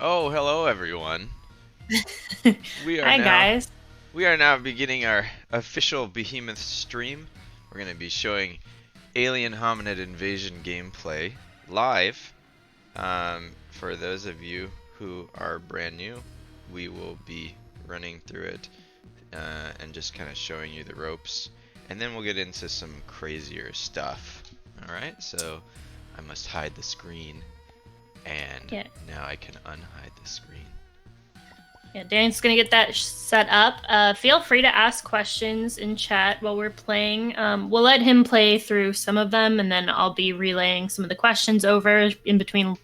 Oh, hello everyone. We are Hi now guys. we are now beginning our official Behemoth stream. We're going to be showing Alien Hominid Invasion gameplay live. For those of you who are brand new, we will be running through it and just kind of showing you the ropes, and then we'll get into some crazier stuff. All right, so I must hide the screen, and Yeah, now I can unhide the screen. yeah. Dan's gonna get that set up. Feel free to ask questions in chat while we're playing. We'll let him play through some of them, and then I'll be relaying some of the questions over in between.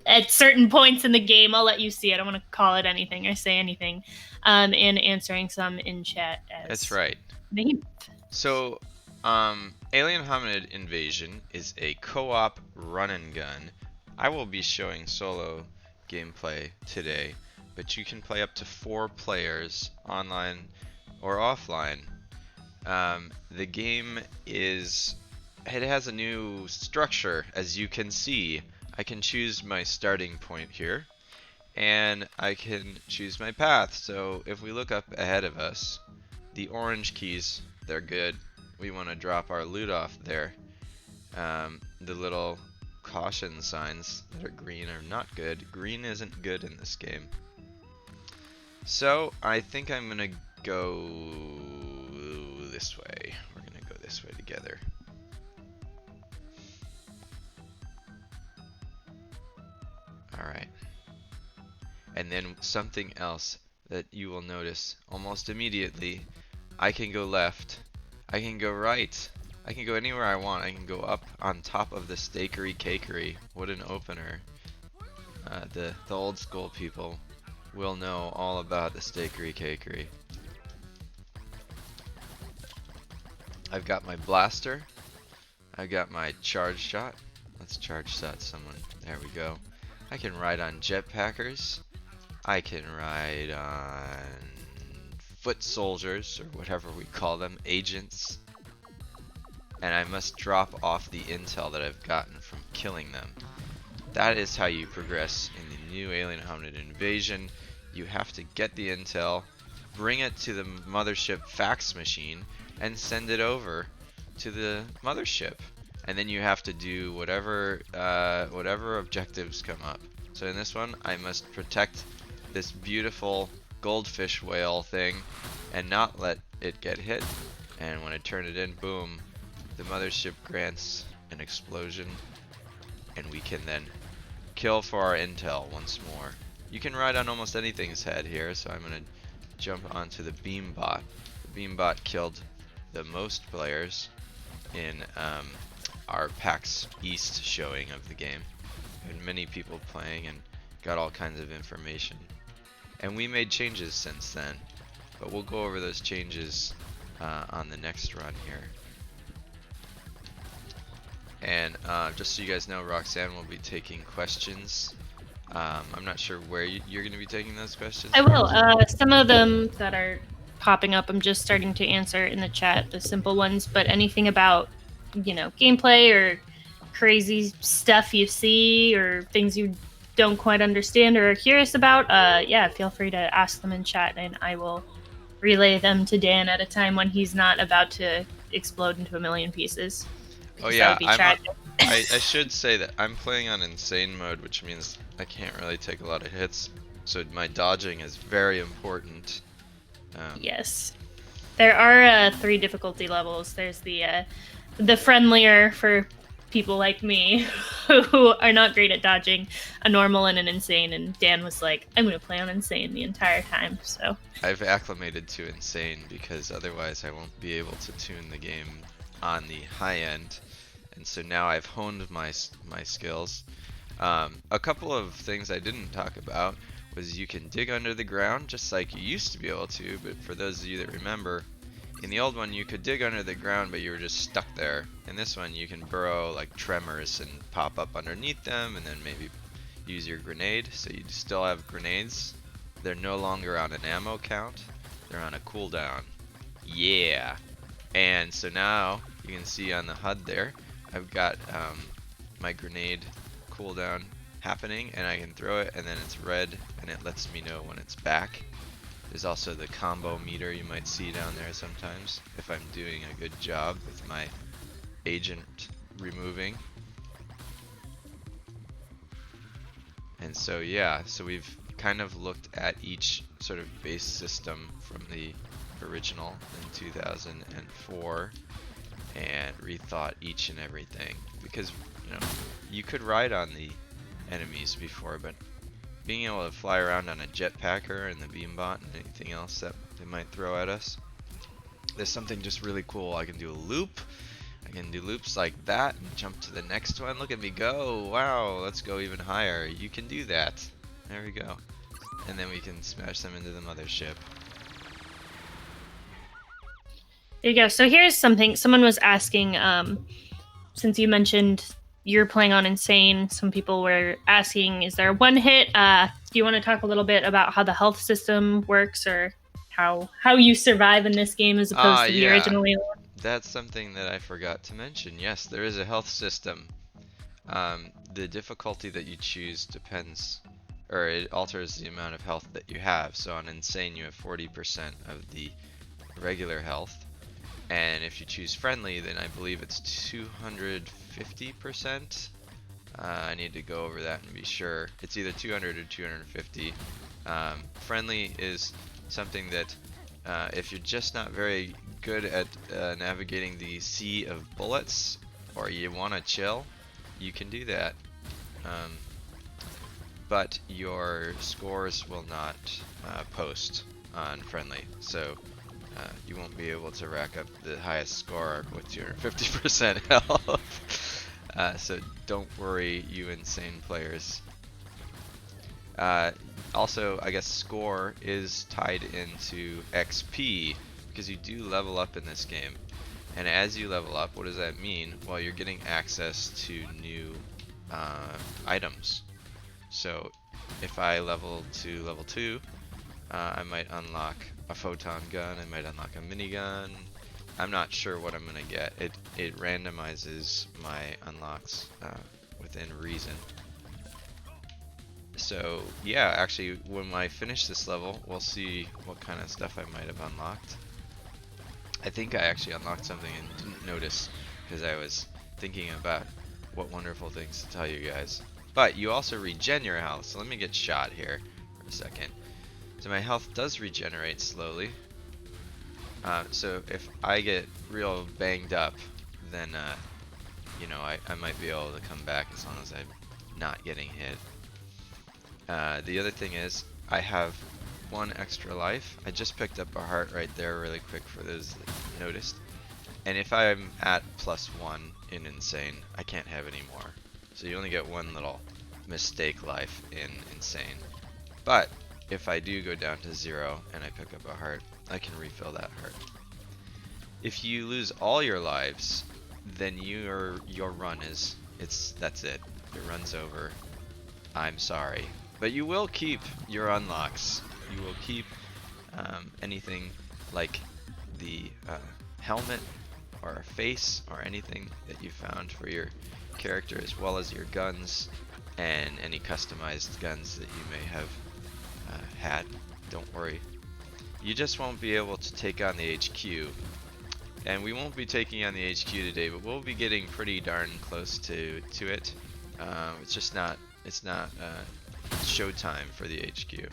At certain points in the game, I'll let you see. I don't want to call it anything or say anything, and answering some in chat That's as right. me. So, Alien Hominid Invasion is a co-op run and gun. I will be showing solo gameplay today, but you can play up to 4 players online or offline. The game it has a new structure, as you can see. I can choose my starting point here, and I can choose my path. So if we look up ahead of us, the orange keys, they're good. We want to drop our loot off there. The little caution signs that are green are not good. Green isn't good in this game. So I think I'm gonna go this way. We're gonna go this way together. Alright. And then something else that you will notice almost immediately, I can go left, I can go right, I can go anywhere I want. I can go up on top of the Stakery Cakery. What an opener. The old school people will know all about the Stakery Cakery. I've got my blaster, I've got my charge shot. Let's charge shot someone. There we go. I can ride on jetpackers. I can ride on foot soldiers, or whatever we call them, agents. And I must drop off the intel that I've gotten from killing them. That is how you progress in the new Alien Hominid Invasion. You have to get the intel, bring it to the mothership fax machine, and send it over to the mothership. And then you have to do whatever objectives come up. So in this one, I must protect this beautiful goldfish whale thing and not let it get hit. And when I turn it in, boom, the mothership grants an explosion, and we can then kill for our intel once more. You can ride on almost anything's head here, so I'm gonna jump onto the beambot. The beambot killed the most players in our PAX East showing of the game. And many people playing and got all kinds of information. And we made changes since then, but we'll go over those changes on the next run here. And just so you guys know, Roxanne will be taking questions. I'm not sure where you're going to be taking those questions I from. will. Some of them that are popping up, I'm just starting to answer in the chat, the simple ones. But anything about, gameplay or crazy stuff you see or things you don't quite understand or are curious about, yeah, feel free to ask them in chat, and I will relay them to Dan at a time when he's not about to explode into a million pieces, Oh because that yeah, would be tragic. I should say that I'm playing on insane mode, which means I can't really take a lot of hits. So my dodging is very important. Um, Yes. There are 3 difficulty levels. There's the friendlier for people like me who are not great at dodging, a normal and an insane. And Dan was like, "I'm going to play on insane the entire time." So I've acclimated to insane because otherwise I won't be able to tune the game on the high end. And so now I've honed my skills. A couple of things I didn't talk about was you can dig under the ground just like you used to be able to, but for those of you that remember, in the old one you could dig under the ground but you were just stuck there. In this one you can burrow like tremors and pop up underneath them, and then maybe use your grenade, so you still have grenades. They're no longer on an ammo count, they're on a cooldown. Yeah! And so now you can see on the HUD there, I've got my grenade cooldown happening, and I can throw it, and then it's red, and it lets me know when it's back. There's also the combo meter you might see down there sometimes, if I'm doing a good job with my agent removing. And so yeah, so we've kind of looked at each sort of base system from the original in 2004 and rethought each and everything, because you know, you could ride on the enemies before, but being able to fly around on a jetpacker and the beambot and anything else that they might throw at us, there's something just really cool. I can do a loop. I can do loops like that and jump to the next one. Look at me go. Wow, let's go even higher. You can do that. There we go. And then we can smash them into the mothership. There you go. So here's something. Someone was asking, since you mentioned you're playing on Insane, some people were asking, is there a one hit? Do you want to talk a little bit about how the health system works, or how you survive in this game as opposed to the original Alien? That's something that I forgot to mention. Yes, there is a health system. The difficulty that you choose depends, or it alters the amount of health that you have. So on Insane you have 40% of the regular health, and if you choose friendly, then I believe it's 250%. I need to go over that and be sure. It's either 200 or 250. Friendly is something that if you're just not very good at navigating the sea of bullets, or you want to chill, you can do that. But your scores will not post on friendly, so you won't be able to rack up the highest score with 250% health. So don't worry, you Insane players. Also, I guess score is tied into XP, because you do level up in this game. And as you level up, what does that mean? Well, you're getting access to new items. So if I level to level 2, I might unlock a photon gun, I might unlock a minigun. I'm not sure what I'm gonna get. It randomizes my unlocks within reason. So yeah, actually when I finish this level, we'll see what kind of stuff I might have unlocked. I think I actually unlocked something and didn't notice because I was thinking about what wonderful things to tell you guys. But you also regen your health, so let me get shot here for a second. So my health does regenerate slowly. So if I get real banged up, then you know, I might be able to come back as long as I'm not getting hit. The other thing is, I have 1 extra life. I just picked up a heart right there really quick for those that noticed. And if I'm at +1 in Insane, I can't have any more. So you only get 1 little mistake life in Insane. But if I do go down to 0 and I pick up a heart, I can refill that heart. If you lose all your lives, then your run that's it. Your run's over. I'm sorry. But you will keep your unlocks. You will keep anything like the helmet or a face or anything that you found for your character, as well as your guns and any customized guns that you may have had. Don't worry. You just won't be able to take on the HQ. And we won't be taking on the HQ today, but we'll be getting pretty darn close to it. It's not showtime for the HQ.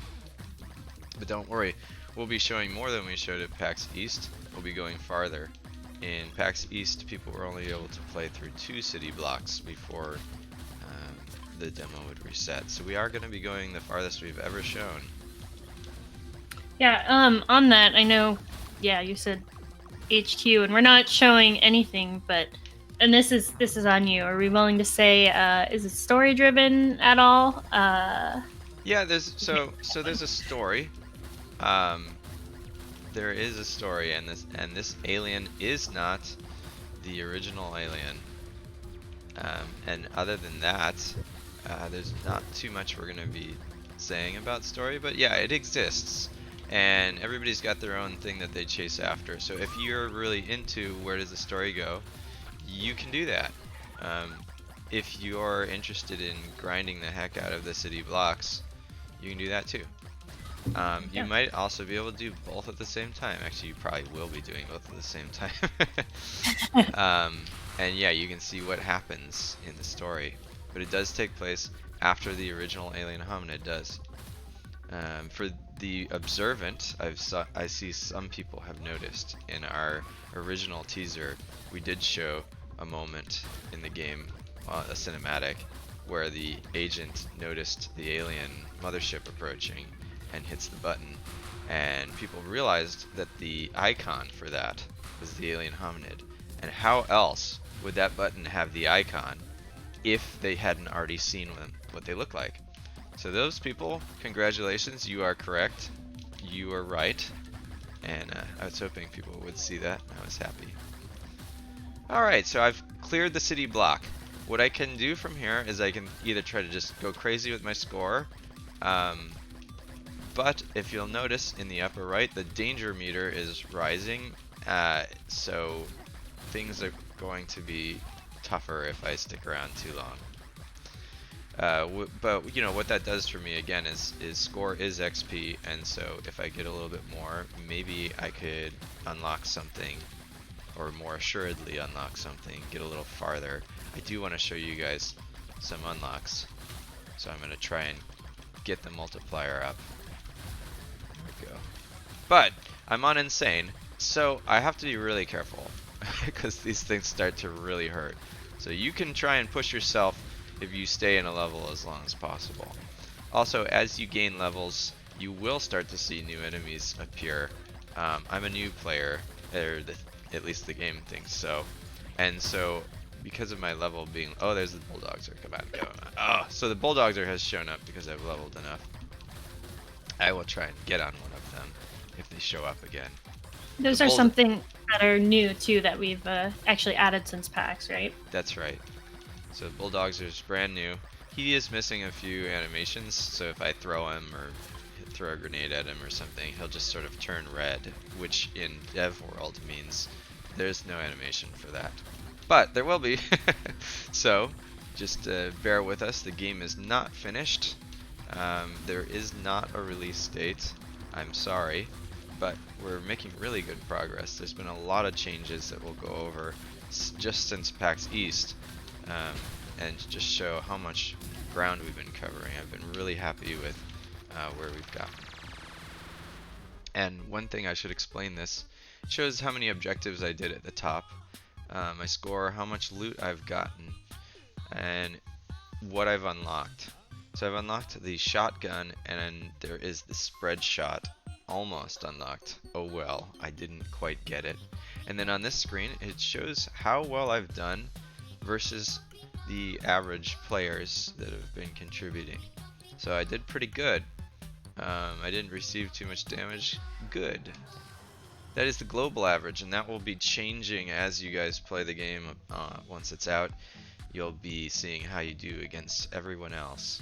But don't worry, we'll be showing more than we showed at PAX East. We'll be going farther. In PAX East, people were only able to play through 2 city blocks before the demo would reset. So we are going to be going the farthest we've ever shown. Yeah, on that, I know, yeah, you said HQ, and we're not showing anything, but, and this is on you. Are we willing to say, is it story driven at all? Yeah, there's there's a story. There is a story, and this alien is not the original Alien. And other than that, there's not too much we're gonna be saying about story, but yeah, it exists. And everybody's got their own thing that they chase after. So if you're really into where does the story go, you can do that. if you're interested in grinding the heck out of the city blocks, you can do that too. You Yeah. might also be able to do both at the same time. Actually, you probably will be doing both at the same time. And yeah, you can see what happens in the story. But it does take place after the original Alien Hominid does. For the observant, I see some people have noticed in our original teaser, we did show a moment in the game, a cinematic, where the agent noticed the alien mothership approaching and hits the button, and people realized that the icon for that was the alien hominid. And how else would that button have the icon if they hadn't already seen what they look like? So those people, congratulations, you are correct. You are right. And I was hoping people would see that. I was happy. Alright, so I've cleared the city block. What I can do from here is I can either try to just go crazy with my score, but if you'll notice in the upper right, the danger meter is rising, so things are going to be tougher if I stick around too long. But you know what that does for me again is score is XP, and so if I get a little bit more, maybe I could unlock something, or more assuredly unlock something, get a little farther. I do want to show you guys some unlocks, so I'm going to try and get the multiplier up. There we go. But I'm on insane, so I have to be really careful because these things start to really hurt. So you can try and push yourself if you stay in a level as long as possible. Also, as you gain levels, you will start to see new enemies appear. I'm a new player, or at least the game thinks so. And so, because of my level being... Oh, there's the Bulldogs. Come on, go. Oh, so the Bulldogs has shown up because I've leveled enough. I will try and get on one of them if they show up again. Those are something that are new too that we've actually added since PAX, right? That's right. So Bulldogs is brand new. He is missing a few animations, so if I throw him or throw a grenade at him or something, he'll just sort of turn red, which in Dev World means there's no animation for that. But there will be. So just bear with us. The game is not finished. There is not a release date. I'm sorry, but we're making really good progress. There's been a lot of changes that we'll go over just since PAX East. And just show how much ground we've been covering. I've been really happy with where we've gotten. And one thing I should explain this, it shows how many objectives I did at the top, my score, how much loot I've gotten, and what I've unlocked. So I've unlocked the shotgun, and there is the spread shot, almost unlocked. Oh well, I didn't quite get it. And then on this screen, it shows how well I've done versus the average players that have been contributing. So I did pretty good. I didn't receive too much damage. Good. That is the global average, and that will be changing as you guys play the game. Once it's out, you'll be seeing how you do against everyone else.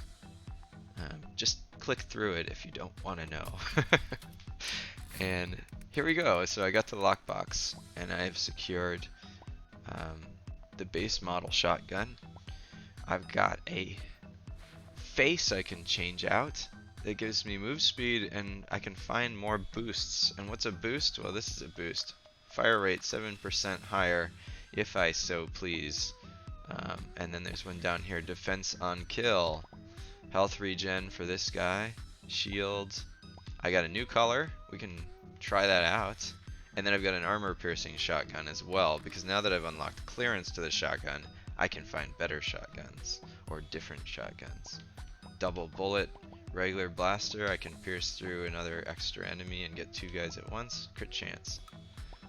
Just click through it if you don't want to know. And here we go. So I got the lockbox, and I've secured the base model shotgun. I've got a face I can change out that gives me move speed, and I can find more boosts. And what's a boost? Well, this is a boost. Fire rate 7% higher if I so please. And then there's one down here, defense on kill. Health regen for this guy. Shield. I got a new color. We can try that out. And then I've got an armor piercing shotgun as well, because now that I've unlocked clearance to the shotgun, I can find better shotguns, or different shotguns. Double bullet, regular blaster, I can pierce through another extra enemy and get 2 guys at once, crit chance.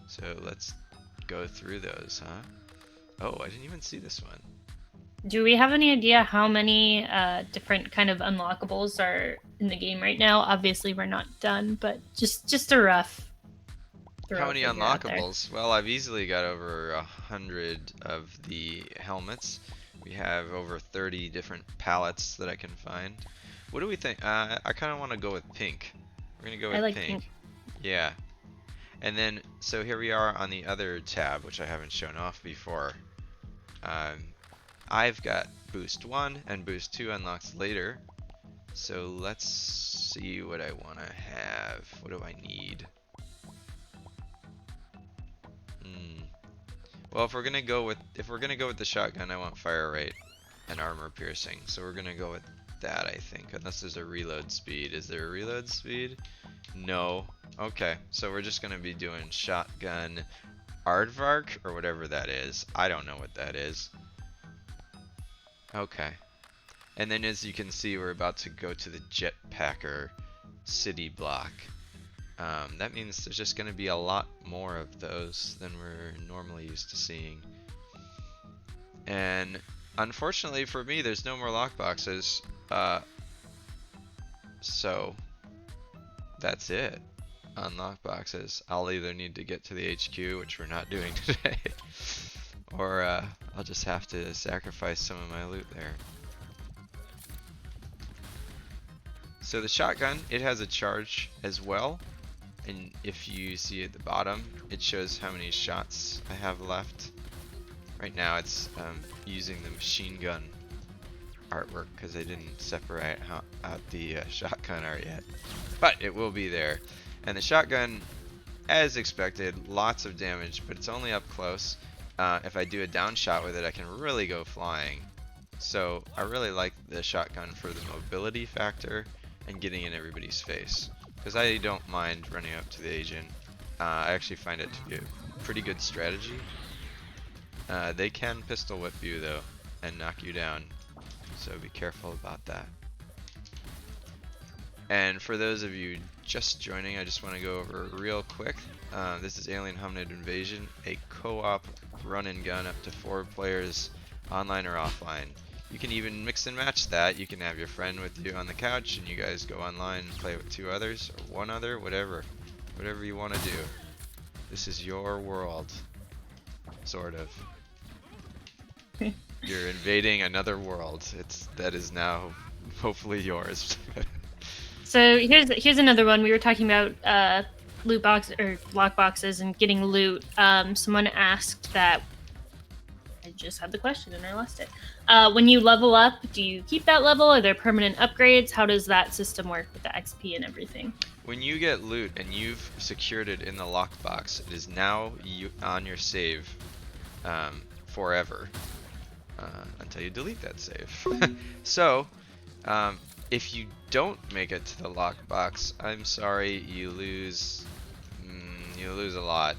So let's go through those, huh? Oh, I didn't even see this one. Do we have any idea how many different kind of unlockables are in the game right now? Obviously we're not done, but just a rough. How many unlockables? Well, I've easily got over 100 of the helmets. We have over 30 different palettes that I can find. What do we think? I kind of want to go with pink. We're going to go with pink. Yeah. And then, so here we are on the other tab, which I haven't shown off before. I've got boost 1 and boost 2 unlocks later. So let's see what I want to have. What do I need? Well, if we're gonna go with the shotgun, I want fire rate and armor piercing. So we're gonna go with that, I think. Unless there's a reload speed. Is there a reload speed? No. Okay, so we're just gonna be doing shotgun aardvark or whatever that is. I don't know what that is. Okay. And then as you can see, we're about to go to the jetpacker city block. That means there's just going to be a lot more of those than we're normally used to seeing. And unfortunately for me, there's no more lockboxes. So that's it on lockboxes. I'll either need to get to the HQ, which we're not doing today, or I'll just have to sacrifice some of my loot there. So the shotgun, it has a charge as well. And if you see at the bottom, it shows how many shots I have left. Right now it's using the machine gun artwork because I didn't separate out the shotgun art yet. But it will be there. And the shotgun, as expected, lots of damage, but it's only up close. If I do a down shot with it, I can really go flying. So I really like the shotgun for the mobility factor and getting in everybody's face. Because I don't mind running up to the agent. I actually find it to be a pretty good strategy. They can pistol whip you though and knock you down, so be careful about that. And for those of you just joining, I just want to go over real quick. This is Alien Hominid Invasion, a co-op run and gun up to 4 players, online or offline. You can even mix and match that. You can have your friend with you on the couch and you guys go online and play with 2 others or 1 other, whatever you want to do. This is your world, sort of. You're invading another world. That is now hopefully yours. So here's another one. We were talking about loot box or lock boxes and getting loot. Someone asked that. I just had the question and I lost it. When you level up, do you keep that level? Are there permanent upgrades? How does that system work with the XP and everything? When you get loot and you've secured it in the lockbox, it is now on your save forever until you delete that save. So, if you don't make it to the lockbox, I'm sorry, you lose a lot.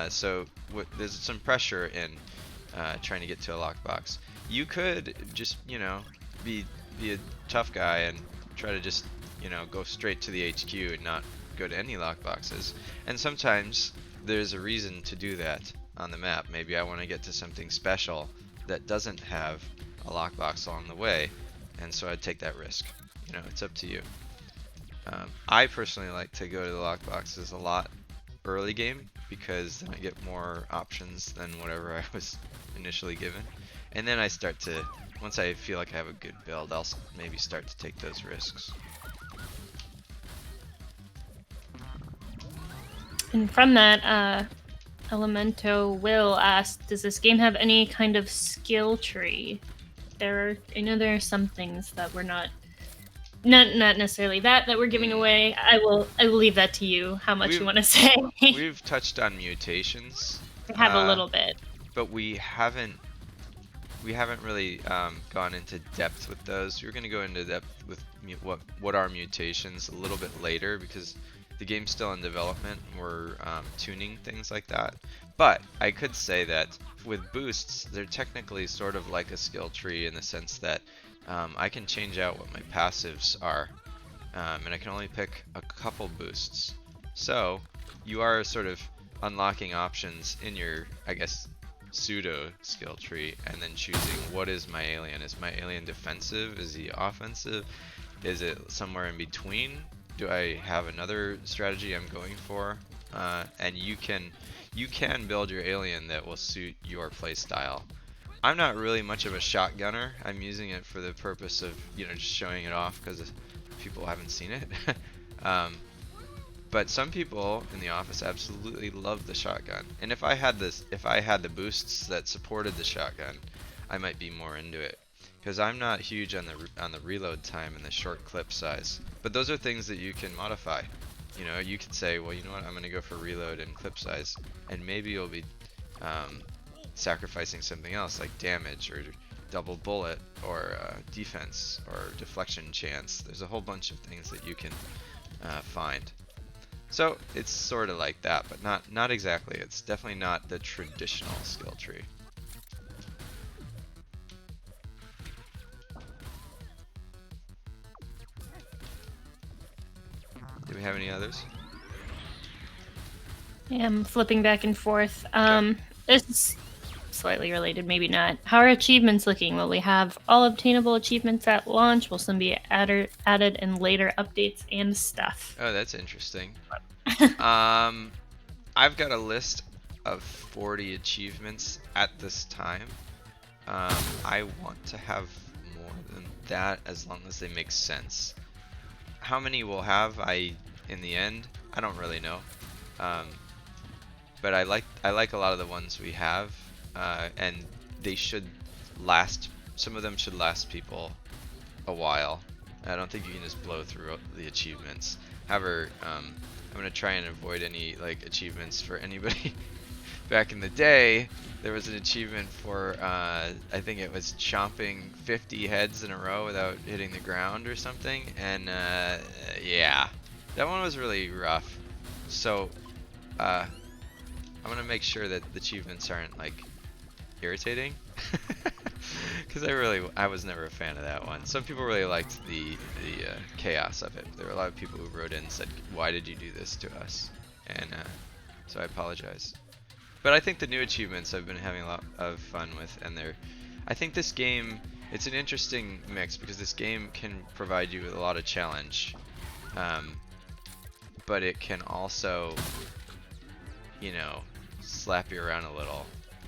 So there's some pressure in trying to get to a lockbox. You could just, be a tough guy and try to just, go straight to the HQ and not go to any lockboxes. And sometimes there's a reason to do that on the map. Maybe I want to get to something special that doesn't have a lockbox along the way, and so I'd take that risk. It's up to you. I personally like to go to the lockboxes a lot early game, because then I get more options than whatever I was initially given. And then I start to, once I feel like I have a good build, I'll maybe start to take those risks. And from that, Elemento Will asked, does this game have any kind of skill tree? I know there are some things that we're not necessarily that we're giving away. I will leave that to you, how much you want to say. We've touched on mutations. We have a little bit. But we haven't really gone into depth with those. We're going to go into depth with what are mutations a little bit later, because the game's still in development. We're tuning things like that. But I could say that with boosts, they're technically sort of like a skill tree in the sense that I can change out what my passives are, and I can only pick a couple boosts. So you are sort of unlocking options in your, I guess, pseudo skill tree, and then choosing what is my alien. Is my alien defensive? Is he offensive? Is it somewhere in between? Do I have another strategy I'm going for? And you can build your alien that will suit your playstyle. I'm not really much of a shotgunner. I'm using it for the purpose of, just showing it off because people haven't seen it. But some people in the office absolutely love the shotgun. And if I had the boosts that supported the shotgun, I might be more into it. Because I'm not huge on the reload time and the short clip size. But those are things that you can modify. You know, you could say, well, you know what, I'm going to go for reload and clip size. And maybe you'll be sacrificing something else like damage or double bullet or defense or deflection chance. There's a whole bunch of things that you can find. So it's sort of like that, but not exactly. It's definitely not the traditional skill tree. Do we have any others? Yeah, I'm flipping back and forth. Okay. This is slightly related, maybe not. How are achievements looking? Will we have all obtainable achievements at launch? Will some be added in later updates and stuff? Oh, that's interesting. I've got a list of 40 achievements at this time. I want to have more than that as long as they make sense. How many we'll have, in the end, I don't really know. But I like a lot of the ones we have, and they should last. Some of them should last people a while. I don't think you can just blow through the achievements. However, I'm gonna try and avoid any like achievements for anybody. Back in the day, there was an achievement for I think it was chomping 50 heads in a row without hitting the ground or something, and yeah, that one was really rough. So I'm gonna make sure that the achievements aren't like irritating, because I was never a fan of that one. Some people really liked the chaos of it. There were a lot of people who wrote in and said, "Why did you do this to us?" And so I apologize. But I think the new achievements I've been having a lot of fun with, and I think this game, it's an interesting mix because this game can provide you with a lot of challenge, but it can also, you know, slap you around a little,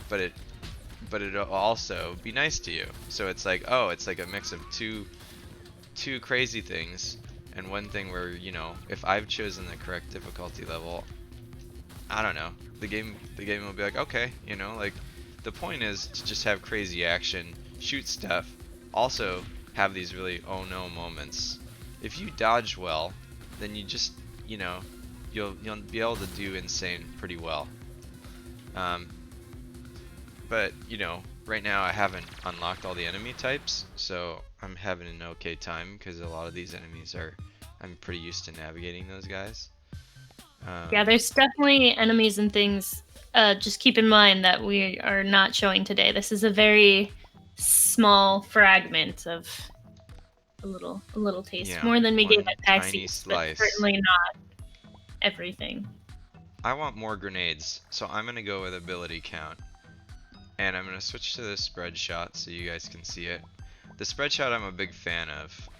but it'll also be nice to you. So it's like, oh, it's like a mix of two crazy things, and one thing where, you know, if I've chosen the correct difficulty level, I don't know, the game will be like, okay, you know, like the point is to just have crazy action, shoot stuff, also have these really oh no moments. If you dodge well, then you just, you know, you'll be able to do insane pretty well. But you know, right now I haven't unlocked all the enemy types, so I'm having an okay time because a lot of these enemies I'm pretty used to navigating those guys. Yeah, there's definitely enemies and things. Just keep in mind that we are not showing today. This is a very small fragment of a little taste, Yeah, more than we gave one at tiny PAX East, but slice. certainly not everything. I want more grenades, so I'm gonna go with ability count. And I'm gonna switch to the spread shot so you guys can see it. The spread shot I'm a big fan of.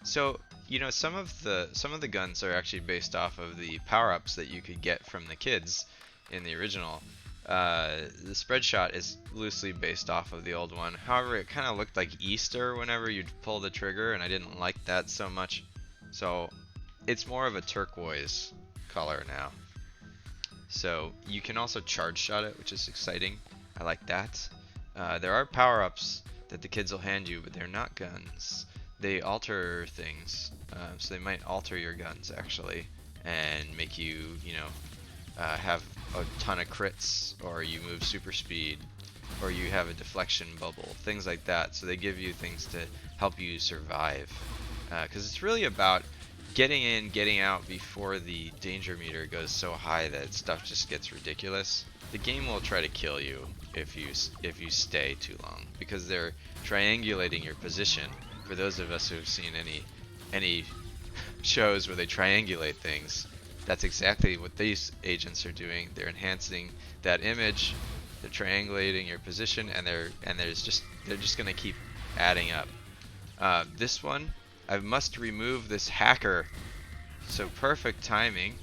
So you know, some of the guns are actually based off of the power-ups that you could get from the kids in the original. The spread shot is loosely based off of the old one. However, it kind of looked like Easter whenever you'd pull the trigger, and I didn't like that so much. So it's more of a turquoise color now. So you can also charge shot it, which is exciting. I like that. There are power-ups that the kids will hand you, but they're not guns. They alter things, so they might alter your guns actually, and make you, you know, have a ton of crits, or you move super speed, or you have a deflection bubble, things like that. So they give you things to help you survive, because it's really about getting in, getting out before the danger meter goes so high that stuff just gets ridiculous. The game will try to kill you if you stay too long, because they're triangulating your position. For those of us who've seen any shows where they triangulate things, that's exactly what these agents are doing. They're enhancing that image, they're triangulating your position, and they're just gonna keep adding up. This one, I must remove this hacker. So perfect timing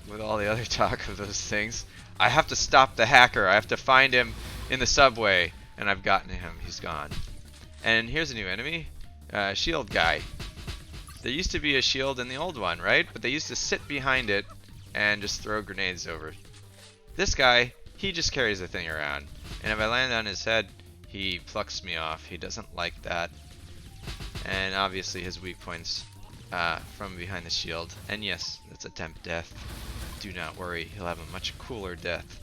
with all the other talk of those things. I have to stop the hacker. I have to find him in the subway, and I've gotten him. He's gone. And here's a new enemy. Shield guy. There used to be a shield in the old one, right? But they used to sit behind it and just throw grenades over. This guy, he just carries the thing around. And if I land on his head, he plucks me off. He doesn't like that. And obviously his weak points from behind the shield. And yes, that's a temp death. Do not worry, he'll have a much cooler death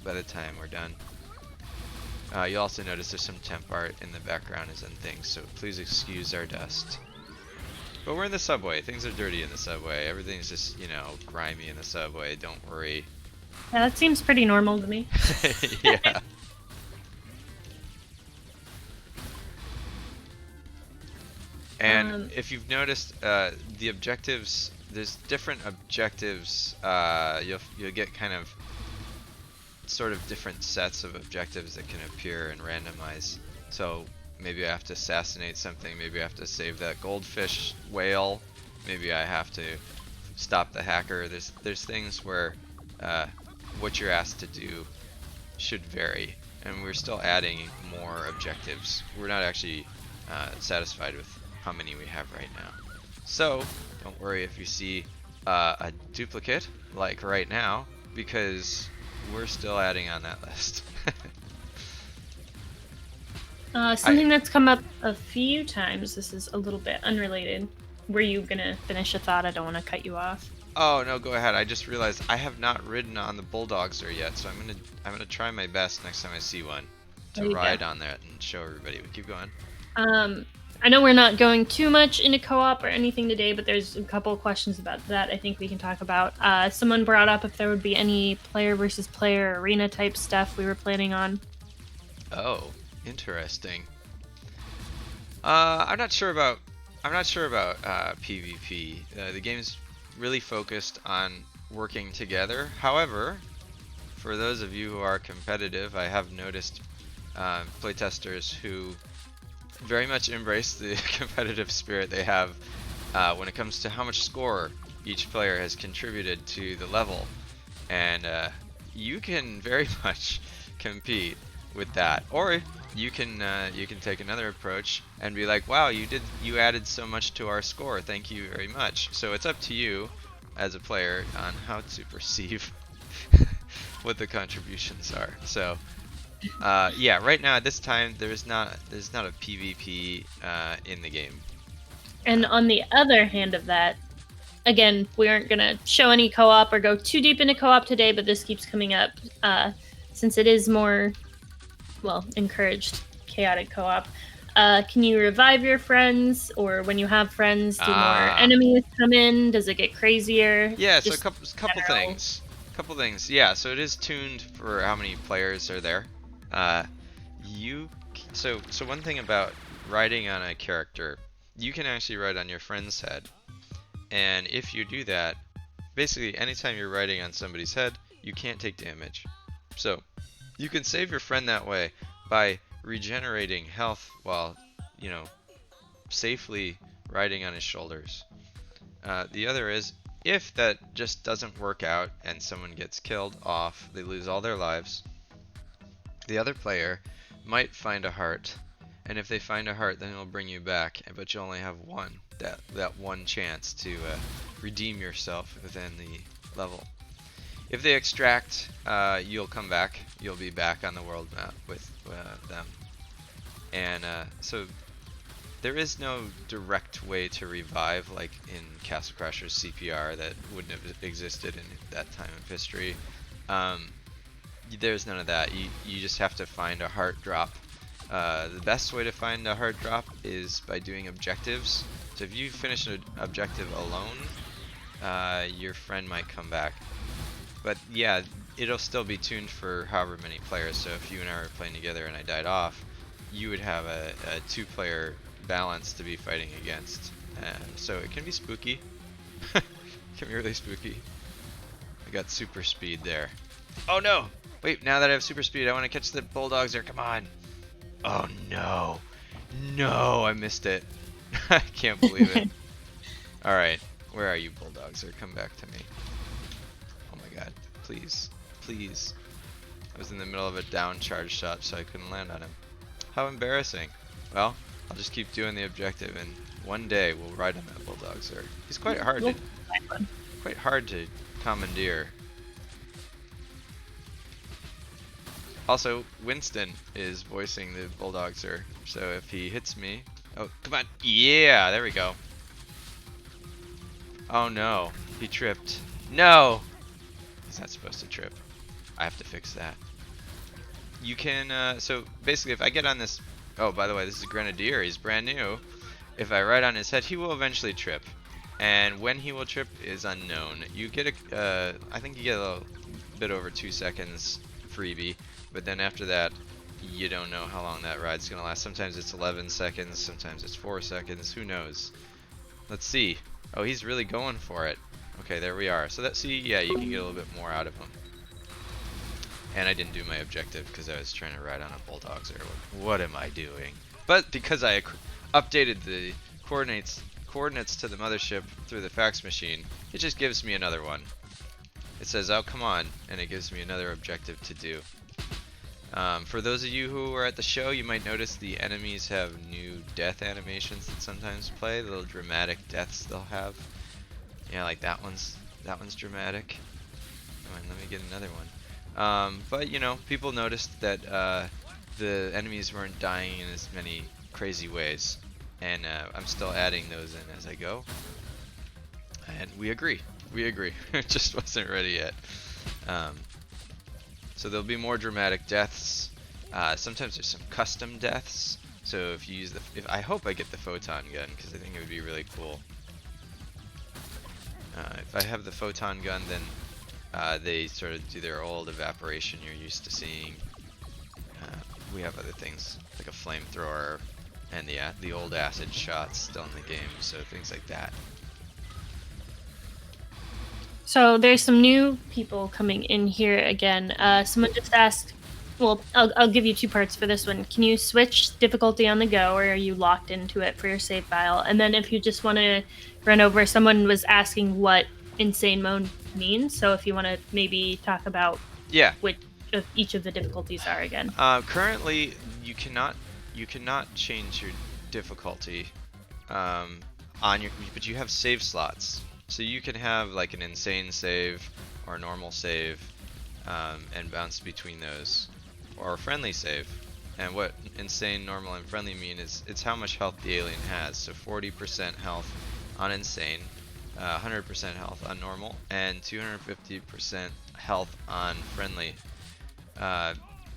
by the time we're done. You'll also notice there's some temp art in the background and things, so please excuse our dust. But we're in the subway. Things are dirty in the subway. Everything's just, you know, grimy in the subway. Don't worry. Yeah, that seems pretty normal to me. Yeah. And if you've noticed, the objectives, there's different objectives. You'll get kind of sort of different sets of objectives that can appear and randomize. So maybe I have to assassinate something, maybe I have to save that goldfish whale, maybe I have to stop the hacker. There's things where what you're asked to do should vary, and we're still adding more objectives. We're not actually satisfied with how many we have right now. So don't worry if you see a duplicate like right now, because we're still adding on that list. Something that's come up a few times, this is a little bit unrelated. Were you gonna finish a thought? I don't want to cut you off. Oh no, go ahead. I just realized I have not ridden on the Bulldogs there yet, so I'm gonna try my best next time I see one to ride on that and show everybody. But keep going. I know we're not going too much into co-op or anything today, but there's a couple of questions about that I think we can talk about. Someone brought up if there would be any player versus player arena type stuff we were planning on. Oh, interesting. I'm not sure about PvP. The game's really focused on working together. However, for those of you who are competitive, I have noticed playtesters who very much embrace the competitive spirit they have when it comes to how much score each player has contributed to the level, and you can very much compete with that, or you can take another approach and be like, wow, you added so much to our score, thank you very much. So it's up to you as a player on how to perceive what the contributions are. So yeah, right now at this time there's not a PvP in the game. And on the other hand of that, again, we aren't gonna show any co-op or go too deep into co-op today, but this keeps coming up since it is more, well, encouraged chaotic co-op. Can you revive your friends, or when you have friends, do more enemies come in? Does it get crazier? Yeah, so a couple things. Yeah, so it is tuned for how many players are there. So one thing about riding on a character, you can actually ride on your friend's head, and if you do that, basically anytime you're riding on somebody's head, you can't take damage. So you can save your friend that way by regenerating health while, you know, safely riding on his shoulders. The other is, if that just doesn't work out and someone gets killed off, they lose all their lives, the other player might find a heart, and if they find a heart, then it'll bring you back, but you only have that one chance to redeem yourself within the level. If they extract, you'll come back. You'll be back on the world map with them. And so there is no direct way to revive like in Castle Crasher's CPR that wouldn't have existed in that time of history. There's none of that. You just have to find a heart drop. The best way to find a heart drop is by doing objectives. So if you finish an objective alone, your friend might come back. But yeah, it'll still be tuned for however many players. So if you and I were playing together and I died off, you would have a two-player balance to be fighting against. So it can be spooky. It can be really spooky. I got super speed there. Oh no! Wait, now that I have super speed, I want to catch the Bulldogs there. Come on! Oh no! No, I missed it. I can't believe it. Alright, where are you, Bulldogs? Or come back to me. Oh my god, please. Please. I was in the middle of a down charge shot, so I couldn't land on him. How embarrassing. Well, I'll just keep doing the objective, and one day we'll ride on that Bulldogs. Or he's quite hard to commandeer. Also, Winston is voicing the Bulldogs here, so if he hits me... Oh, come on! Yeah, there we go. Oh no, he tripped. No! He's not supposed to trip. I have to fix that. You can, so basically if I get on this... Oh, by the way, this is a Grenadier, he's brand new. If I ride on his head, he will eventually trip. And when he will trip is unknown. You get a, I think you get a bit over 2 seconds freebie, but then after that, you don't know how long that ride's gonna last. Sometimes it's 11 seconds, sometimes it's 4 seconds, who knows. Let's see. Oh, he's really going for it. Okay, there we are. So that, see, yeah, you can get a little bit more out of him. And I didn't do my objective because I was trying to ride on a Bulldogs there. What am I doing? But because I updated the coordinates to the mothership through the fax machine, it just gives me another one. It says, oh, come on, and it gives me another objective to do. For those of you who are at the show, you might notice the enemies have new death animations that sometimes play, the little dramatic deaths they'll have. Yeah, like that one's dramatic. Come on, let me get another one. But you know, people noticed that the enemies weren't dying in as many crazy ways, and I'm still adding those in as I go. And we agree. It just wasn't ready yet. So there'll be more dramatic deaths. Sometimes there's some custom deaths. So if you use the, I hope I get the photon gun because I think it would be really cool. If I have the photon gun, then they sort of do their old evaporation you're used to seeing. We have other things like a flamethrower and the old acid shots still in the game, so things like that. So there's some new people coming in here again. Someone just asked, well, I'll give you 2 parts for this one. Can you switch difficulty on the go, or are you locked into it for your save file? And then if you just want to run over, someone was asking what insane mode means. So if you want to maybe talk about which of each of the difficulties are again. Currently, you cannot change your difficulty on your, but you have save slots. So you can have like an insane save or a normal save and bounce between those, or a friendly save. And what insane, normal, and friendly mean is it's how much health the alien has. So 40% health on insane, 100% health on normal, and 250% health on friendly.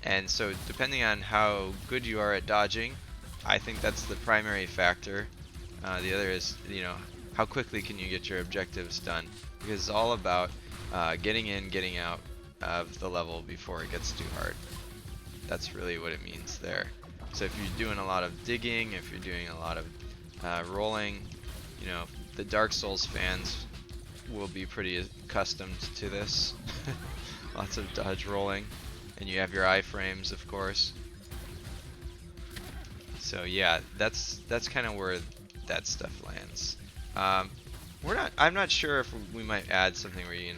And so depending on how good you are at dodging, I think that's the primary factor. The other is, you know, how quickly can you get your objectives done, because it's all about getting in, getting out of the level before it gets too hard. That's really what it means there. So if you're doing a lot of digging, if you're doing a lot of rolling, you know, the Dark Souls fans will be pretty accustomed to this. Lots of dodge rolling, and you have your iframes, of course. So yeah, that's kind of where that stuff lands. I'm not sure if we might add something where you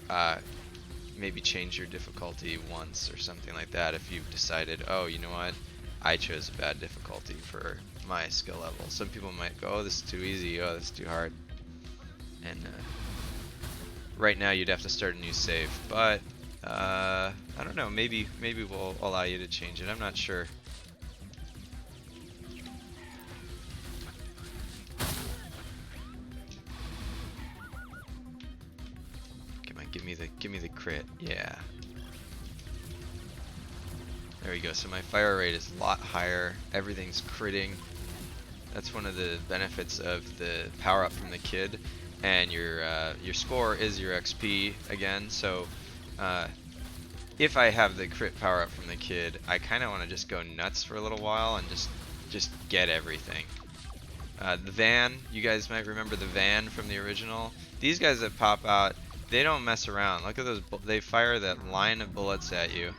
can maybe change your difficulty once or something like that if you've decided, oh, you know what, I chose a bad difficulty for my skill level. Some people might go, oh, this is too easy, oh, this is too hard. And right now you'd have to start a new save, but I don't know, maybe we'll allow you to change it. I'm not sure. Give me the crit. Yeah. There we go. So my fire rate is a lot higher. Everything's critting. That's one of the benefits of the power up from the kid. And your score is your XP again. So if I have the crit power up from the kid, I kind of want to just go nuts for a little while and just get everything. The van, you guys might remember the van from the original. These guys that pop out, they don't mess around. Look at those, they fire that line of bullets at you,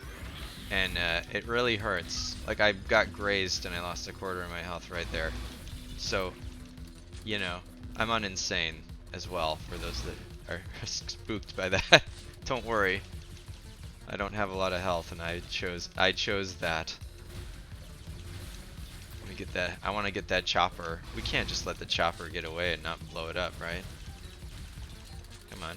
and it really hurts. Like, I got grazed and I lost a quarter of my health right there. So, you know, I'm on insane as well, for those that are spooked by that. Don't worry. I don't have a lot of health, and I chose that. Let me get that. I want to get that chopper. We can't just let the chopper get away and not blow it up, right? Come on.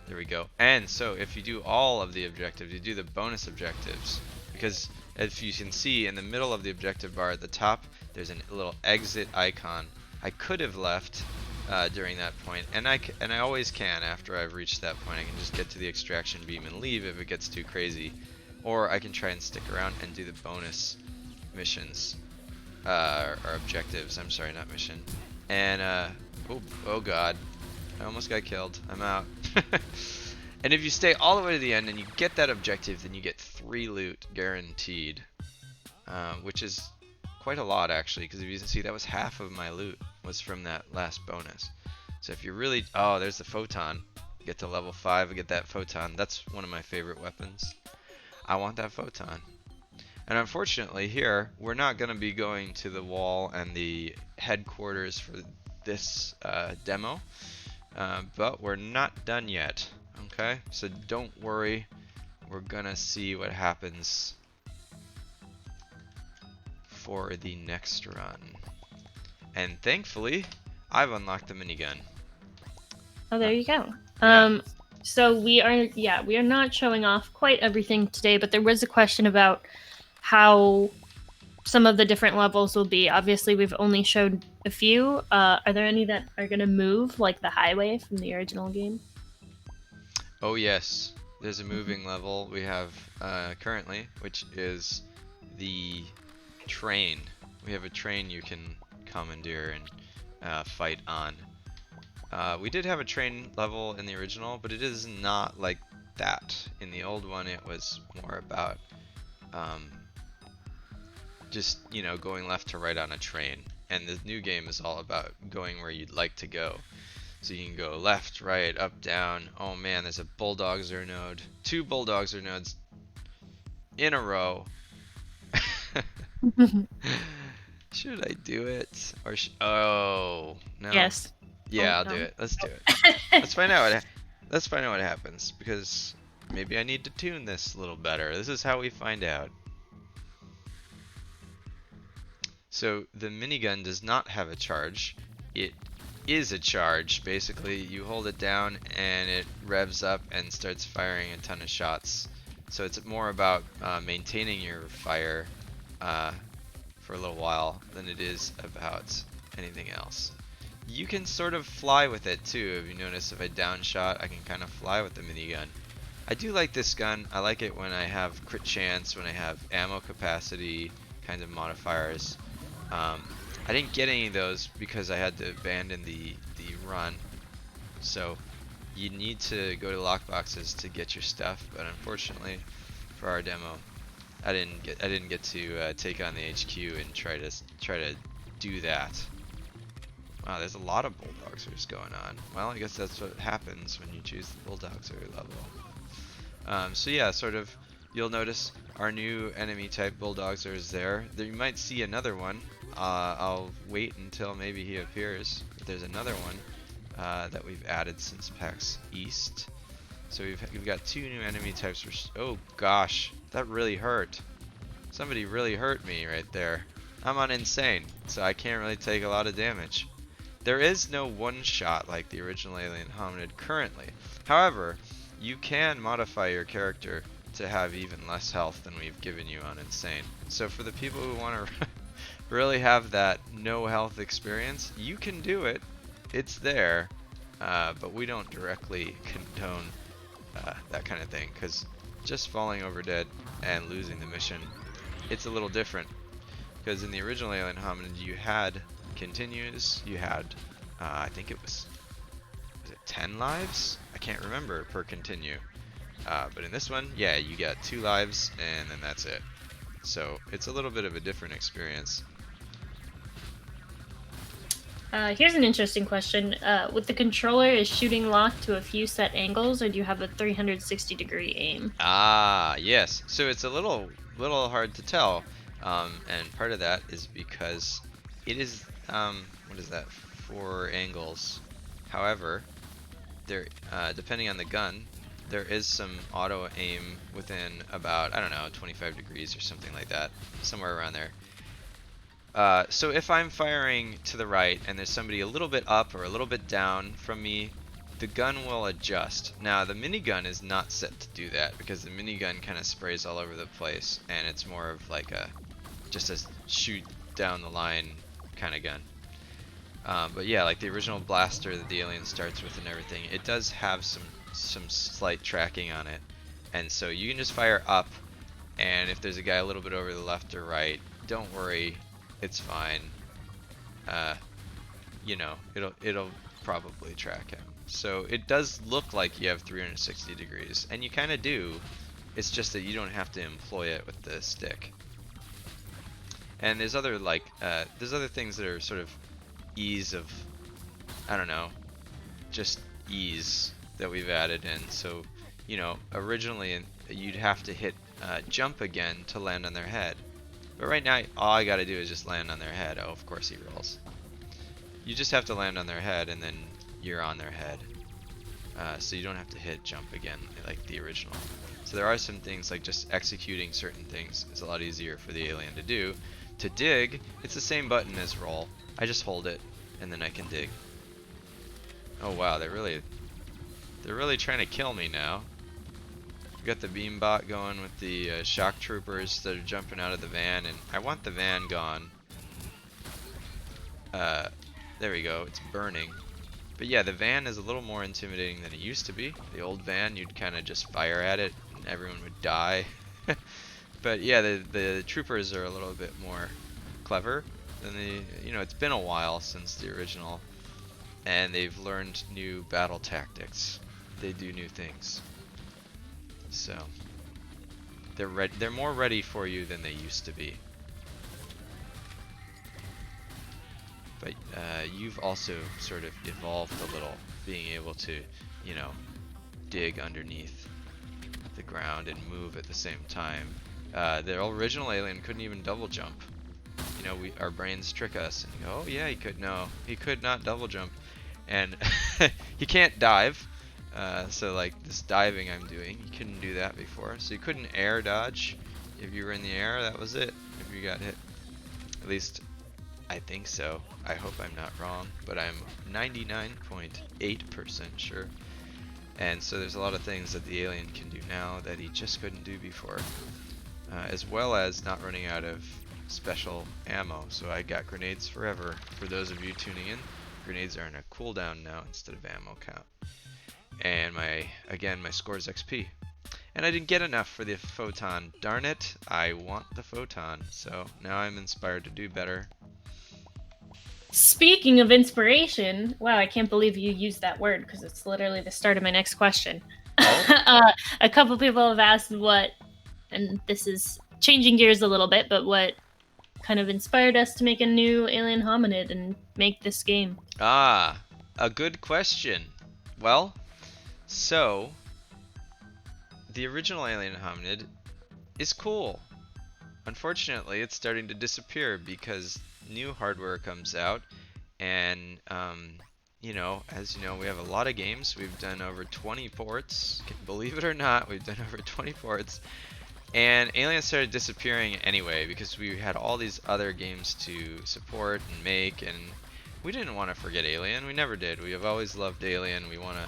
There we go. And so if you do all of the objectives, you do the bonus objectives, because if you can see in the middle of the objective bar at the top, there's a little exit icon. I could have left during that point, and I always can after I've reached that point. I can just get to the extraction beam and leave if it gets too crazy, or I can try and stick around and do the bonus missions or objectives. I'm sorry, not mission. And oh god, I almost got killed. I'm out. And if you stay all the way to the end and you get that objective, then you get 3 loot guaranteed, which is quite a lot actually, because if you can see, that was half of my loot was from that last bonus. So if you're really, oh, there's the photon. Get to level 5 and get that photon. That's one of my favorite weapons. I want that photon. And unfortunately here, we're not going to be going to the wall and the headquarters for this demo, but we're not done yet. Okay, so don't worry, we're gonna see what happens for the next run. And thankfully, I've unlocked the minigun. Oh, there you go. Yeah. So we are not showing off quite everything today, but there was a question about how some of the different levels will be. Obviously, we've only showed a few. Are there any that are going to move, like the highway from the original game? Oh yes, there's a moving level we have currently, which is the train. We have a train you can commandeer and fight on. We did have a train level in the original, but it is not like that. In the old one, it was more about just, you know, going left to right on a train. And the new game is all about going where you'd like to go. So you can go left, right, up, down. Oh man, there's a Bulldogs node. 2 Bulldogs nodes in a row. Should I do it? Or oh, no. Yes. Yeah, Oh, I'll no. do it. Let's do it. Let's find out what happens, because maybe I need to tune this a little better. This is how we find out. So the minigun does not have a charge. It is a charge. Basically, you hold it down and it revs up and starts firing a ton of shots. So it's more about maintaining your fire for a little while than it is about anything else. You can sort of fly with it too. If you notice, if I down shot, I can kind of fly with the minigun. I do like this gun. I like it when I have crit chance, when I have ammo capacity kind of modifiers. I didn't get any of those because I had to abandon the run. So you need to go to lockboxes to get your stuff, but unfortunately for our demo, I didn't get to take on the HQ and try to do that. Wow, there's a lot of Bulldogsers going on. Well, I guess that's what happens when you choose the Bulldogser level. So yeah, sort of, you'll notice our new enemy type Bulldogs is there. You might see another one. I'll wait until maybe he appears. But there's another one that we've added since PAX East. So we've got 2 new enemy types. Oh gosh, that really hurt. Somebody really hurt me right there. I'm on insane, so I can't really take a lot of damage. There is no one-shot like the original Alien Hominid currently. However, you can modify your character to have even less health than we've given you on Insane. So for the people who want to really have that no health experience, you can do it. It's there, but we don't directly condone that kind of thing, because just falling over dead and losing the mission, it's a little different. Because in the original Alien Hominid, you had continues, you had, I think it was it 10 lives? I can't remember per continue. But in this one, yeah, you got 2 lives and then that's it. So it's a little bit of a different experience. Here's an interesting question. With the controller, is shooting locked to a few set angles, or do you have a 360-degree aim? Ah, yes. So it's a little hard to tell, and part of that is because it is what is that? 4 angles. However, there depending on the gun, there is some auto aim within about, I don't know, 25 degrees or something like that, somewhere around there. So if I'm firing to the right and there's somebody a little bit up or a little bit down from me, the gun will adjust. Now the minigun is not set to do that because the minigun kind of sprays all over the place, and it's more of like a just a shoot down the line kind of gun. But yeah, like the original blaster that the Alien starts with and everything, it does have some slight tracking on it, and so you can just fire up, and if there's a guy a little bit over the left or right, don't worry, it's fine. You know, it'll probably track him. So it does look like you have 360 degrees, and you kind of do. It's just that you don't have to employ it with the stick. And there's other there's other things that are sort of ease of, I don't know, just ease that we've added in. So, you know, originally you'd have to hit jump again to land on their head. But right now, all I gotta do is just land on their head. Oh, of course he rolls. You just have to land on their head, and then you're on their head. So you don't have to hit jump again like the original. So there are some things like just executing certain things is a lot easier for the Alien to do. To dig, it's the same button as roll. I just hold it, and then I can dig. Oh wow, they're really trying to kill me now. We got the beambot going with the shock troopers that are jumping out of the van, and I want the van gone. There we go, it's burning. But yeah, the van is a little more intimidating than it used to be. The old van, you'd kind of just fire at it and everyone would die. But yeah, the troopers are a little bit more clever than you know, it's been a while since the original, and they've learned new battle tactics. They do new things. So they're more ready for you than they used to be. But you've also sort of evolved a little, being able to, you know, dig underneath the ground and move at the same time. The original Alien couldn't even double jump. You know, our brains trick us and go, oh yeah, he could. No, he could not double jump, and he can't dive. So like this diving I'm doing, he couldn't do that before. So you couldn't air dodge. If you were in the air, that was it. If you got hit, at least I think so. I hope I'm not wrong, but I'm 99.8% sure. And so there's a lot of things that the Alien can do now that he just couldn't do before. As well as not running out of special ammo. So I got grenades forever. For those of you tuning in, grenades are in a cooldown now instead of ammo count. And my score is XP. And I didn't get enough for the photon. Darn it, I want the photon. So now I'm inspired to do better. Speaking of inspiration, wow, I can't believe you used that word because it's literally the start of my next question. Oh. A couple people have asked what, and this is changing gears a little bit, but what kind of inspired us to make a new Alien Hominid and make this game? Ah, a good question. Well, so the original Alien Hominid is cool. Unfortunately, it's starting to disappear because new hardware comes out, and you know, as you know, we have a lot of games. We've done over 20 ports. Believe it or not, we've done over 20 ports. And Alien started disappearing anyway because we had all these other games to support and make, and we didn't want to forget Alien. We never did. We have always loved Alien. We want to,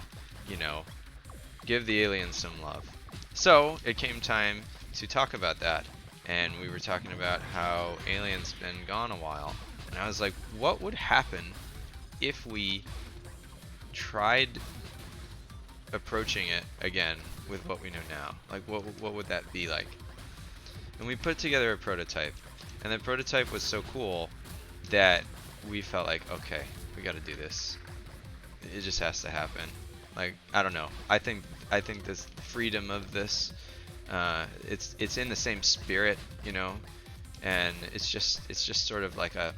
you know, give the Alien some love. So it came time to talk about that, and we were talking about how Alien's been gone a while, and I was like, what would happen if we tried approaching it again with what we know now? Like, what would that be like? And we put together a prototype, and the prototype was so cool that we felt like, okay, we got to do this. It just has to happen. Like, I don't know. I think this freedom of this, it's in the same spirit, you know, and it's just sort of like a,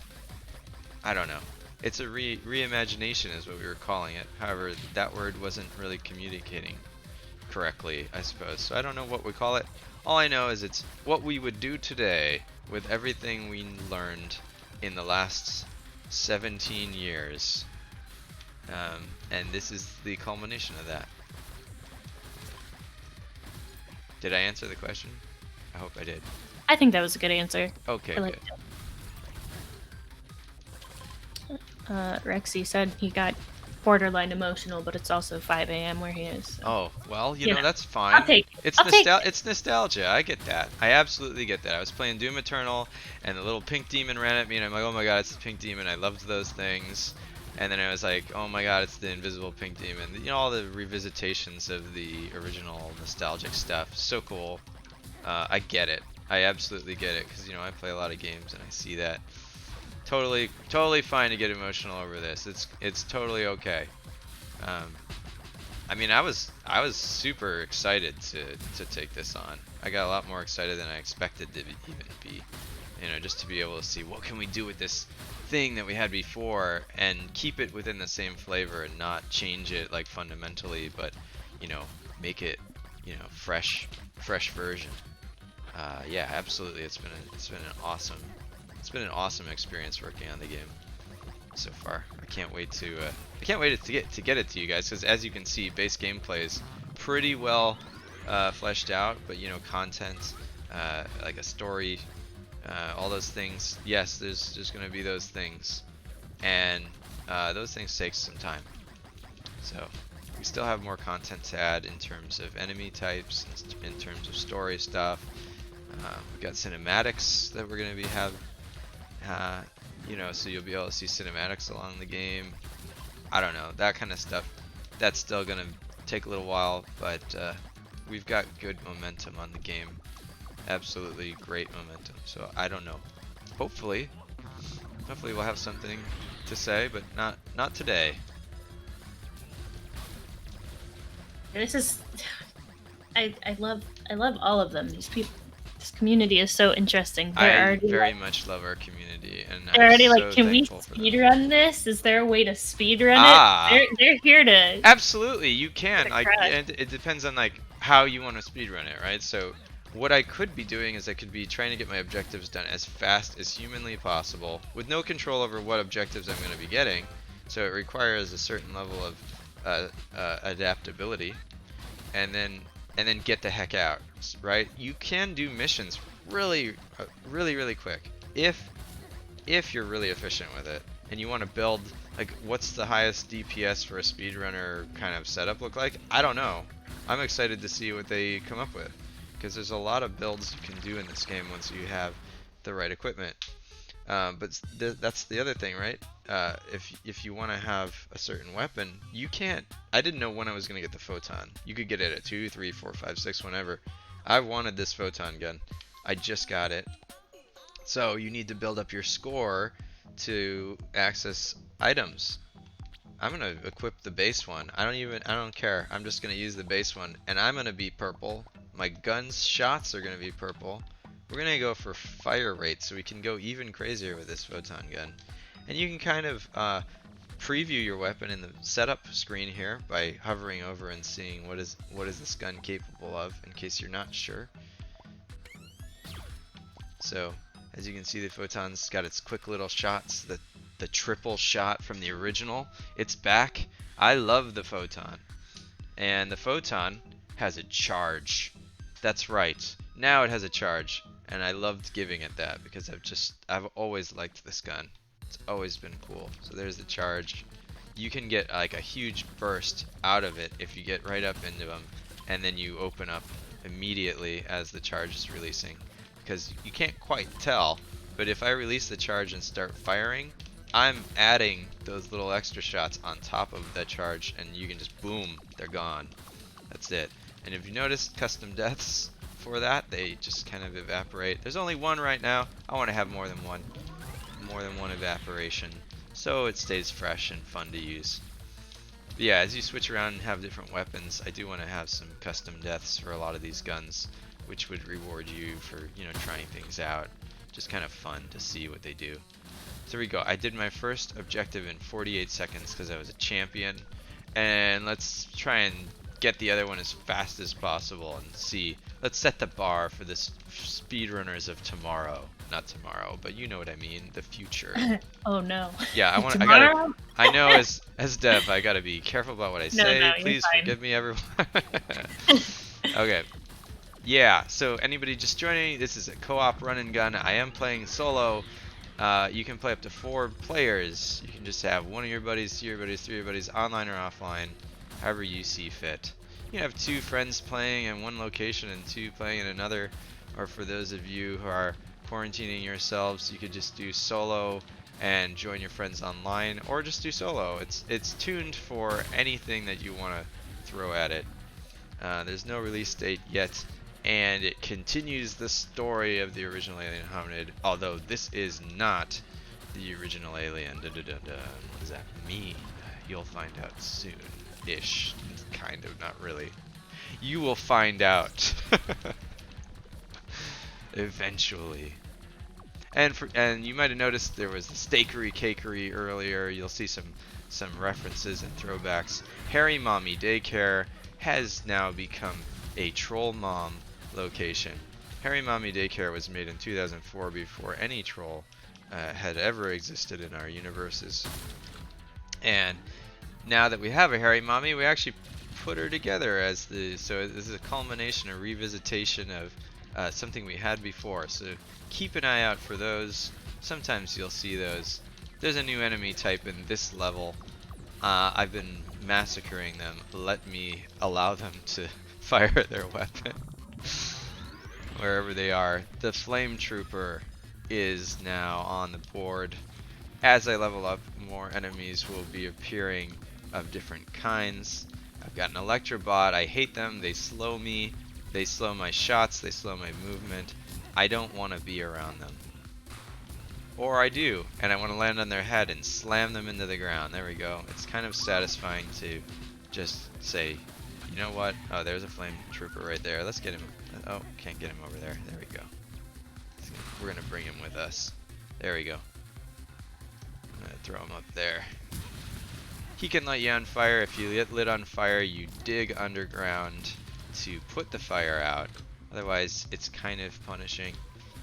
I don't know. It's a reimagination is what we were calling it. However, that word wasn't really communicating correctly, I suppose. So I don't know what we call it. All I know is it's what we would do today with everything we learned in the last 17 years. And this is the culmination of that. Did I answer the question? I hope I did. I think that was a good answer. Okay, good. Rexy said he got borderline emotional, but it's also 5 a.m. where he is. So. Oh, well, you You know, know, that's I'll fine. take it. It's I'll take it. it's nostalgia. I get that. I absolutely get that. I was playing Doom Eternal, and the little pink demon ran at me, and I'm like, oh my god, it's the pink demon. I loved those things. And then I was like, oh my god, it's the invisible pink demon. You know, all the revisitations of the original nostalgic stuff. So cool. I get it. I absolutely get it, because, you know, I play a lot of games, and I see that. Totally fine to get emotional over this. It's totally okay. I mean, I was super excited to take this on. I got a lot more excited than I expected to even be. You know, just to be able to see what can we do with this thing that we had before and keep it within the same flavor and not change it like fundamentally, but, you know, make it, you know, fresh version. Yeah, absolutely. It's been an awesome experience working on the game so far. I can't wait to get it to you guys, because as you can see, base gameplay is pretty well fleshed out, but, you know, content, like a story, all those things. Yes, there's going to be those things, and those things take some time. So we still have more content to add in terms of enemy types, in terms of story stuff. We've got cinematics that we're going to be you know, so you'll be able to see cinematics along the game. I don't know, that kind of stuff. That's still gonna take a little while, but we've got good momentum on the game. Absolutely great momentum. So I don't know. Hopefully we'll have something to say, but not today. This is, I love all of them. These people, this community is so interesting. I very much love our community, and they're already I'm like, so can we thankful for them. speedrun this? Is there a way to speedrun it? They're here to. Absolutely, you can. Like, crush. and it depends on like how you want to speedrun it, right? So what I could be doing is I could be trying to get my objectives done as fast as humanly possible, with no control over what objectives I'm going to be getting. So it requires a certain level of adaptability, and then get the heck out, right? You can do missions really quick if you're really efficient with it, and you want to build, like, what's the highest DPS for a speedrunner kind of setup look like? I don't know. I'm excited to see what they come up with, because there's a lot of builds you can do in this game once you have the right equipment. But that's the other thing, right? If you want to have a certain weapon, you can't. I didn't know when I was going to get the photon. You could get it at 2, 3, 4, 5, 6, whenever. I wanted this photon gun. I just got it. So you need to build up your score to access items. I'm going to equip the base one. I don't care. I'm just going to use the base one, and I'm going to be purple. My gun's shots are going to be purple. We're going to go for fire rate, so we can go even crazier with this photon gun. And you can kind of preview your weapon in the setup screen here by hovering over and seeing what is this gun capable of, in case you're not sure. So as you can see, the photon's got its quick little shots, the triple shot from the original. It's back. I love the photon. And the photon has a charge. That's right. Now it has a charge. And I loved giving it that, because I've always liked this gun. It's always been cool. So there's the charge. You can get like a huge burst out of it if you get right up into them, and then you open up immediately as the charge is releasing, because you can't quite tell, but if I release the charge and start firing, I'm adding those little extra shots on top of that charge, and you can just boom, they're gone. That's it. And if you notice, custom deaths for that, they just kind of evaporate. There's only one right now. I want to have more than one evaporation, so it stays fresh and fun to use. But yeah, as you switch around and have different weapons, I do want to have some custom deaths for a lot of these guns, which would reward you for, you know, trying things out. Just kind of fun to see what they do. So here we go. I did my first objective in 48 seconds because I was a champion, and let's try and get the other one as fast as possible and see. Let's set the bar for the speedrunners of tomorrow. Not tomorrow, but you know what I mean, the future. Oh no. Yeah, Tomorrow? I know as Dev, I gotta be careful about what I say. No, Please you're fine. forgive me, everyone. Okay. Yeah, so anybody just joining, this is a co-op run and gun. I am playing solo. You can play up to 4 players. You can just have one of your buddies, 2 of your buddies, 3 of your buddies, online or offline, however you see fit. You can have 2 friends playing in one location and 2 playing in another. Or for those of you who are quarantining yourselves, you could just do solo and join your friends online, or just do solo. It's tuned for anything that you want to throw at it. There's no release date yet, and it continues the story of the original Alien Hominid, although this is not the original Alien. What does that mean? You'll find out soon-ish. Kind of, not really. You will find out. Eventually. And you might have noticed there was the steakery cakery earlier. You'll see some references and throwbacks. Harry Mommy Daycare has now become a Troll Mom location. Harry Mommy Daycare was made in 2004 before any troll had ever existed in our universes. And now that we have a Harry Mommy, we actually put her together as so this is a culmination, a revisitation of something we had before. So keep an eye out for those. Sometimes you'll see those. There's a new enemy type in this level. I've been massacring them. Let me allow them to fire their weapon wherever they are. The Flame Trooper is now on the board. As I level up, more enemies will be appearing of different kinds. I've got an Electrobot. I hate them. They slow me. They slow my shots. They slow my movement. I don't want to be around them. Or I do, and I want to land on their head and slam them into the ground. There we go. It's kind of satisfying to just say, you know what? Oh, there's a Flame Trooper right there. Let's get him. Oh, can't get him over there. There we go. We're going to bring him with us. There we go. I'm going to throw him up there. He can light you on fire. If you get lit on fire, you dig underground to put the fire out. Otherwise, it's kind of punishing.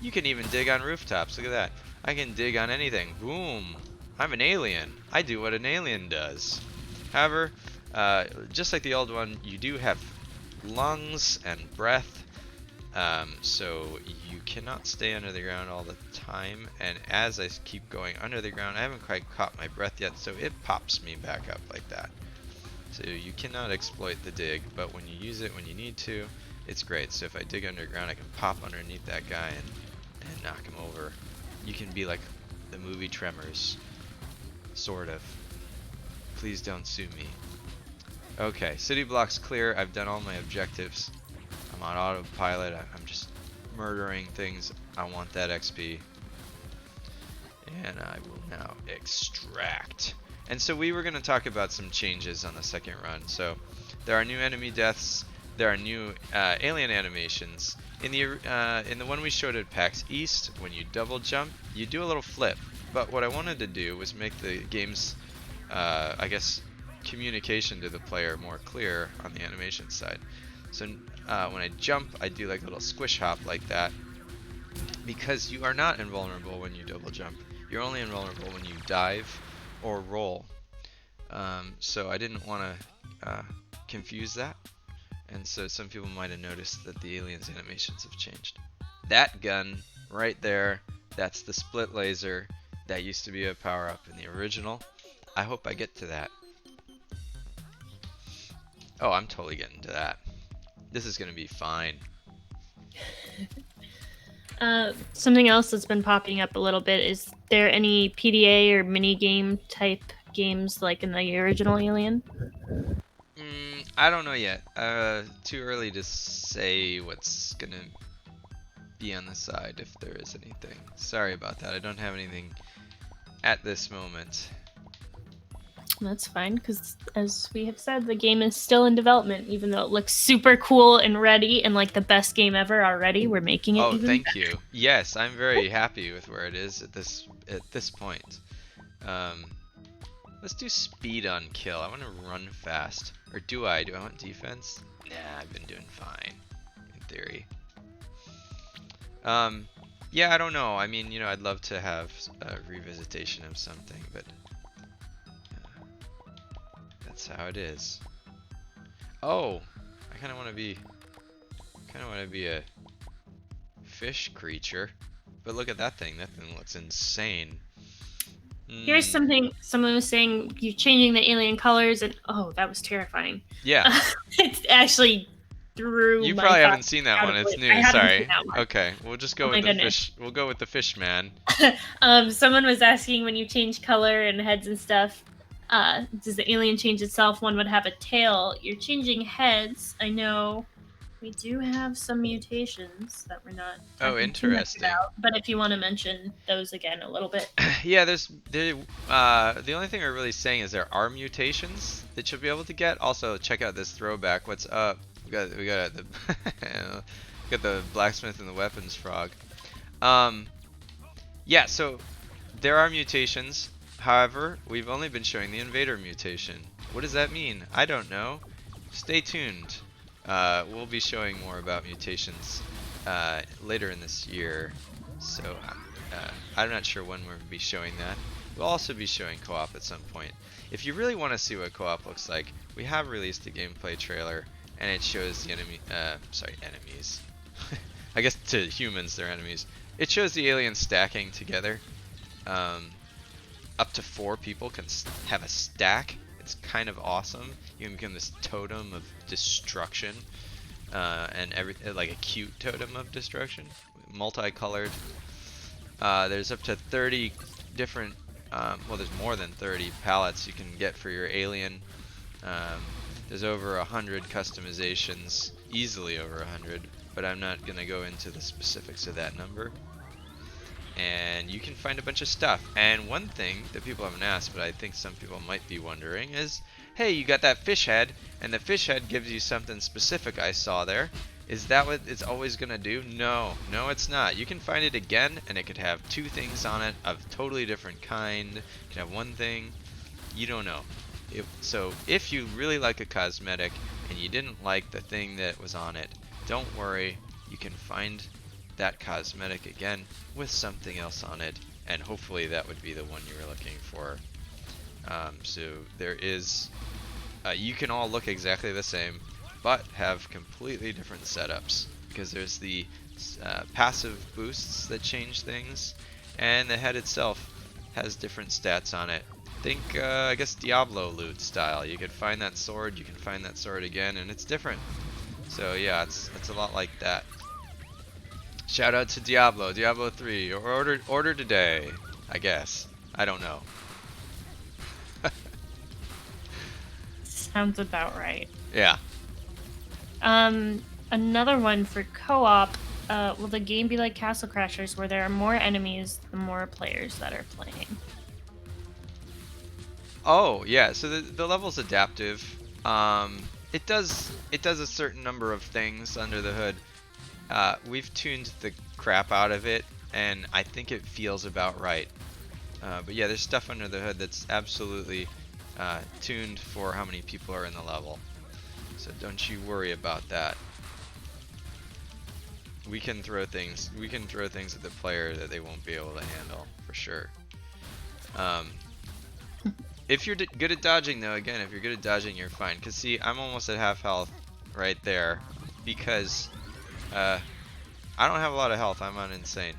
You can even dig on rooftops. Look at that. I can dig on anything. Boom. I'm an alien. I do what an alien does. However, just like the old one, you do have lungs and breath. So you cannot stay under the ground all the time. And as I keep going under the ground, I haven't quite caught my breath yet, so it pops me back up like that. So you cannot exploit the dig, but when you use it when you need to, it's great. So if I dig underground, I can pop underneath that guy and knock him over. You can be like the movie Tremors. Sort of. Please don't sue me. Okay, city blocks clear. I've done all my objectives. I'm on autopilot. I'm just murdering things. I want that XP. And I will now extract. And so we were going to talk about some changes on the second run. So there are new enemy deaths. There are new alien animations. In the one we showed at PAX East, when you double jump, you do a little flip. But what I wanted to do was make the game's, I guess, communication to the player more clear on the animation side. So when I jump, I do like a little squish hop like that, because you are not invulnerable when you double jump. You're only invulnerable when you dive or roll. So I didn't want to confuse that. And so some people might have noticed that the aliens animations have changed. That gun right there, that's the split laser. That used to be a power-up in the original. I hope I get to that. Oh, I'm totally getting to that. This is going to be fine. Something else that's been popping up a little bit, is there any PDA or mini game type games like in the original Alien? I don't know yet. Too early to say what's gonna be on the side, if there is anything. Sorry about that. I don't have anything at this moment. That's fine, because as we have said, the game is still in development, even though it looks super cool and ready and like the best game ever already. We're making it. Oh, thank you. Yes, I'm very happy with where it is at this point. Let's do speed on kill. I want to run fast. Or do I? Do I want defense? Nah, I've been doing fine, in theory. Yeah, I don't know. I mean, you know, I'd love to have a revisitation of something, but that's how it is. Oh, I kind of want to be a fish creature, But look at that thing. That thing looks insane. Here's Mm, something someone was saying: you're changing the alien colors, and oh, that was terrifying. yeah. It actually threw You my probably haven't thoughts seen that out one. of It's it. I new. haven't seen Sorry. that one. Okay, we'll just Oh go my with the goodness. fish. We'll go with the fish man. Someone was asking when you change color and heads and stuff, does the alien change itself? One would have a tail. You're changing heads. I know we do have some mutations that we're not Oh, talking too much interesting. about, but if you want to mention those again a little bit. Yeah, the only thing we're really saying is there are mutations that you'll be able to get. Also, check out this throwback. What's up? We got the got the blacksmith and the weapons frog. Um, yeah, so there are mutations. However, we've only been showing the invader mutation. What does that mean? I don't know. Stay tuned. We'll be showing more about mutations later in this year. So I'm not sure when we'll be showing that. We'll also be showing co-op at some point. If you really want to see what co-op looks like, we have released a gameplay trailer, and it shows the enemies. I guess to humans they're enemies. It shows the aliens stacking together. Up to 4 people can have a stack. It's kind of awesome. You can become this totem of destruction, and like a cute totem of destruction, multicolored. There's up to 30 different, well, there's more than 30 palettes you can get for your alien. There's over 100 customizations, easily over 100, but I'm not gonna go into the specifics of that number. And you can find a bunch of stuff. And one thing that people haven't asked, but I think some people might be wondering is, hey, you got that fish head, and the fish head gives you something specific I saw there. Is that what it's always gonna do? No, it's not. You can find it again, and it could have 2 things on it of totally different kind. It could have 1 thing. You don't know. So if you really like a cosmetic and you didn't like the thing that was on it, don't worry. You can find that cosmetic again with something else on it, and hopefully that would be the one you were looking for. So there is, you can all look exactly the same, but have completely different setups, because there's the passive boosts that change things, and the head itself has different stats on it. Think, I guess, Diablo loot style. You could find that sword, you can find that sword again, and it's different. So yeah, it's a lot like that. Shout out to Diablo 3, or order today, I guess. I don't know. Sounds about right. Yeah. Another one for co-op. Will the game be like Castle Crashers, where there are more enemies, the more players that are playing? Oh yeah. So the level's adaptive. It does a certain number of things under the hood. We've tuned the crap out of it, and I think it feels about right. But yeah, there's stuff under the hood that's absolutely tuned for how many people are in the level. So don't you worry about that. We can throw things at the player that they won't be able to handle, for sure. If you're good at dodging, though, again, if you're good at dodging, you're fine. Because see, I'm almost at half health right there, because I don't have a lot of health. I'm on insane,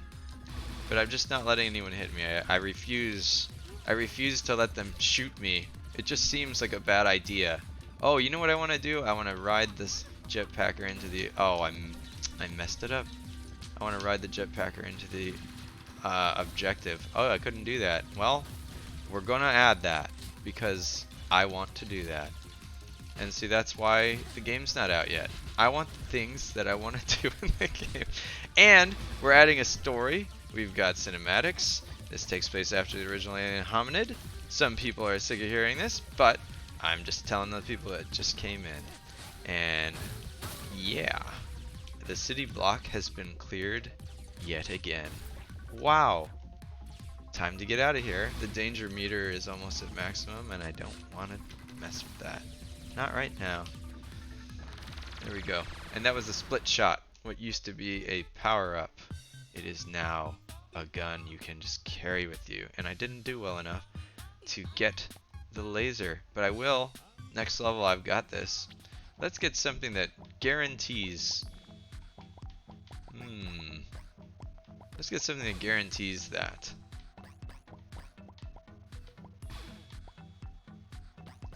but I'm just not letting anyone hit me. I refuse to let them shoot me. It just seems like a bad idea. Oh, you know what I want to do? I want to ride this jetpacker into the. Oh, I messed it up. I want to ride the jetpacker into the objective. Oh, I couldn't do that. Well, we're gonna add that because I want to do that. And see, that's why the game's not out yet. I want the things that I want to do in the game. And we're adding a story. We've got cinematics. This takes place after the original Alien Hominid. Some people are sick of hearing this, but I'm just telling the people that just came in. And yeah, the city block has been cleared yet again. Wow. Time to get out of here. The danger meter is almost at maximum, and I don't want to mess with that. Not right now. There we go. And that was a split shot. What used to be a power-up, it is now a gun you can just carry with you. And I didn't do well enough to get the laser, but I will. Next level, I've got this. Let's get something that guarantees. Let's get something that guarantees that.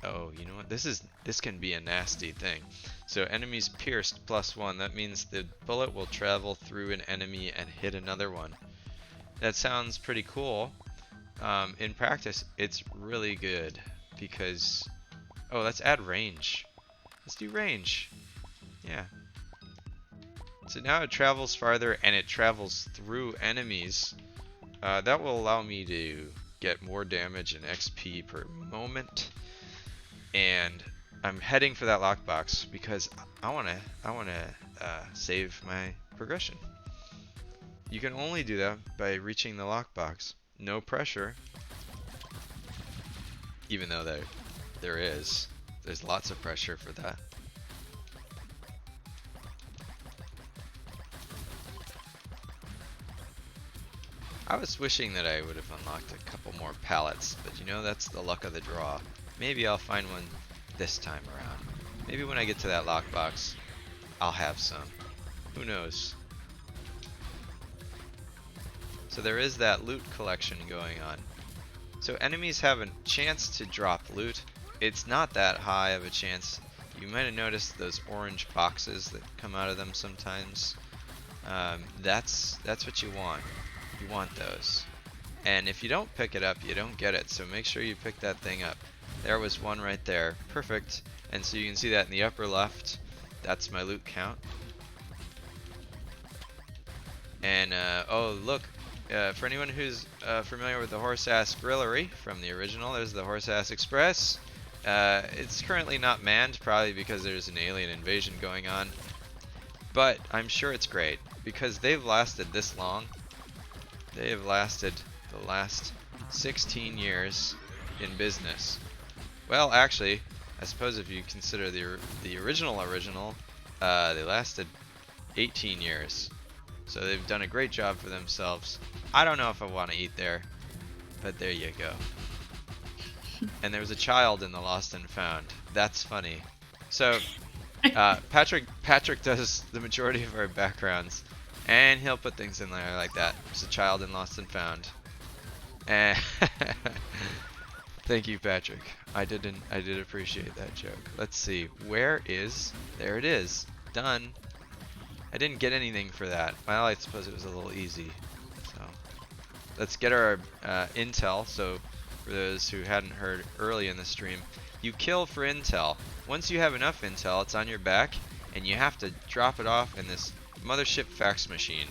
Oh, you know what? This can be a nasty thing. So enemies pierced +1. That means the bullet will travel through an enemy and hit another one. That sounds pretty cool. In practice, it's really good because... Oh, let's add range. Let's do range. Yeah. So now it travels farther and it travels through enemies. That will allow me to get more damage and XP per moment. And I'm heading for that lockbox because I wanna save my progression. You can only do that by reaching the lockbox. No pressure. Even though there's lots of pressure for that. I was wishing that I would have unlocked a couple more pallets, but you know, that's the luck of the draw. Maybe I'll find one this time around. Maybe when I get to that lockbox, I'll have some. Who knows? So there is that loot collection going on. So enemies have a chance to drop loot. It's not that high of a chance. You might have noticed those orange boxes that come out of them sometimes. That's what you want. You want those. And if you don't pick it up, you don't get it. So make sure you pick that thing up. There was one right there. Perfect. And so you can see that in the upper left. That's my loot count. And oh look, for anyone who's familiar with the Horse-Ass Grillery from the original, there's the Horse-Ass Express. It's currently not manned, probably because there's an alien invasion going on. But I'm sure it's great because they've lasted this long. They have lasted the last 16 years in business. Well, actually, I suppose if you consider the original, they lasted 18 years. So they've done a great job for themselves. I don't know if I want to eat there, but there you go. And there was a child in the Lost and Found. That's funny. So Patrick does the majority of our backgrounds, and he'll put things in there like that. There's a child in Lost and Found. And thank you, Patrick. I did appreciate that joke. Let's see. Where is? There it is. Done. I didn't get anything for that. Well, I suppose it was a little easy. So let's get our intel. So for those who hadn't heard early in the stream, you kill for intel. Once you have enough intel, it's on your back, and you have to drop it off in this mothership fax machine,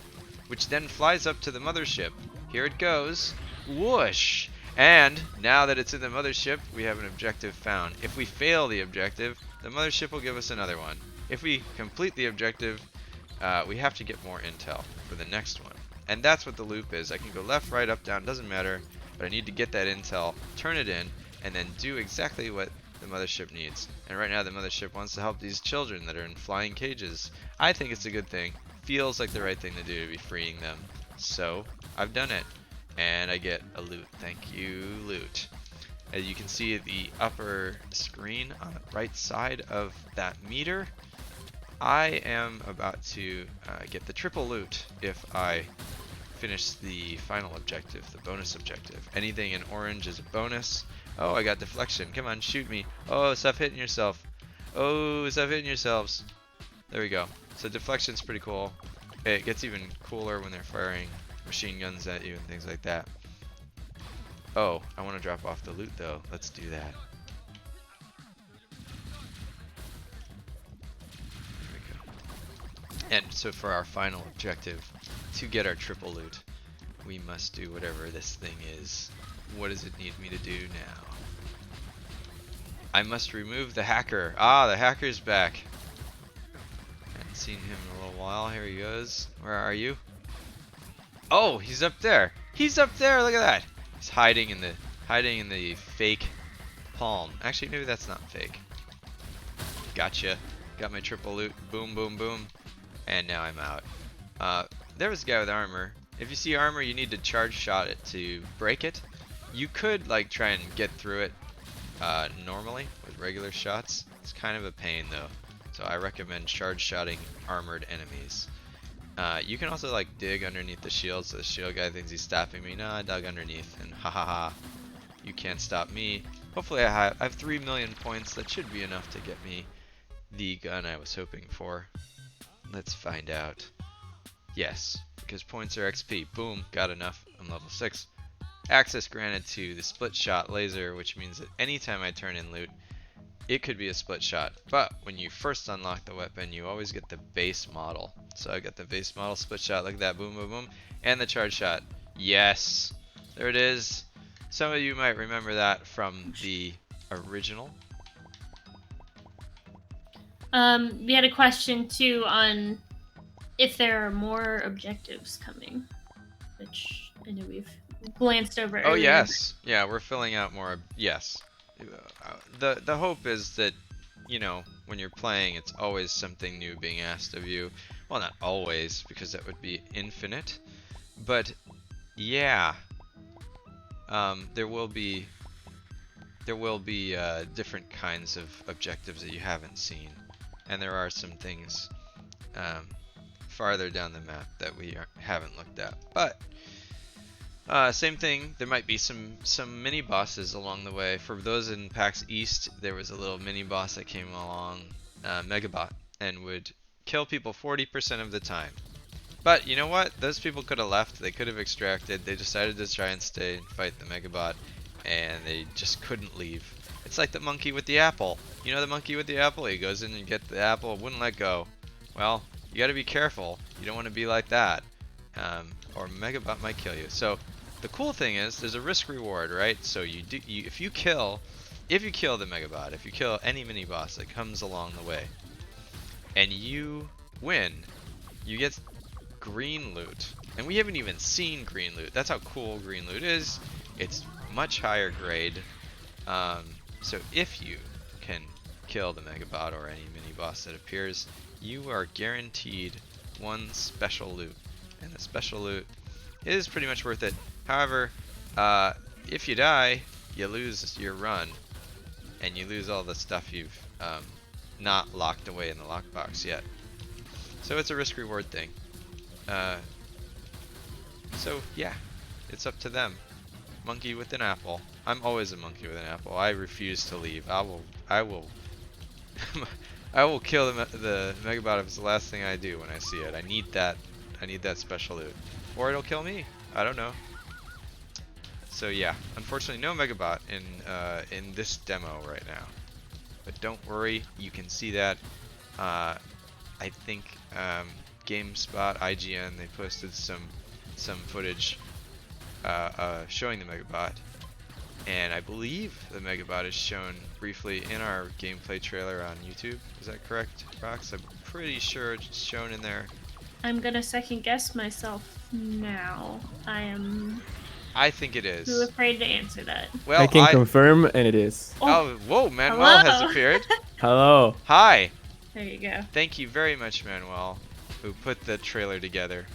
which then flies up to the mothership. Here it goes. Whoosh! And now that it's in the mothership, we have an objective found. If we fail the objective, the mothership will give us another one. If we complete the objective, we have to get more intel for the next one. And that's what the loop is. I can go left, right, up, down, doesn't matter, but I need to get that intel, turn it in, and then do exactly what the mothership needs. And right now the mothership wants to help these children that are in flying cages. I think it's a good thing. Feels like the right thing to do to be freeing them. So I've done it. And I get a loot. Thank you, loot. As you can see at the upper screen on the right side of that meter, I am about to get the triple loot if I finish the final objective, the bonus objective. Anything in orange is a bonus. Oh, I got deflection. Come on, shoot me. Oh, stop hitting yourself. Oh, stop hitting yourselves. There we go. So deflection's pretty cool. It gets even cooler when they're firing machine guns at you and things like that. Oh, I want to drop off the loot though. Let's do that. There we go. And so for our final objective, to get our triple loot, we must do whatever this thing is. What does it need me to do now? I must remove the hacker. Ah, the hacker's back. Haven't seen him in a little while. Here he goes. Where are you? Oh, he's up there. He's up there. Look at that. He's hiding in the fake palm. Actually, maybe that's not fake. Gotcha. Got my triple loot. Boom, boom, boom. And now I'm out. There was a guy with armor. If you see armor, you need to charge shot it to break it. You could like try and get through it normally with regular shots. It's kind of a pain though. So I recommend charge shotting armored enemies. You can also like dig underneath the shield, so the shield guy thinks he's stopping me. Nah, I dug underneath, and ha ha ha, you can't stop me. Hopefully I have 3 million points. That should be enough to get me the gun I was hoping for. Let's find out. Yes, because points are XP. Boom, got enough. I'm level 6. Access granted to the split shot laser, which means that anytime I turn in loot, it could be a split shot. But when you first unlock the weapon, you always get the base model. So I got the base model split shot like that, boom, boom, boom, and the charge shot. Yes, there it is. Some of you might remember that from the original. We had a question too on if there are more objectives coming, which I know we've glanced over Oh earlier. yes, yeah, we're filling out more. Yes, the hope is that, you know, when you're playing, it's always something new being asked of you. Well, not always, because that would be infinite, but yeah, there will be different kinds of objectives that you haven't seen, and there are some things farther down the map that we haven't looked at. But same thing, there might be some mini bosses along the way. For those in PAX East, there was a little mini boss that came along, Megabot, and would kill people 40% of the time. But you know what? Those people could have left. They could have extracted. They decided to try and stay and fight the Megabot, and they just couldn't leave. It's like the monkey with the apple. You know the monkey with the apple? He goes in and gets the apple, wouldn't let go. Well, you got to be careful. You don't want to be like that, or Megabot might kill you. So the cool thing is there's a risk reward, right? So if you kill the Megabot, if you kill any mini boss that comes along the way, and you win, you get green loot. And we haven't even seen green loot. That's how cool green loot is. It's much higher grade. So if you can kill the Megabot or any mini boss that appears, you are guaranteed one special loot. And the special loot is pretty much worth it. However, if you die, you lose your run, and you lose all the stuff you've not locked away in the lockbox yet. So it's a risk reward thing. So yeah, it's up to them. Monkey with an apple. I'm always a monkey with an apple. I refuse to leave. I will I will kill the Megabot if it's the last thing I do when I see it. I need that special loot, or it'll kill me. I don't know. So yeah, unfortunately no Megabot in this demo right now. But don't worry, you can see that. I think GameSpot, IGN, they posted some footage showing the Megabot, and I believe the Megabot is shown briefly in our gameplay trailer on YouTube. Is that correct, Rox? I'm pretty sure it's shown in there. I'm gonna second guess myself now. I think it is. Too afraid to answer that. Well, I can confirm, and it is. Oh, whoa, Manuel has Hello. appeared. Hello. Hi. There you go. Thank you very much, Manuel, who put the trailer together.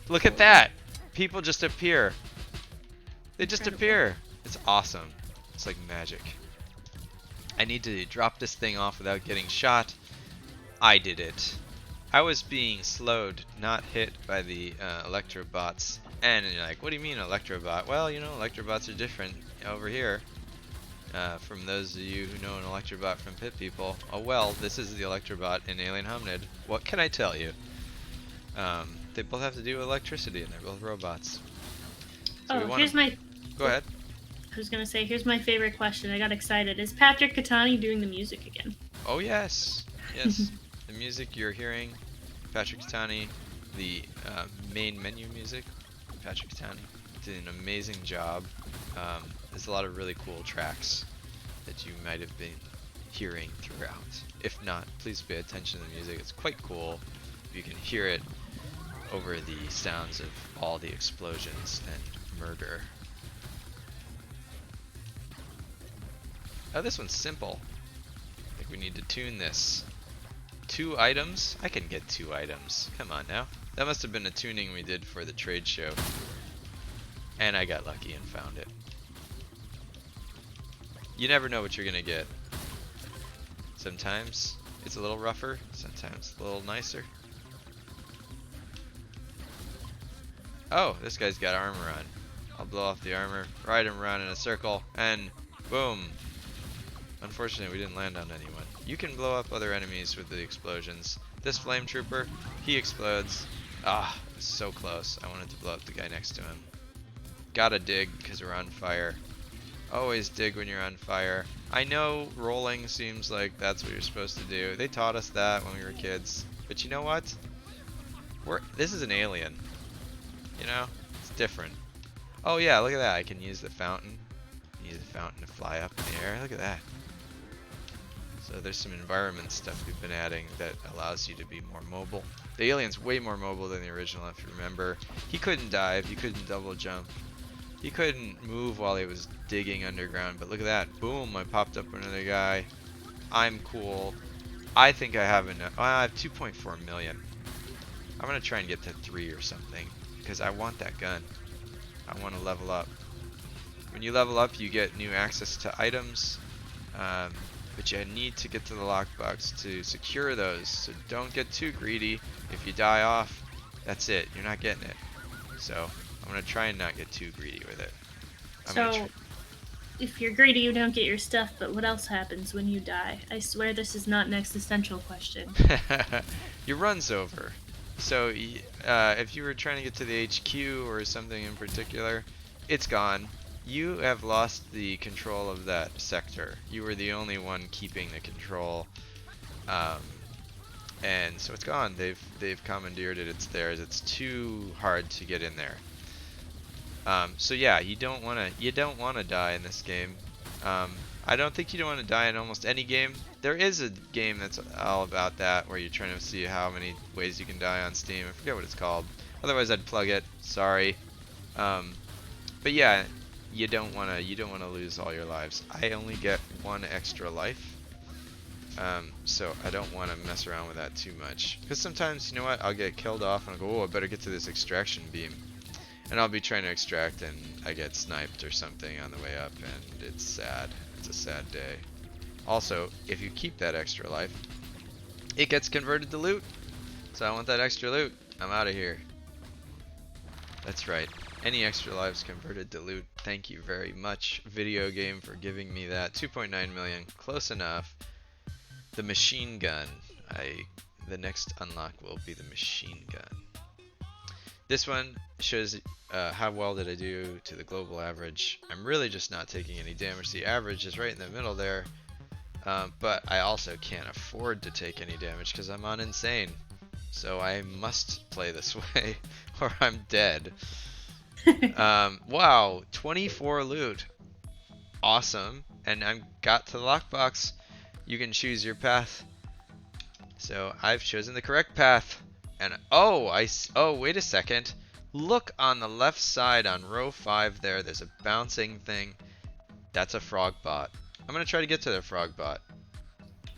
Look at that! People just appear. They just appear. It's awesome. It's like magic. I need to drop this thing off without getting shot. I did it. I was being slowed, not hit by the Electrobots. And you're like, what do you mean Electrobot? Well, you know, Electrobots are different over here. From those of you who know an Electrobot from Pit People. Oh well, this is the Electrobot in Alien Hominid. What can I tell you? They both have to do with electricity, and they're both robots. So Oh, here's my... Go ahead. I was gonna say, here's my favorite question. I got excited. Is Patrick Catani doing the music again? Oh yes, yes. The music you're hearing, Patrick Catani, the main menu music, Patrick Catani did an amazing job. There's a lot of really cool tracks that you might have been hearing throughout. If not, please pay attention to the music. It's quite cool. You can hear it over the sounds of all the explosions and murder. Oh, this one's simple. I think we need to tune this. 2 items? I can get 2 items. Come on now. That must have been a tuning we did for the trade show. And I got lucky and found it. You never know what you're gonna get. Sometimes it's a little rougher, sometimes a little nicer. Oh, this guy's got armor on. I'll blow off the armor, ride him around in a circle, and boom. Unfortunately, we didn't land on anyone. You can blow up other enemies with the explosions. This flame trooper, he explodes. Ah, it was so close. I wanted to blow up the guy next to him. Gotta dig because we're on fire. Always dig when you're on fire. I know rolling seems like that's what you're supposed to do. They taught us that when we were kids. But you know what? This is an alien. You know? It's different. Oh yeah, look at that. I can use the fountain. Use the fountain to fly up in the air. Look at that. So there's some environment stuff we've been adding that allows you to be more mobile. The alien's way more mobile than the original, if you remember. He couldn't dive. He couldn't double jump. He couldn't move while he was digging underground. But look at that. Boom, I popped up another guy. I'm cool. I think I have enough. I have 2.4 million. I'm going to try and get to 3 or something. Because I want that gun. I want to level up. When you level up, you get new access to items. But you need to get to the lockbox to secure those. So don't get too greedy. If you die off, that's it. You're not getting it. So I'm going to try and not get too greedy with it. So, if you're greedy, you don't get your stuff, but what else happens when you die? I swear this is not an existential question. Your run's over. So if you were trying to get to the HQ or something in particular, it's gone. You have lost the control of that sector. You were the only one keeping the control, and so it's gone. They've commandeered it. It's theirs. It's too hard to get in there. So yeah, you don't wanna die in this game. I don't think you don't want to die in almost any game. There is a game that's all about that, where you're trying to see how many ways you can die on Steam. I forget what it's called. Otherwise, I'd plug it. Sorry. But yeah. You don't wanna lose all your lives. I only get 1 extra life, so I don't wanna mess around with that too much. Because sometimes, you know what, I'll get killed off and I'll go, oh, I better get to this extraction beam, and I'll be trying to extract and I get sniped or something on the way up, and it's sad. It's a sad day. Also, if you keep that extra life, it gets converted to loot. So I want that extra loot. I'm out of here. That's right. Any extra lives converted to loot. Thank you very much, video game, for giving me that. 2.9 million, close enough. The machine gun. The next unlock will be the machine gun. This one shows how well did I do to the global average. I'm really just not taking any damage. The average is right in the middle there. But I also can't afford to take any damage because I'm on insane. So I must play this way or I'm dead. Wow, 24 loot. Awesome. And I got to the lockbox. You can choose your path. So I've chosen the correct path. And oh, wait a second. Look on the left side on row 5 there. There's a bouncing thing. That's a frog bot. I'm going to try to get to the frog bot.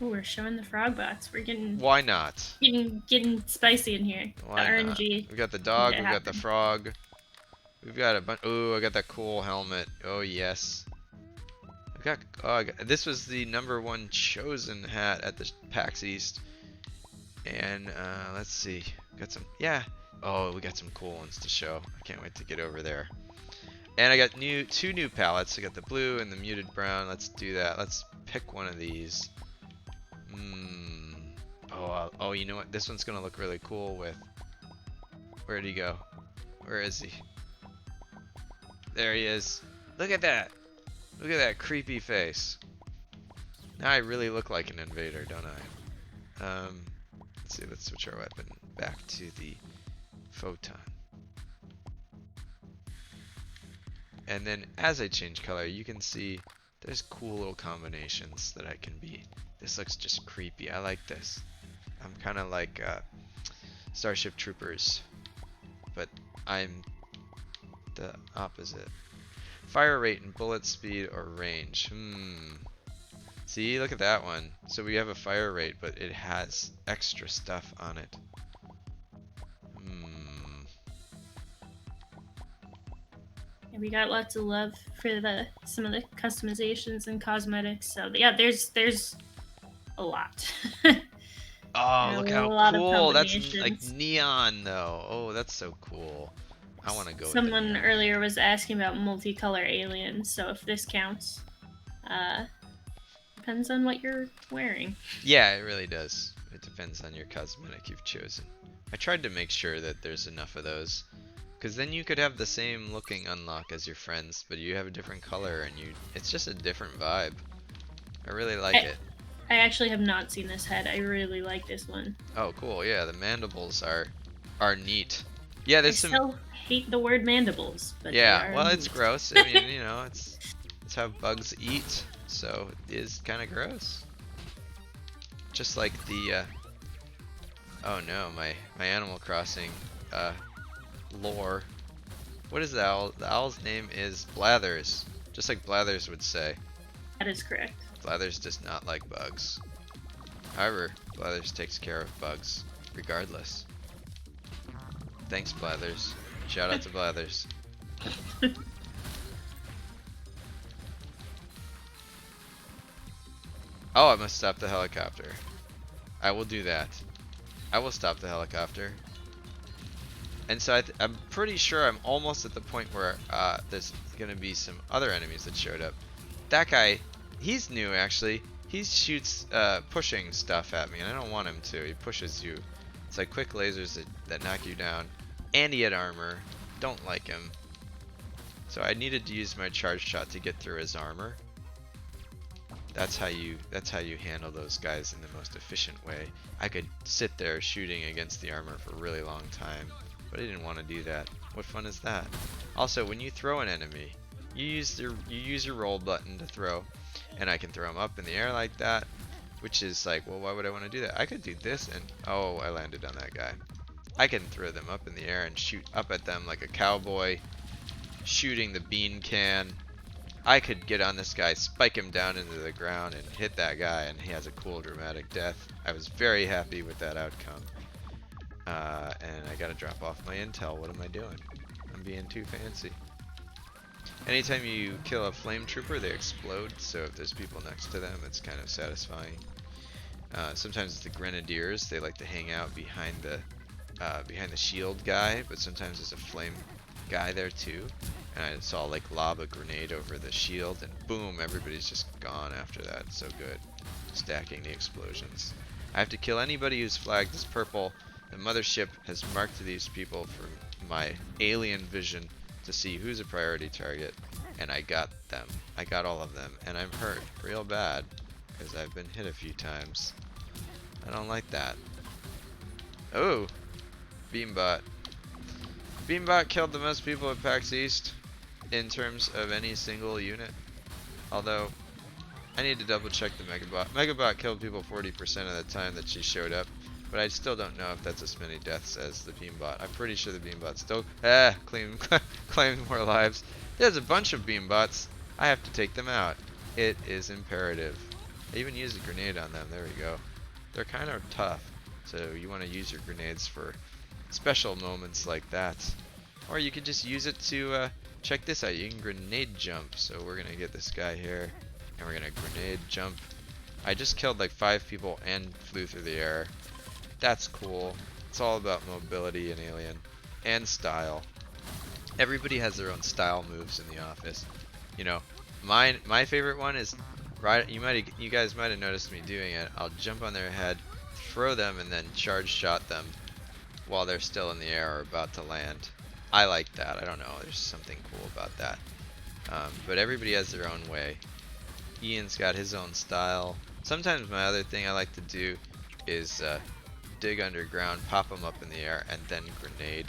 Ooh, we're showing the frog bots. We're getting Why not? getting spicy in here. Why the not? RNG. We got the dog, we got the frog. We've got a bunch. Ooh, I got that cool helmet. Oh yes. This was the #1 chosen hat at the PAX East. And let's see. Got some. Yeah. Oh, we got some cool ones to show. I can't wait to get over there. And I got 2 new palettes. I got the blue and the muted brown. Let's do that. Let's pick one of these. Oh, you know what? This one's gonna look really cool with. Where'd he go? Where is he? There he is. Look at that. Look at that creepy face. Now I really look like an invader, don't I? Let's see. Let's switch our weapon back to the photon. And then as I change color, you can see there's cool little combinations that I can be. This looks just creepy. I like this. I'm kind of like Starship Troopers, but I'm the opposite. Fire rate and bullet speed or range. See, look at that one. So we have a fire rate, but it has extra stuff on it. And we got lots of love for some of the customizations and cosmetics. So yeah, there's a lot. Oh, And look a how lot of cool. That's like combinations. neon though. Oh, that's so cool. I want to go with the Someone neon. earlier was asking about multicolor aliens, so if this counts, depends on what you're wearing. Yeah, it really does. It depends on your cosmetic you've chosen. I tried to make sure that there's enough of those. Because then you could have the same looking unlock as your friends, but you have a different color and it's just a different vibe. I really like it. I actually have not seen this head. I really like this one. Oh, cool. Yeah, the mandibles are neat. Yeah, I there's some. still hate the word mandibles, but they Yeah, are well, it's neat. gross. I mean, you know, it's how bugs eat, so it is kind of gross. Just like the. Oh no, my Animal Crossing lore. What is the owl? The owl's name is Blathers, just like Blathers would say. That is correct. Blathers does not like bugs. However, Blathers takes care of bugs, regardless. Thanks, Blathers. Shout out to Blathers. Oh, I must stop the helicopter. I will do that. I will stop the helicopter. And so I'm pretty sure I'm almost at the point where there's gonna be some other enemies that showed up. That guy, he's new actually. He shoots pushing stuff at me, and I don't want him to. He pushes you. It's like quick lasers that knock you down. And he had armor. Don't like him. So I needed to use my charge shot to get through his armor. That's how you handle those guys in the most efficient way. I could sit there shooting against the armor for a really long time, but I didn't want to do that. What fun is that? Also, when you throw an enemy, you use your roll button to throw, and I can throw them up in the air like that, which is like, well, why would I want to do that? I could do this and oh, I landed on that guy. I can throw them up in the air and shoot up at them like a cowboy shooting the bean can. I could get on this guy, spike him down into the ground, and hit that guy, and he has a cool dramatic death. I was very happy with that outcome. And I gotta drop off my intel. What am I doing? I'm being too fancy. Anytime you kill a flame trooper, they explode, so if there's people next to them, it's kind of satisfying. Sometimes it's the grenadiers. They like to hang out behind the shield guy, but sometimes there's a flame guy there too. And I saw like lob a grenade over the shield, and boom, everybody's just gone after that. So good. Stacking the explosions. I have to kill anybody who's flagged as purple. The mothership has marked these people for my alien vision to see who's a priority target, and I got them. I got all of them, and I'm hurt real bad because I've been hit a few times. I don't like that. Oh, Beambot. Beambot killed the most people at PAX East in terms of any single unit. Although, I need to double check the Megabot. Megabot killed people 40% of the time that she showed up, but I still don't know if that's as many deaths as the Beambot. I'm pretty sure the Beambot still claimed more lives. There's a bunch of Beambots. I have to take them out. It is imperative. I even used a grenade on them. There we go. They're kind of tough, so you want to use your grenades for special moments like that. Or you could just use it to check this out. You can grenade jump. So we're gonna get this guy here, and we're gonna grenade jump. I just killed like 5 people and flew through the air. That's cool. It's all about mobility in Alien and style. Everybody has their own style moves in the office. You know, my favorite one is right. You guys might have noticed me doing it. I'll jump on their head, throw them, and then charge shot them while they're still in the air or about to land. I like that. I don't know. There's something cool about that. But everybody has their own way. Ian's got his own style. Sometimes my other thing I like to do is dig underground, pop them up in the air, and then grenade.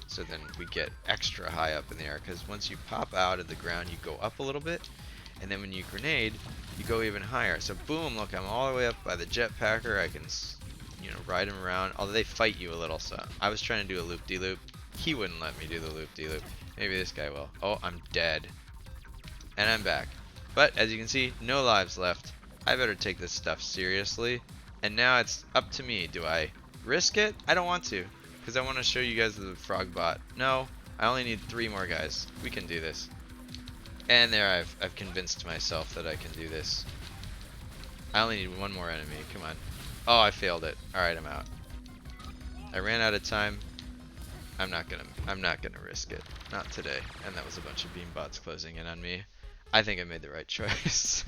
So then we get extra high up in the air, because once you pop out of the ground, you go up a little bit, and then when you grenade, you go even higher. So boom, look, I'm all the way up by the jetpacker. I can, you know, ride him around. Although they fight you a little, so I was trying to do a loop-de-loop. He wouldn't let me do the loop-de-loop. Maybe this guy will. Oh, I'm dead. And I'm back. But as you can see, no lives left. I better take this stuff seriously. And now it's up to me. Do I risk it? I don't want to, because I want to show you guys the frog bot. No, I only need 3 more guys. We can do this. And there, I've convinced myself that I can do this. I only need 1 more enemy. Come on. Oh, I failed it. Alright, I'm out. I ran out of time. I'm not gonna risk it. Not today. And that was a bunch of beam bots closing in on me. I think I made the right choice.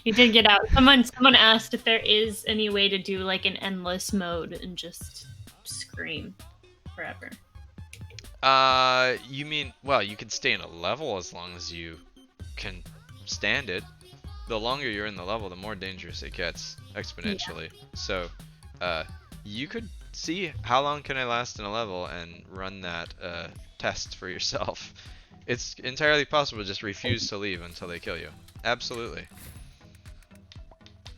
You did get out. Someone asked if there is any way to do like an endless mode and just scream forever. You mean, well, you can stay in a level as long as you can stand it. The longer you're in the level, the more dangerous it gets exponentially. So, you could see how long can I last in a level and run that test for yourself. It's entirely possible to just refuse to leave until they kill you. Absolutely.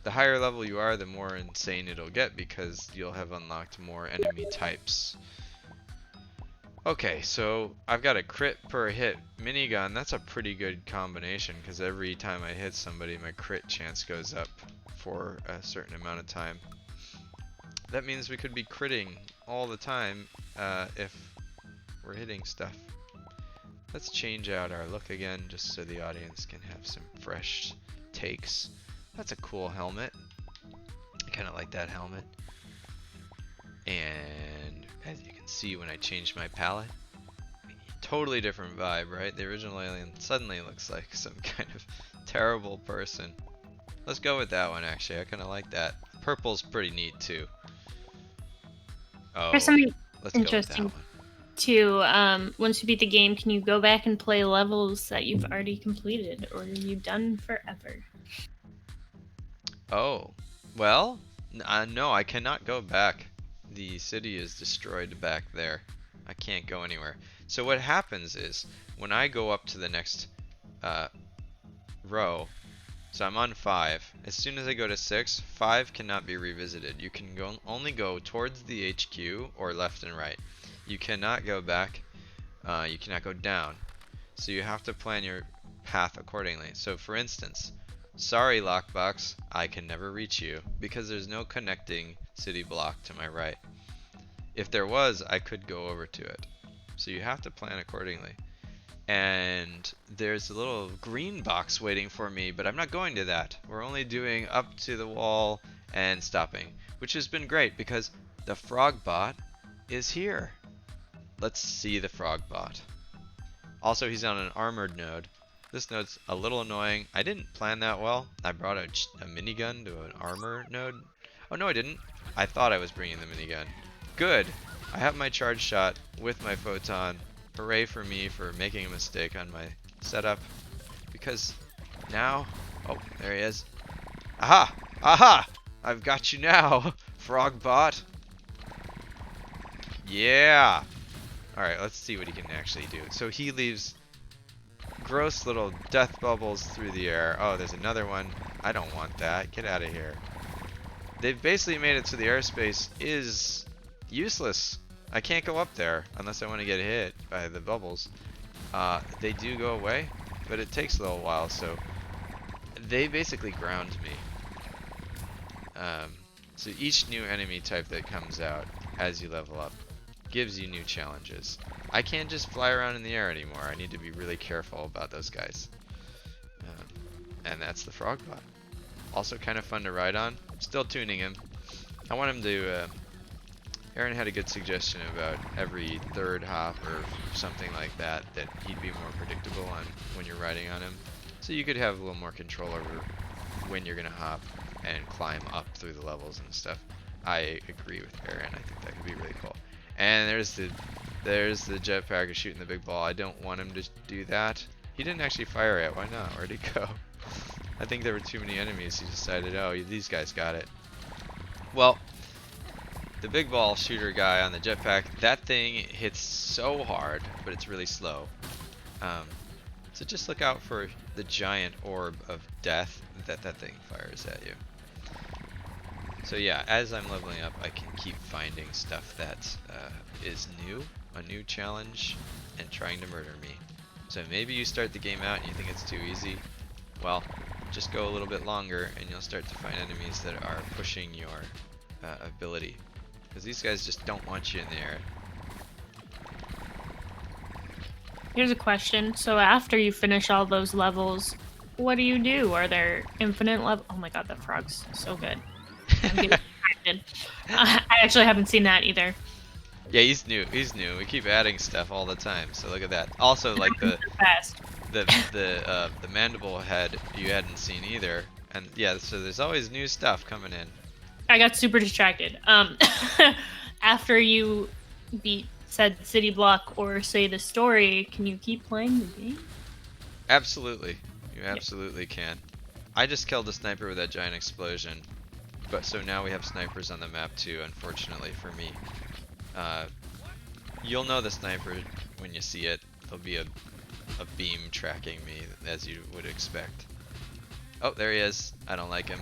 The higher level you are, the more insane it'll get because you'll have unlocked more enemy types. Okay, so I've got a crit per hit minigun. That's a pretty good combination because every time I hit somebody, my crit chance goes up for a certain amount of time. That means we could be critting all the time if we're hitting stuff. Let's change out our look again just so the audience can have some fresh takes. That's a cool helmet. I kind of like that helmet. And as you can see when I change my palette, totally different vibe, right? The original Alien suddenly looks like some kind of terrible person. Let's go with that one actually. I kind of like that. Purple's pretty neat too. Oh, There's something let's go with that interesting one. too. Once you beat the game, can you go back and play levels that you've already completed or you've done forever? Oh, well, no, I cannot go back. The city is destroyed back there. I can't go anywhere. So what happens is, when I go up to the next row, so I'm on 5, as soon as I go to 6, 5 cannot be revisited. You can only go towards the HQ or left and right. You cannot go back, you cannot go down. So you have to plan your path accordingly. So for instance, sorry lockbox, I can never reach you because there's no connecting city block to my right. If there was, I could go over to it. So you have to plan accordingly. And there's a little green box waiting for me, but I'm not going to that. We're only doing up to the wall and stopping, which has been great because the frog bot is here. Let's see the frog bot. Also, he's on an armored node. This node's a little annoying. I didn't plan that well. I brought a minigun to an armor node. Oh no, I didn't. I thought I was bringing the minigun. Good. I have my charge shot with my photon. Hooray for me for making a mistake on my setup. Because now... Oh, there he is. Aha! Aha! I've got you now, frog bot. Yeah! Alright, let's see what he can actually do. So he leaves gross little death bubbles through the air. Oh, there's another one. I don't want that. Get out of here. They've basically made it so the airspace is useless. I can't go up there unless I want to get hit by the bubbles. They do go away, but it takes a little while, so they basically ground me. So each new enemy type that comes out as you level up gives you new challenges. I can't just fly around in the air anymore. I need to be really careful about those guys. And that's the frog bot. Also kind of fun to ride on. Still tuning him. I want him to... Aaron had a good suggestion about every third hop or something like that, that he'd be more predictable on when you're riding on him. So you could have a little more control over when you're going to hop and climb up through the levels and stuff. I agree with Aaron. I think that could be really cool. And there's the jetpacker shooting the big ball. I don't want him to do that. He didn't actually fire it. Why not? Where'd he go? I think there were too many enemies. He decided, oh, these guys got it. Well, the big ball shooter guy on the jetpack, that thing hits so hard, but it's really slow. So just look out for the giant orb of death that thing fires at you. So yeah, as I'm leveling up, I can keep finding stuff that is new, a new challenge, and trying to murder me. So maybe you start the game out and you think it's too easy. Well, just go a little bit longer and you'll start to find enemies that are pushing your ability. Because these guys just don't want you in the air. Here's a question. So after you finish all those levels, what do you do? Are there infinite levels? Oh my god, that frog's so good. I'm getting distracted. I actually haven't seen that either. Yeah, he's new. He's new. We keep adding stuff all the time. So look at that. Also, like the Fast. the mandible head you hadn't seen either. And yeah, so there's always new stuff coming in. I got super distracted. After you beat said city block or say the story, can you keep playing the game? Absolutely. You absolutely can. I just killed a sniper with that giant explosion. But so now we have snipers on the map too, unfortunately for me. You'll know the sniper when you see it. There'll be a beam tracking me, as you would expect. Oh, there he is. I don't like him.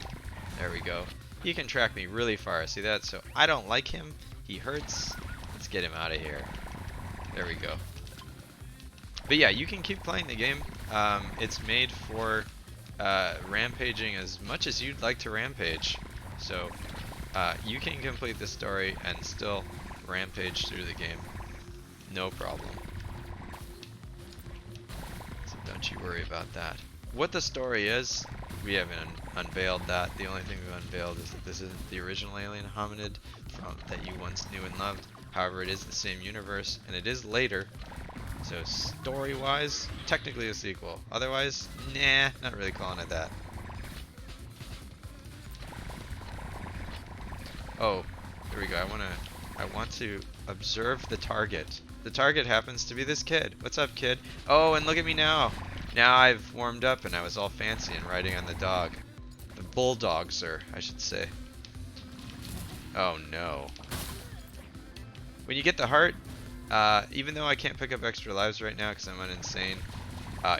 There we go. He can track me really far. See that? So I don't like him. He hurts. Let's get him out of here. There we go. But yeah, you can keep playing the game. It's made for rampaging as much as you'd like to rampage. So you can complete the story and still rampage through the game. No problem. So don't you worry about that. What the story is, we haven't unveiled that. The only thing we've unveiled is that this isn't the original Alien Hominid that you once knew and loved. However, it is the same universe, and it is later. So story-wise, technically a sequel. Otherwise, nah, not really calling it that. Oh, here we go. I want to observe the target. The target happens to be this kid. What's up, kid? Oh, and look at me now. Now I've warmed up and I was all fancy and riding on the dog. The Bulldogs, sir, I should say. Oh no. When you get the heart, even though I can't pick up extra lives right now because I'm uninsane,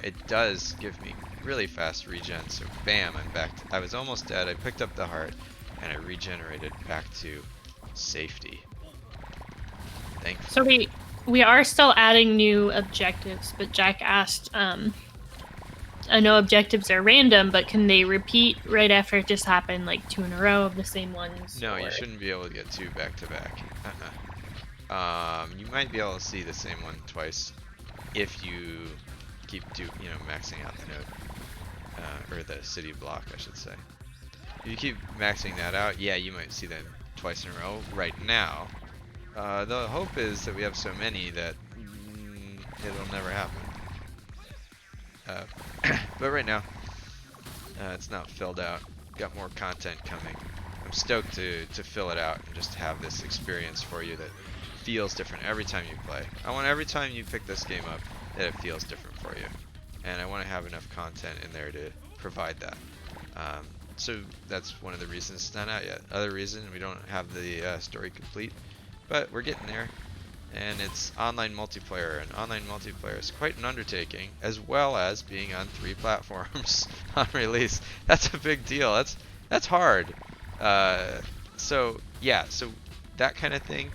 it does give me really fast regen. So bam, I'm back. I was almost dead. I picked up the heart and I regenerated back to safety. Thankfully. So we are still adding new objectives, but Jack asked, I know objectives are random, but can they repeat right after it just happened, like 2 in a row of the same ones? No, or... you shouldn't be able to get 2 back to back. You might be able to see the same one twice if you keep maxing out the node, or the city block, I should say. If you keep maxing that out, yeah, you might see them twice in a row. Right now, the hope is that we have so many that it'll never happen. But right now, it's not filled out. Got more content coming. I'm stoked to fill it out and just have this experience for you that feels different every time you play. I want every time you pick this game up that it feels different for you. And I want to have enough content in there to provide that. So that's one of the reasons it's not out yet. Other reason, we don't have the story complete, but we're getting there. And it's online multiplayer, and online multiplayer is quite an undertaking, as well as being on 3 platforms on release. That's a big deal. That's hard. So yeah, so that kind of thing,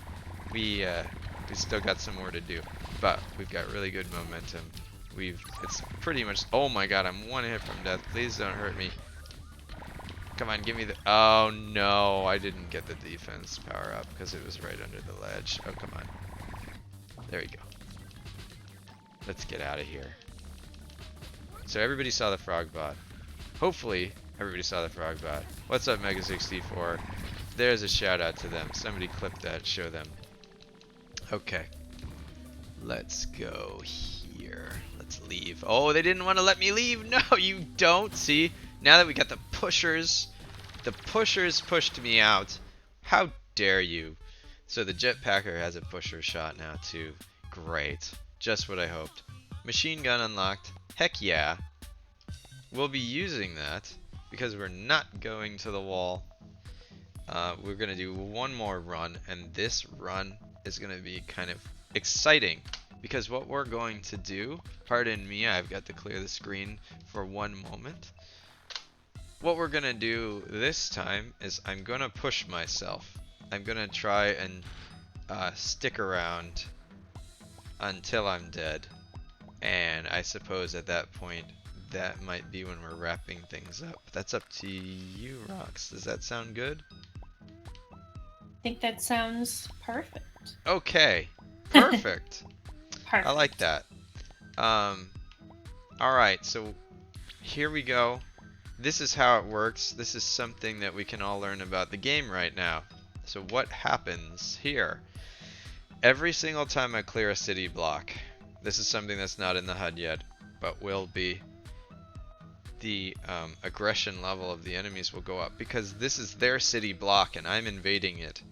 we still got some more to do, but we've got really good momentum. It's pretty much. Oh my God, I'm 1 hit from death. Please don't hurt me. Come on, give me the. Oh no, I didn't get the defense power up because it was right under the ledge. Oh come on. There we go. Let's get out of here. So everybody saw the frog bot. Hopefully everybody saw the frog bot. What's up, Mega64? There's a shout out to them. Somebody clip that, show them. Okay. Let's go here. Let's leave. Oh, they didn't want to let me leave. No, you don't. See, now that we got the pushers pushed me out. How dare you? So the jetpacker has a pusher shot now too. Great. Just what I hoped. Machine gun unlocked. Heck yeah. We'll be using that because we're not going to the wall. We're going to do one more run, and this run is going to be kind of exciting because what we're going to do, pardon me, I've got to clear the screen for one moment. What we're going to do this time is I'm going to push myself. I'm going to try and stick around until I'm dead. And I suppose at that point, that might be when we're wrapping things up. That's up to you, Rox. Does that sound good? I think that sounds perfect. Okay. Perfect. Perfect. I like that. Alright, so here we go. this is how it works. This is something that we can all learn about the game right now. So what happens here? Every single time I clear a city block, this is something that's not in the HUD yet, but will be, the aggression level of the enemies will go up because this is their city block and I'm invading it,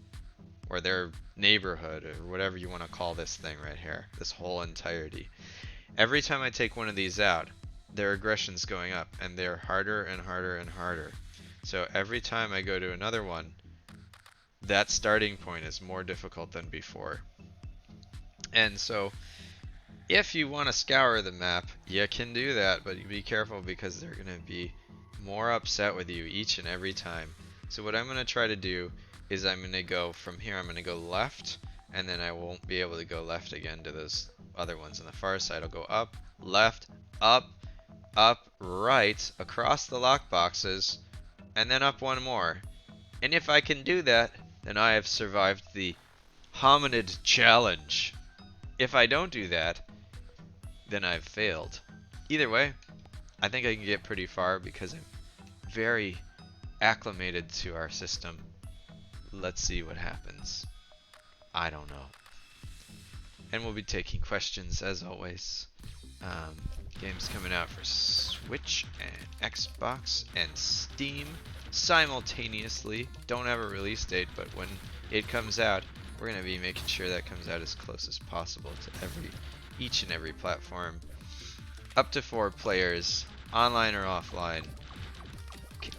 or their neighborhood, or whatever you want to call this thing right here, this whole entirety. Every time I take one of these out, their aggression's going up and they're harder and harder and harder. So every time I go to another one, that starting point is more difficult than before. And so if you want to scour the map, you can do that, but be careful because they're going to be more upset with you each and every time. So what I'm going to try to do is I'm going to go from here, I'm going to go left, and then I won't be able to go left again to those other ones on the far side. I'll go up, left, up, right, across the lockboxes, and then up one more. And if I can do that, then I have survived the Hominid Challenge. If I don't do that, then I've failed. Either way, I think I can get pretty far because I'm very acclimated to our system. Let's see what happens. I don't know. And we'll be taking questions as always. Games coming out for Switch and Xbox and Steam simultaneously. Don't have a release date, but when it comes out, we're going to be making sure that comes out as close as possible to each and every platform. Up to 4 players, online or offline.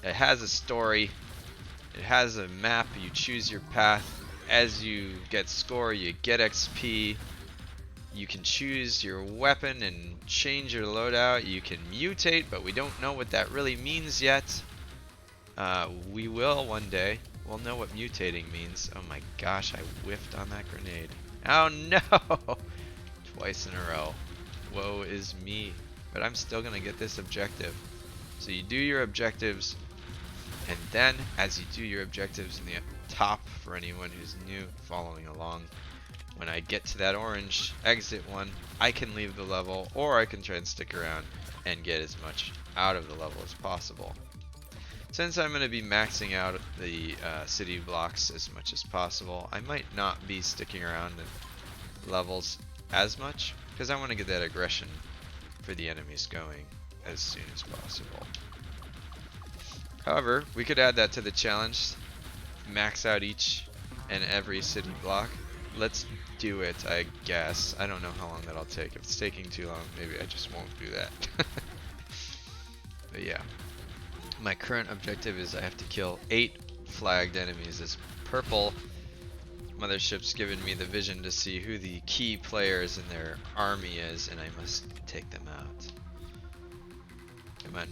It has a story. It has a map. You choose your path. As you get score, you get XP. You can choose your weapon and change your loadout. You can mutate, but we don't know what that really means yet. We will one day. We'll know what mutating means. Oh my gosh, I whiffed on that grenade. Oh no! Twice in a row. Woe is me. But I'm still gonna get this objective. So you do your objectives, and then as you do your objectives in the top, for anyone who's new following along, when I get to that orange exit one, I can leave the level, or I can try and stick around and get as much out of the level as possible. Since I'm going to be maxing out the city blocks as much as possible, I might not be sticking around in levels as much, because I want to get that aggression for the enemies going as soon as possible. However, we could add that to the challenge, max out each and every city block. Let's do it, I guess. I don't know how long that'll take. If it's taking too long, maybe I just won't do that. But yeah. My current objective is I have to kill 8 flagged enemies. This purple mothership's given me the vision to see who the key players in their army is, and I must take them out. Come on.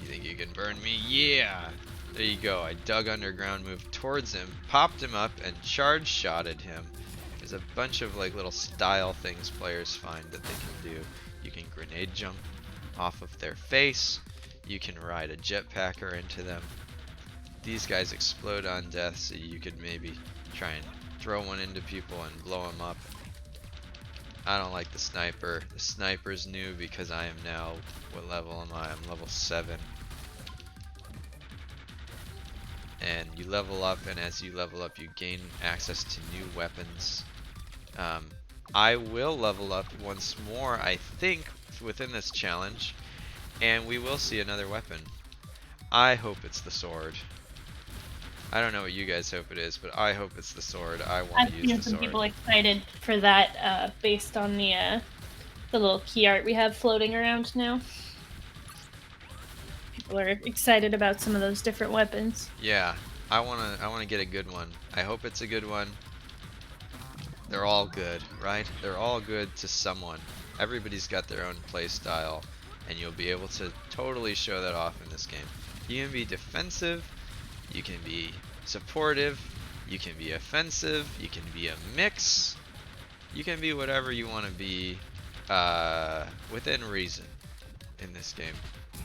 You think you can burn me? Yeah! There you go. I dug underground, moved towards him, popped him up, and charge shotted him. There's a bunch of like little style things players find that they can do. You can grenade jump off of their face. You can ride a jetpacker into them. These guys explode on death, so you could maybe try and throw one into people and blow them up. I don't like the sniper. The sniper's new because I am now, what level am I? I'm level 7. And you level up, and as you level up you gain access to new weapons. I will level up once more, I think, within this challenge, and we will see another weapon. I hope it's the sword. I don't know what you guys hope it is, but I hope it's the sword. I want to use the sword. I've seen some people excited for that based on the little key art we have floating around now. People are excited about some of those different weapons. Yeah, I wanna get a good one. I hope it's a good one. They're all good, right? They're all good to someone. Everybody's got their own play style, and you'll be able to totally show that off in this game. You can be defensive, you can be supportive, you can be offensive, you can be a mix, you can be whatever you want to be within reason in this game.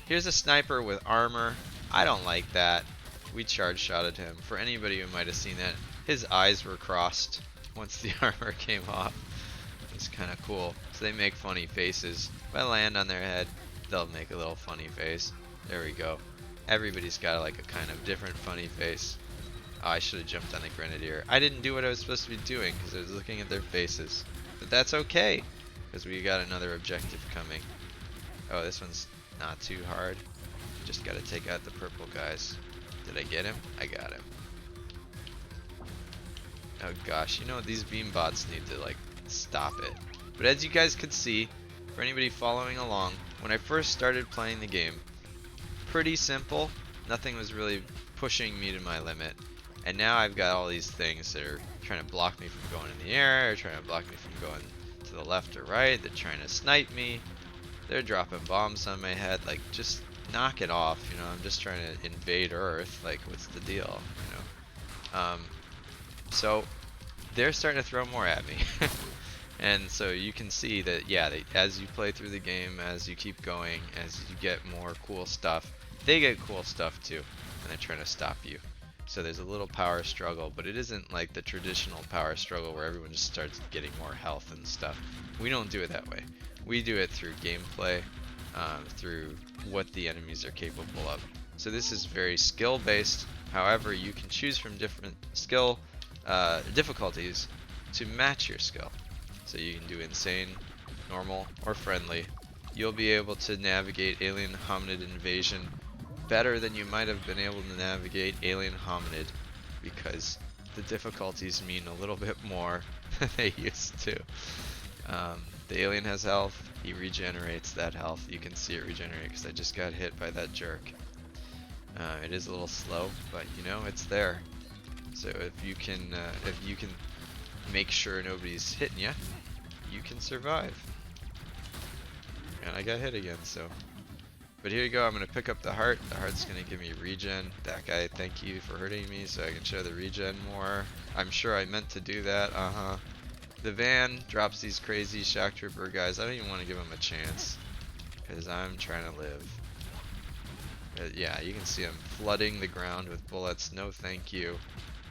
Here's a sniper with armor. I don't like that. We charge shotted him. For anybody who might have seen that, his eyes were crossed once the armor came off. It's kind of cool. So they make funny faces. If I land on their head, they'll make a little funny face. There we go. Everybody's got like a kind of different funny face. Oh, I should have jumped on the Grenadier. I didn't do what I was supposed to be doing because I was looking at their faces. But that's okay, because we got another objective coming. Oh, this one's not too hard. Just gotta take out the purple guys. Did I get him? I got him. Oh gosh, you know, these beam bots need to like stop it. But as you guys could see, for anybody following along, when I first started playing the game, pretty simple. Nothing was really pushing me to my limit. And now I've got all these things that are trying to block me from going in the air, or trying to block me from going to the left or right. They're trying to snipe me. They're dropping bombs on my head. Like, just knock it off, you know. I'm just trying to invade Earth. Like, what's the deal, you know? So they're starting to throw more at me. And so you can see that, yeah, as you play through the game, as you keep going, as you get more cool stuff, they get cool stuff too, and they're trying to stop you. So there's a little power struggle, but it isn't like the traditional power struggle where everyone just starts getting more health and stuff. We don't do it that way. We do it through gameplay, through what the enemies are capable of. So this is very skill based. However, you can choose from different skill difficulties to match your skill. So you can do insane, normal, or friendly. You'll be able to navigate Alien Hominid Invasion better than you might have been able to navigate Alien Hominid, because the difficulties mean a little bit more than they used to. The alien has health. He regenerates that health. You can see it regenerate because I just got hit by that jerk. It is a little slow, but you know, it's there. So if you can make sure nobody's hitting you, you can survive. And I got hit again, so. But here you go, I'm gonna pick up the heart. The heart's gonna give me regen. That guy, thank you for hurting me so I can show the regen more. I'm sure I meant to do that, The van drops these crazy shock trooper guys. I don't even want to give them a chance, because I'm trying to live. Yeah, you can see I'm flooding the ground with bullets. No thank you.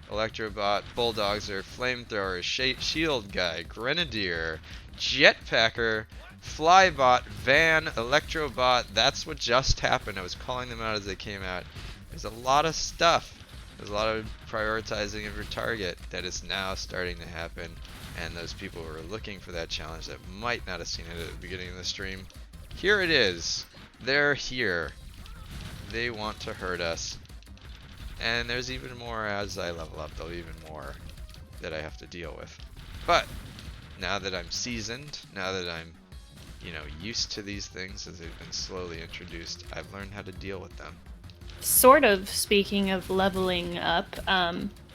Electrobot, Bulldogs, flamethrower, shield guy, Grenadier, Jetpacker, Flybot, Van, Electrobot. That's what just happened. I was calling them out as they came out. There's a lot of stuff. There's a lot of prioritizing of your target that is now starting to happen. And those people who are looking for that challenge that might not have seen it at the beginning of the stream, here it is. They're here. They want to hurt us. And there's even more as I level up. There'll be even more that I have to deal with. But now that I'm seasoned, now that I'm, you know, used to these things as they've been slowly introduced, I've learned how to deal with them. Sort of, speaking of leveling up,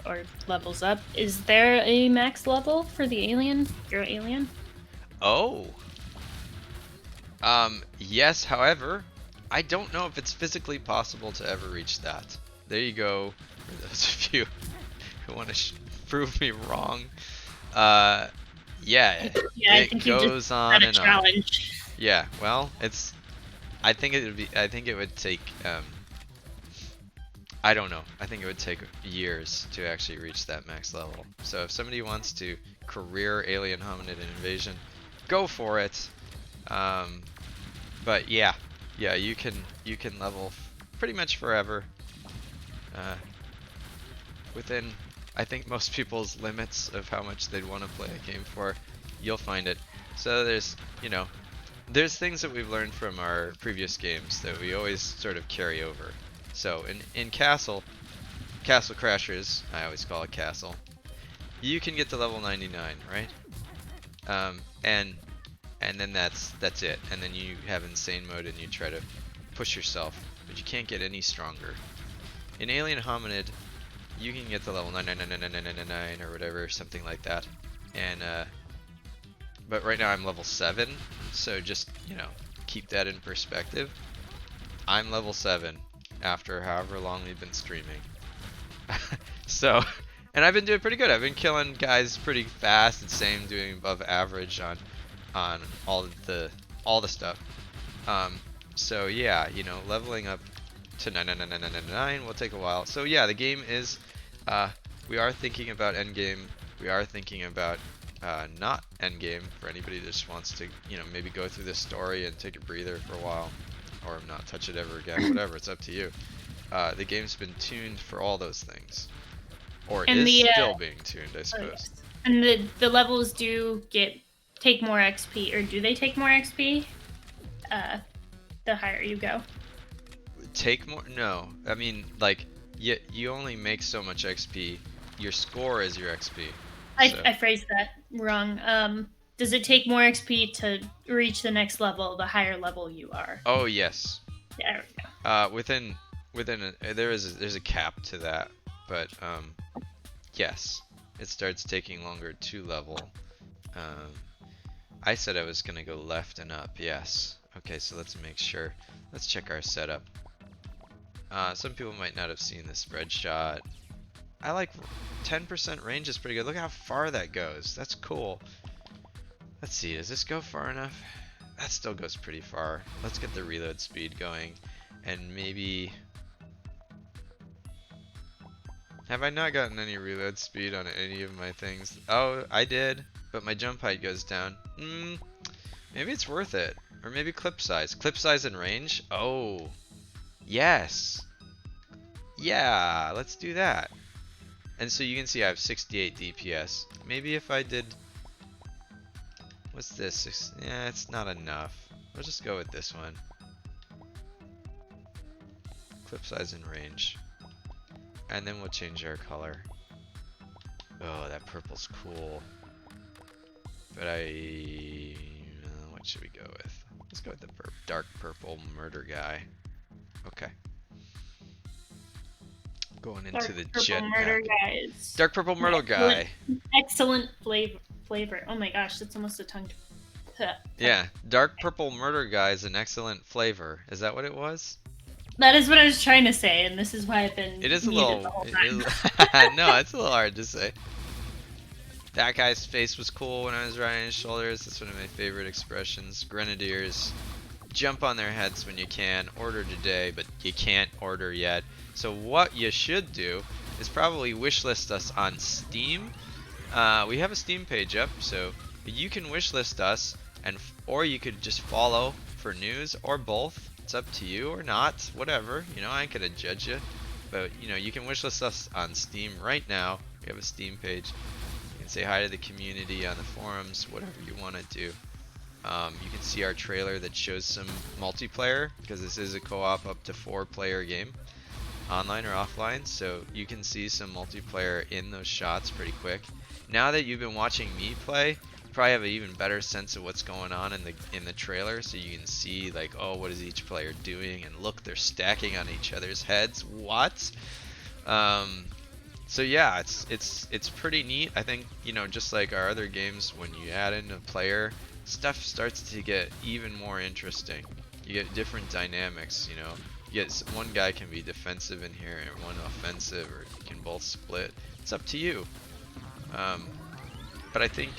or levels up, is there a max level for the alien? Your alien? Oh. Yes, however, I don't know if it's physically possible to ever reach that. There you go, for those of you who want to prove me wrong. Yeah, I think you goes just on had a and on. challenge. Yeah, well, I think it would take, I don't know. I think it would take years to actually reach that max level. So if somebody wants to career Alien Hominid Invasion, go for it. But yeah, you can level pretty much forever. Within, I think, most people's limits of how much they'd want to play a game for, you'll find it. So there's, you know, there's things that we've learned from our previous games that we always sort of carry over. So in Castle Crashers, I always call it Castle, you can get to level 99, right? And then that's it. And then you have insane mode and you try to push yourself, but you can't get any stronger. In Alien Hominid, you can get to level 99999 or whatever, something like that. And but right now I'm level 7, so just, you know, keep that in perspective. I'm level 7 after however long we've been streaming. So, and I've been doing pretty good. I've been killing guys pretty fast, and same doing above average on all the stuff. So yeah, you know, leveling up to 99999 will take a while. So yeah, the game is, we are thinking about endgame. We are thinking about not endgame for anybody that just wants to, you know, maybe go through this story and take a breather for a while, or not touch it ever again. Whatever, it's up to you. the game's been tuned for all those things, or And is the, still being tuned, I Oh, suppose. yes. And the levels do take more XP, or do they take more XP? The higher you go. Take more? No, I mean like you only make so much XP. Your score is your XP. So- I phrased that wrong. Does it take more XP to reach the next level the higher level you are? Oh yes. There we go. Within there's a cap to that, but yes, it starts taking longer to level. I said I was gonna go left and up. Yes. Okay, so let's make sure. Let's check our setup. Some people might not have seen the spread shot. I like 10% range is pretty good. Look how far that goes. That's cool. Let's see, does this go far enough? That still goes pretty far. Let's get the reload speed going. And maybe... Have I not gotten any reload speed on any of my things? Oh, I did, but my jump height goes down. Maybe it's worth it. Or maybe clip size. Clip size and range? Oh, yes. Yeah, let's do that. And so you can see I have 68 DPS. Maybe if I did... What's this? Yeah, it's not enough. Let's just go with this one. Clip size and range. And then we'll change our color. Oh, that purple's cool. But what should we go with? Let's go with the dark purple murder guy. Okay. Going into the jet murder guys. Dark purple murder guy. Excellent flavor. Oh my gosh, that's almost a tongue. Yeah, dark purple murder guy is an excellent flavor. Is that what it was? That is what I was trying to say, and this is why I've been. It is a muted little. the whole It time. is, no, it's a little hard to say. That guy's face was cool when I was riding his shoulders. That's one of my favorite expressions. Grenadiers, jump on their heads when you can. Order today, but you can't order yet. So what you should do is probably wishlist us on Steam. We have a Steam page up, so you can wishlist us, or you could just follow for news, or both. It's up to you, or not, whatever. You know, I ain't gonna judge you, but you know, you can wishlist us on Steam right now. We have a Steam page. You can say hi to the community on the forums, whatever you want to do. You can see our trailer that shows some multiplayer, because this is a co-op up to 4-player game, online or offline, so you can see some multiplayer in those shots pretty quick. Now that you've been watching me play, you probably have an even better sense of what's going on in the trailer, so you can see like, oh, what is each player doing, and look, they're stacking on each other's heads. What? So yeah, it's pretty neat. I think, you know, just like our other games, when you add in a player, stuff starts to get even more interesting. You get different dynamics, you know. One guy can be defensive in here and one offensive, or you can both split. It's up to you. But I think,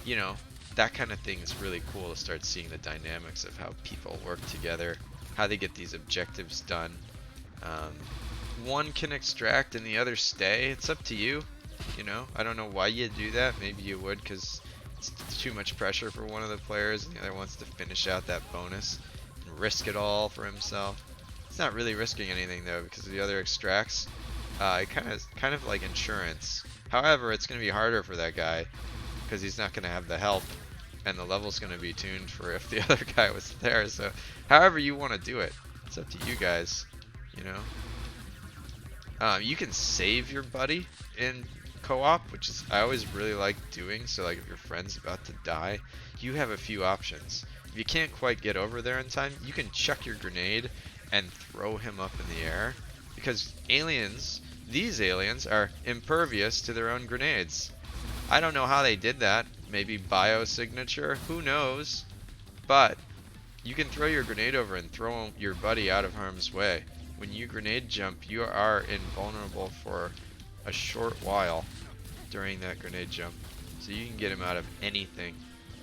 you know, that kind of thing is really cool to start seeing the dynamics of how people work together, how they get these objectives done. One can extract and the other stay. It's up to you. You know, I don't know why you do that. Maybe you would because it's too much pressure for one of the players, and the other wants to finish out that bonus and risk it all for himself. It's not really risking anything though, because the other extracts. It kind of like insurance. However, it's going to be harder for that guy because he's not going to have the help, and the level's going to be tuned for if the other guy was there. So, however you want to do it, it's up to you guys. You know, you can save your buddy in co-op, which is I always really like doing. So, like if your friend's about to die, you have a few options. If you can't quite get over there in time, you can chuck your grenade and throw him up in the air, because these aliens are impervious to their own grenades. I don't know how they did that. Maybe biosignature, who knows? But you can throw your grenade over and throw your buddy out of harm's way. When you grenade jump, you are invulnerable for a short while during that grenade jump. So you can get him out of anything.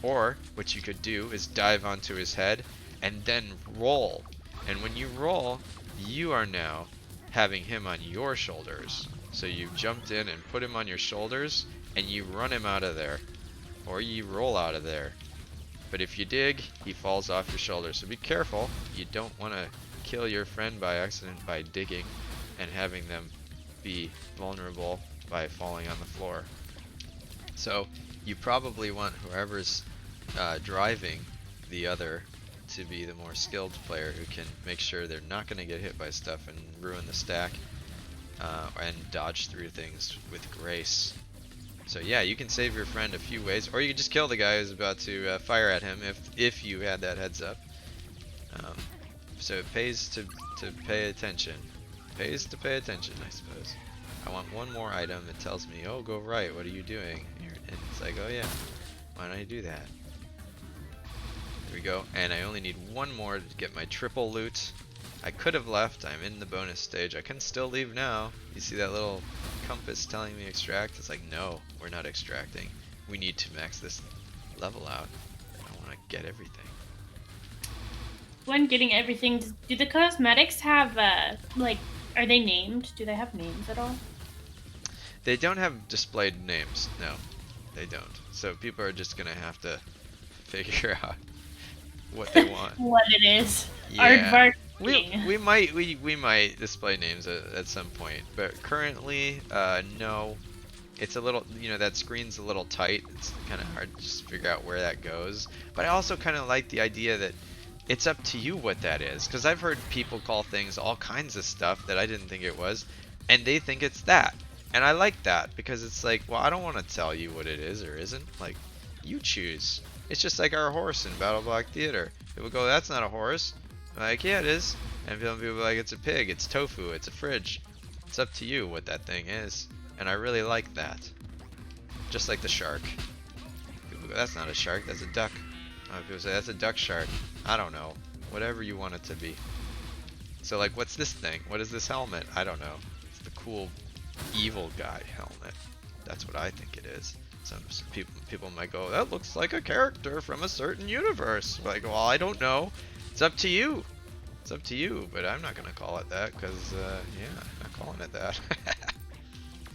Or what you could do is dive onto his head and then roll. And when you roll, you are now having him on your shoulders. So you jumped in and put him on your shoulders, and you run him out of there, or you roll out of there. But if you dig, he falls off your shoulders. So be careful. You don't want to kill your friend by accident by digging and having them be vulnerable by falling on the floor. So you probably want whoever's driving the other to be the more skilled player who can make sure they're not going to get hit by stuff and ruin the stack and dodge through things with grace. So yeah, you can save your friend a few ways, or you can just kill the guy who's about to fire at him if you had that heads up. So it pays to pay attention. Pays to pay attention, I suppose. I want one more item. It tells me, oh, go right. What are you doing? And it's like, oh yeah, why don't I do that? There we go. And I only need one more to get my triple loot. I could have left. I'm in the bonus stage. I can still leave now. You see that little compass telling me extract? It's like, no, we're not extracting. We need to max this level out. I want to get everything. When getting everything, do the cosmetics have, like, are they named? Do they have names at all? They don't have displayed names. No, they don't. So people are just going to have to figure out what they want. What it is. Yeah. Aardvark. We might display names at some point, but currently, no. It's a little, you know, that screen's a little tight. It's kind of hard to just figure out where that goes. But I also kind of like the idea that it's up to you what that is, because I've heard people call things all kinds of stuff that I didn't think it was, and they think it's that. And I like that, because it's like, well, I don't want to tell you what it is or isn't. Like, you choose. It's just like our horse in Battle Block Theater. People go, that's not a horse. I'm like, yeah, it is. And people are like, it's a pig, it's tofu, it's a fridge. It's up to you what that thing is. And I really like that. Just like the shark. People go, that's not a shark, that's a duck. People say, that's a duck shark. I don't know. Whatever you want it to be. So like, what's this thing? What is this helmet? I don't know. It's the cool evil guy helmet. That's what I think it is. Some people might go, that looks like a character from a certain universe. Like, well, I don't know. It's up to you. It's up to you, but I'm not gonna call it that because, yeah, I'm not calling it that.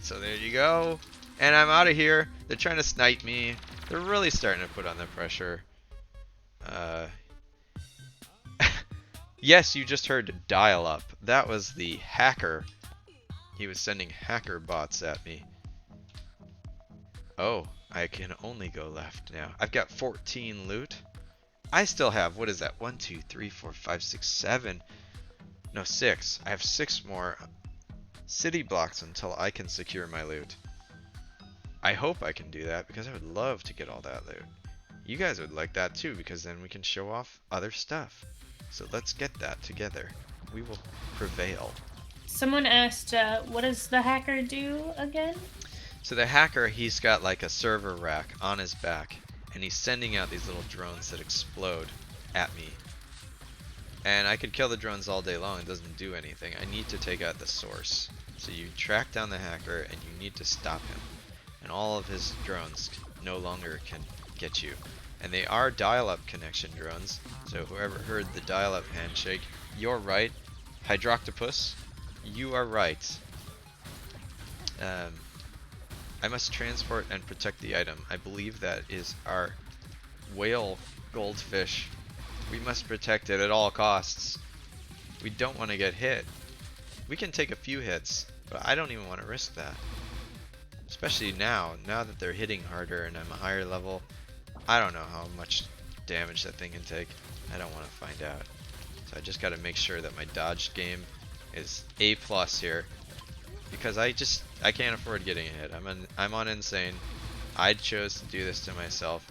So there you go. And I'm out of here. They're trying to snipe me. They're really starting to put on the pressure. Yes, you just heard dial up. That was the hacker. He was sending hacker bots at me. Oh, I can only go left now. I've got 14 loot. I still have, what is that? 1, 2, 3, 4, 5, 6, 7. No, 6. I have 6 more city blocks until I can secure my loot. I hope I can do that because I would love to get all that loot. You guys would like that too because then we can show off other stuff. So let's get that together. We will prevail. Someone asked, what does the hacker do again? So the hacker, he's got like a server rack on his back, and he's sending out these little drones that explode at me. And I could kill the drones all day long, it doesn't do anything. I need to take out the source. So you track down the hacker and you need to stop him. And all of his drones no longer can get you. And they are dial-up connection drones, so whoever heard the dial-up handshake, you're right. Hydroctopus, you are right. I must transport and protect the item. I believe that is our whale goldfish. We must protect it at all costs. We don't want to get hit. We can take a few hits, but I don't even want to risk that. Especially now that they're hitting harder and I'm a higher level. I don't know how much damage that thing can take. I don't want to find out. So I just got to make sure that my dodge game is A+ here. Because I can't afford getting a hit. I'm on insane. I chose to do this to myself.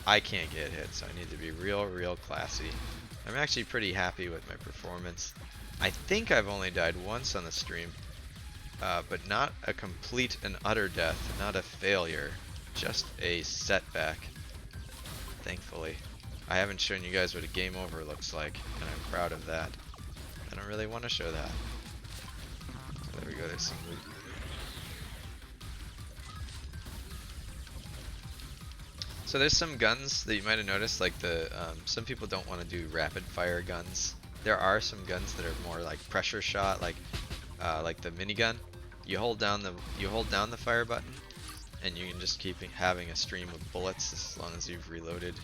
I can't get hit, so I need to be real classy. I'm actually pretty happy with my performance. I think I've only died once on the stream, but not a complete and utter death, not a failure, just a setback. Thankfully. I haven't shown you guys what a game over looks like, and I'm proud of that. I don't really want to show that. There we go, there's some loot. So there's some guns that you might have noticed, like the some people don't want to do rapid fire guns. There are some guns that are more like pressure shot, like the minigun. You hold down the fire button, and you can just keep having a stream of bullets as long as you've reloaded.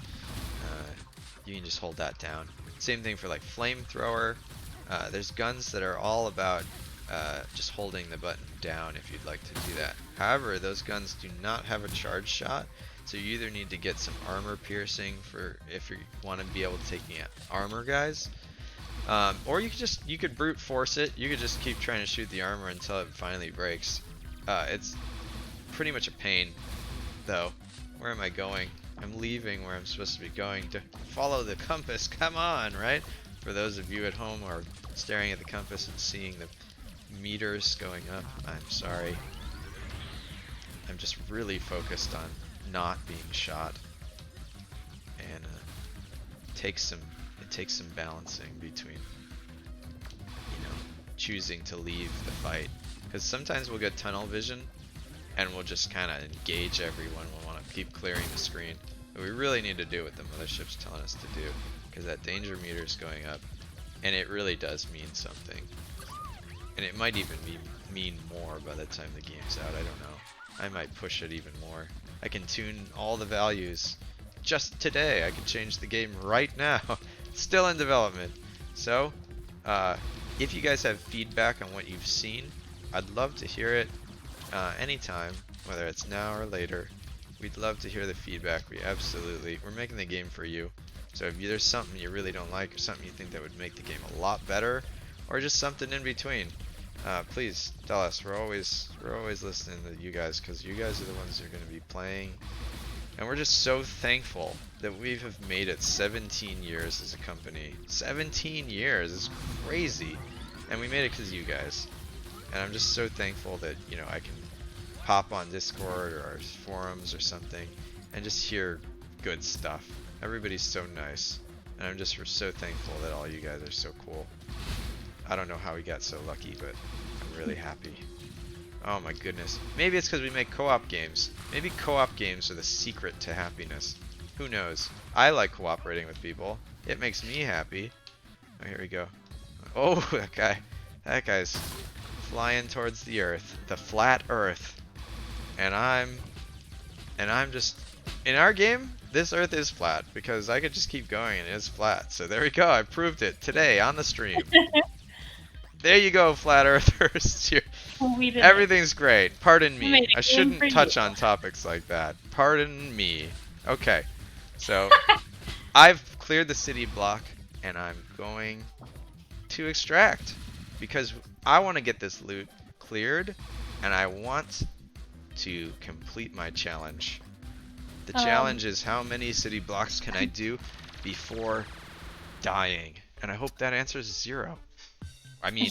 You can just hold that down. Same thing for like flamethrower. There's guns that are all about just holding the button down if you'd like to do that. However, those guns do not have a charge shot, so you either need to get some armor piercing for if you want to be able to take out armor guys, or you could brute force it. You could just keep trying to shoot the armor until it finally breaks. It's pretty much a pain, though. Where am I going? I'm leaving where I'm supposed to be going to follow the compass. Come on, right? For those of you at home who are staring at the compass and seeing the meters going up, I'm sorry. I'm just really focused on not being shot, and it takes some balancing between, you know, choosing to leave the fight, because sometimes we'll get tunnel vision and we'll just kind of engage everyone. We'll want to keep clearing the screen, but we really need to do what the mothership's telling us to do, because that danger meter is going up, and it really does mean something. And it might even mean more by the time the game's out. I don't know. I might push it even more. I can tune all the values just today. I can change the game right now. It's still in development. So, if you guys have feedback on what you've seen, I'd love to hear it anytime, whether it's now or later. We'd love to hear the feedback. We're making the game for you. So if there's something you really don't like, or something you think that would make the game a lot better, or just something in between, please tell us. We're always listening to you guys, because you guys are the ones who are going to be playing, and we're just so thankful that we have made it 17 years as a company. 17 years is crazy, and we made it because of you guys. And I'm just so thankful that, you know, I can pop on Discord or our forums or something and just hear good stuff. Everybody's so nice, and I'm just so thankful that all you guys are so cool. I don't know how we got so lucky, but I'm really happy. Oh my goodness. Maybe it's because we make co-op games. Maybe co-op games are the secret to happiness. Who knows? I like cooperating with people. It makes me happy. Oh, here we go. Oh, that guy. That guy's flying towards the earth. The flat earth. And I'm just... In our game, this earth is flat, because I could just keep going and it is flat. So there we go. I proved it today on the stream. There you go, flat earthers. Everything's great. Pardon me. I shouldn't touch on topics like that. Pardon me. Okay. So, I've cleared the city block, and I'm going to extract, because I want to get this loot cleared, and I want to complete my challenge. The challenge is, how many city blocks can I do before dying? And I hope that answer is 0. I mean,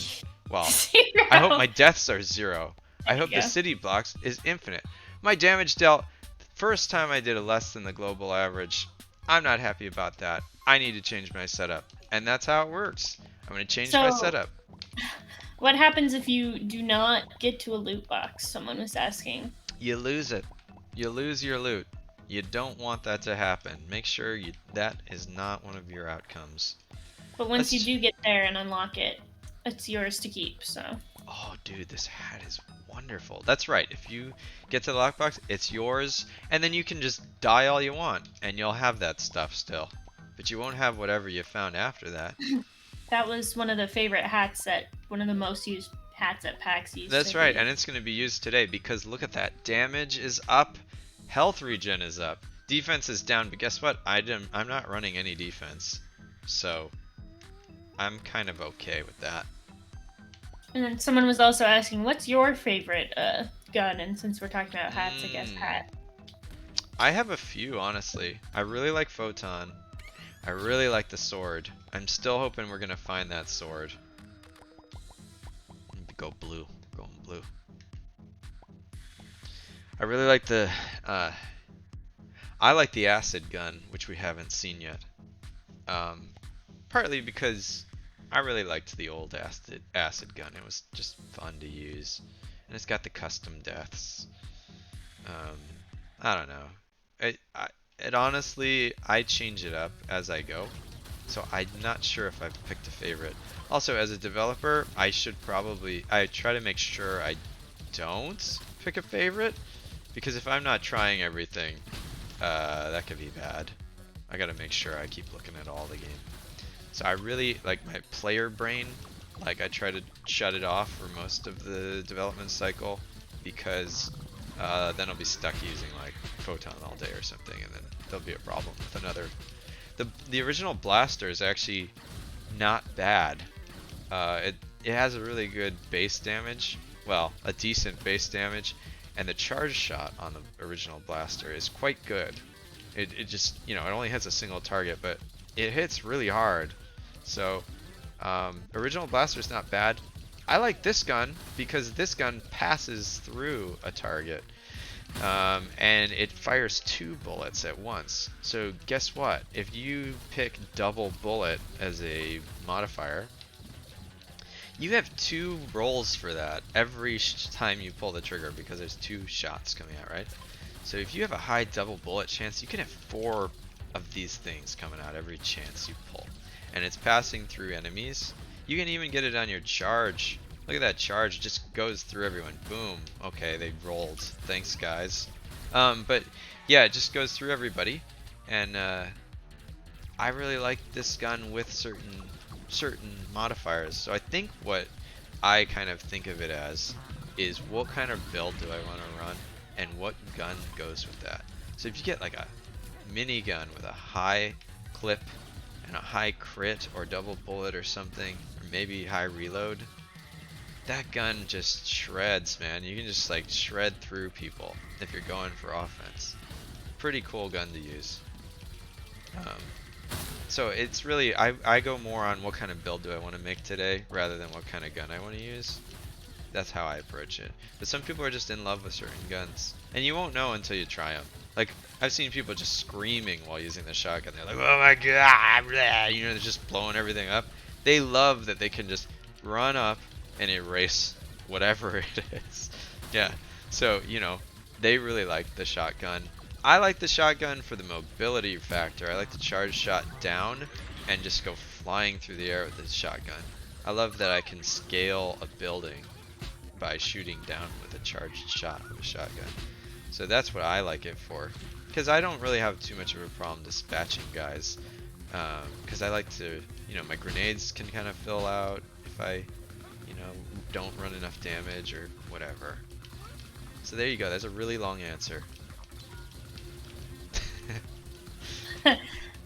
well, 0. I hope my deaths are 0. I hope the city blocks is infinite. My damage dealt, first time I did a less than the global average. I'm not happy about that. I need to change my setup. And that's how it works. I'm going to change my setup. What happens if you do not get to a loot box? Someone was asking. You lose it. You lose your loot. You don't want that to happen. Make sure that is not one of your outcomes. But once you do get there and unlock it, it's yours to keep, so. Oh, dude, this hat is wonderful. That's right. If you get to the lockbox, it's yours, and then you can just die all you want, and you'll have that stuff still. But you won't have whatever you found after that. That was one of the favorite hats one of the most used hats at PAX used. That's right, and it's going to be used today, because look at that. Damage is up. Health regen is up. Defense is down, but guess what? I'm not running any defense. So, I'm kind of okay with that. And then someone was also asking, what's your favorite gun? And since we're talking about hats, I guess hat. I have a few, honestly. I really like Photon. I really like the sword. I'm still hoping we're going to find that sword. Go blue. Going blue. I really like the... I like the acid gun, which we haven't seen yet. Partly because I really liked the old acid gun. It was just fun to use. And it's got the custom deaths. I don't know. It honestly, I change it up as I go. So I'm not sure if I've picked a favorite. Also, as a developer, I try to make sure I don't pick a favorite. Because if I'm not trying everything, that could be bad. I gotta make sure I keep looking at all the game. So I really like my player brain. Like I try to shut it off for most of the development cycle because then I'll be stuck using like Photon all day or something, and then there'll be a problem with another. The original blaster is actually not bad. It has a really good base damage, well, a decent base damage, and the charge shot on the original blaster is quite good. It just, you know, it only hits a single target, but it hits really hard. So original blaster's not bad. I like this gun because this gun passes through a target. And it fires 2 bullets at once. So guess what? If you pick double bullet as a modifier, you have 2 rolls for that every time you pull the trigger because there's 2 shots coming out, right? So if you have a high double bullet chance, you can have 4 of these things coming out every chance you pull. And it's passing through enemies. You can even get it on your charge. Look at that charge, it just goes through everyone. Boom. Okay, they rolled. Thanks, guys. But yeah, it just goes through everybody. And I really like this gun with certain modifiers. So I think what I kind of think of it as is what kind of build do I want to run and what gun goes with that. So if you get like a minigun with a high clip and a high crit or double bullet or something, or maybe high reload, that gun just shreds, man. You can just like shred through people if you're going for offense. Pretty cool gun to use. So it's really, I go more on what kind of build do I want to make today rather than what kind of gun I want to use. That's how I approach it. But some people are just in love with certain guns, and you won't know until you try them. Like, I've seen people just screaming while using the shotgun. They're like, oh my god, blah. You know, they're just blowing everything up. They love that they can just run up and erase whatever it is. Yeah, so, you know, they really like the shotgun. I like the shotgun for the mobility factor. I like to charge shot down and just go flying through the air with the shotgun. I love that I can scale a building by shooting down with a charged shot with a shotgun. So that's what I like it for. Because I don't really have too much of a problem dispatching guys. Because I like to, you know, my grenades can kind of fill out if I, you know, don't run enough damage or whatever. So there you go. That's a really long answer.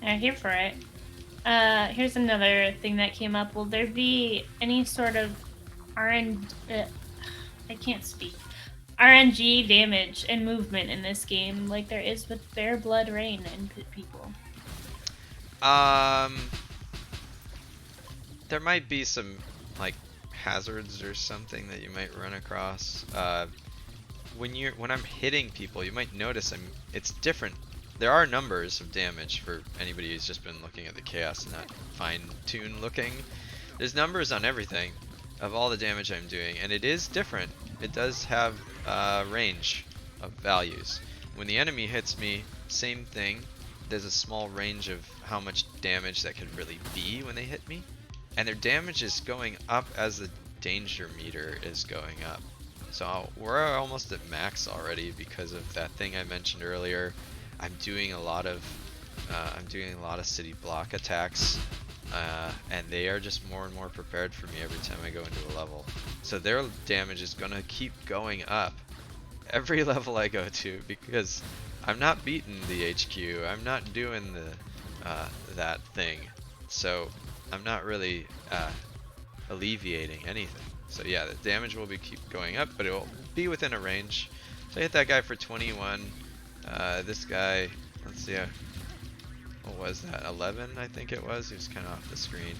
I'm here for it. Here's another thing that came up. Will there be any sort of I can't speak. RNG damage and movement in this game, like there is with Bare Blood Rain and Pit People? There might be some like hazards or something that you might run across. When I'm hitting people, you might notice it's different. There are numbers of damage for anybody who's just been looking at the chaos and not fine-tuned looking. There's numbers on everything of all the damage I'm doing, and it is different. It does have range of values. When the enemy hits me, same thing. There's a small range of how much damage that could really be when they hit me, and their damage is going up as the danger meter is going up. So we're almost at max already because of that thing I mentioned earlier. I'm doing a lot of city block attacks, and they are just more and more prepared for me every time I go into a level. So their damage is gonna keep going up every level I go to because I'm not beating the HQ. I'm not doing that thing. So I'm not really alleviating anything. So yeah, the damage will keep going up, but it will be within a range. So I hit that guy for 21. This guy, let's see, what was that? 11, I think it was. He was kind of off the screen.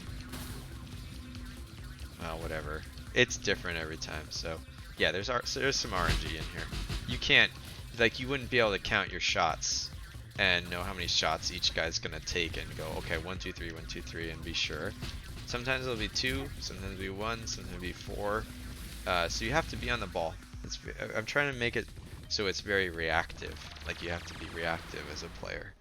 Well, whatever. It's different every time. So yeah, there's some RNG in here. You can't, like, you wouldn't be able to count your shots and know how many shots each guy's gonna take and go, okay, 1, 2, 3, 1, 2, 3, and be sure. Sometimes it'll be 2, sometimes it'll be 1, sometimes it'll be 4. So you have to be on the ball. I'm trying to make it so it's very reactive. Like, you have to be reactive as a player.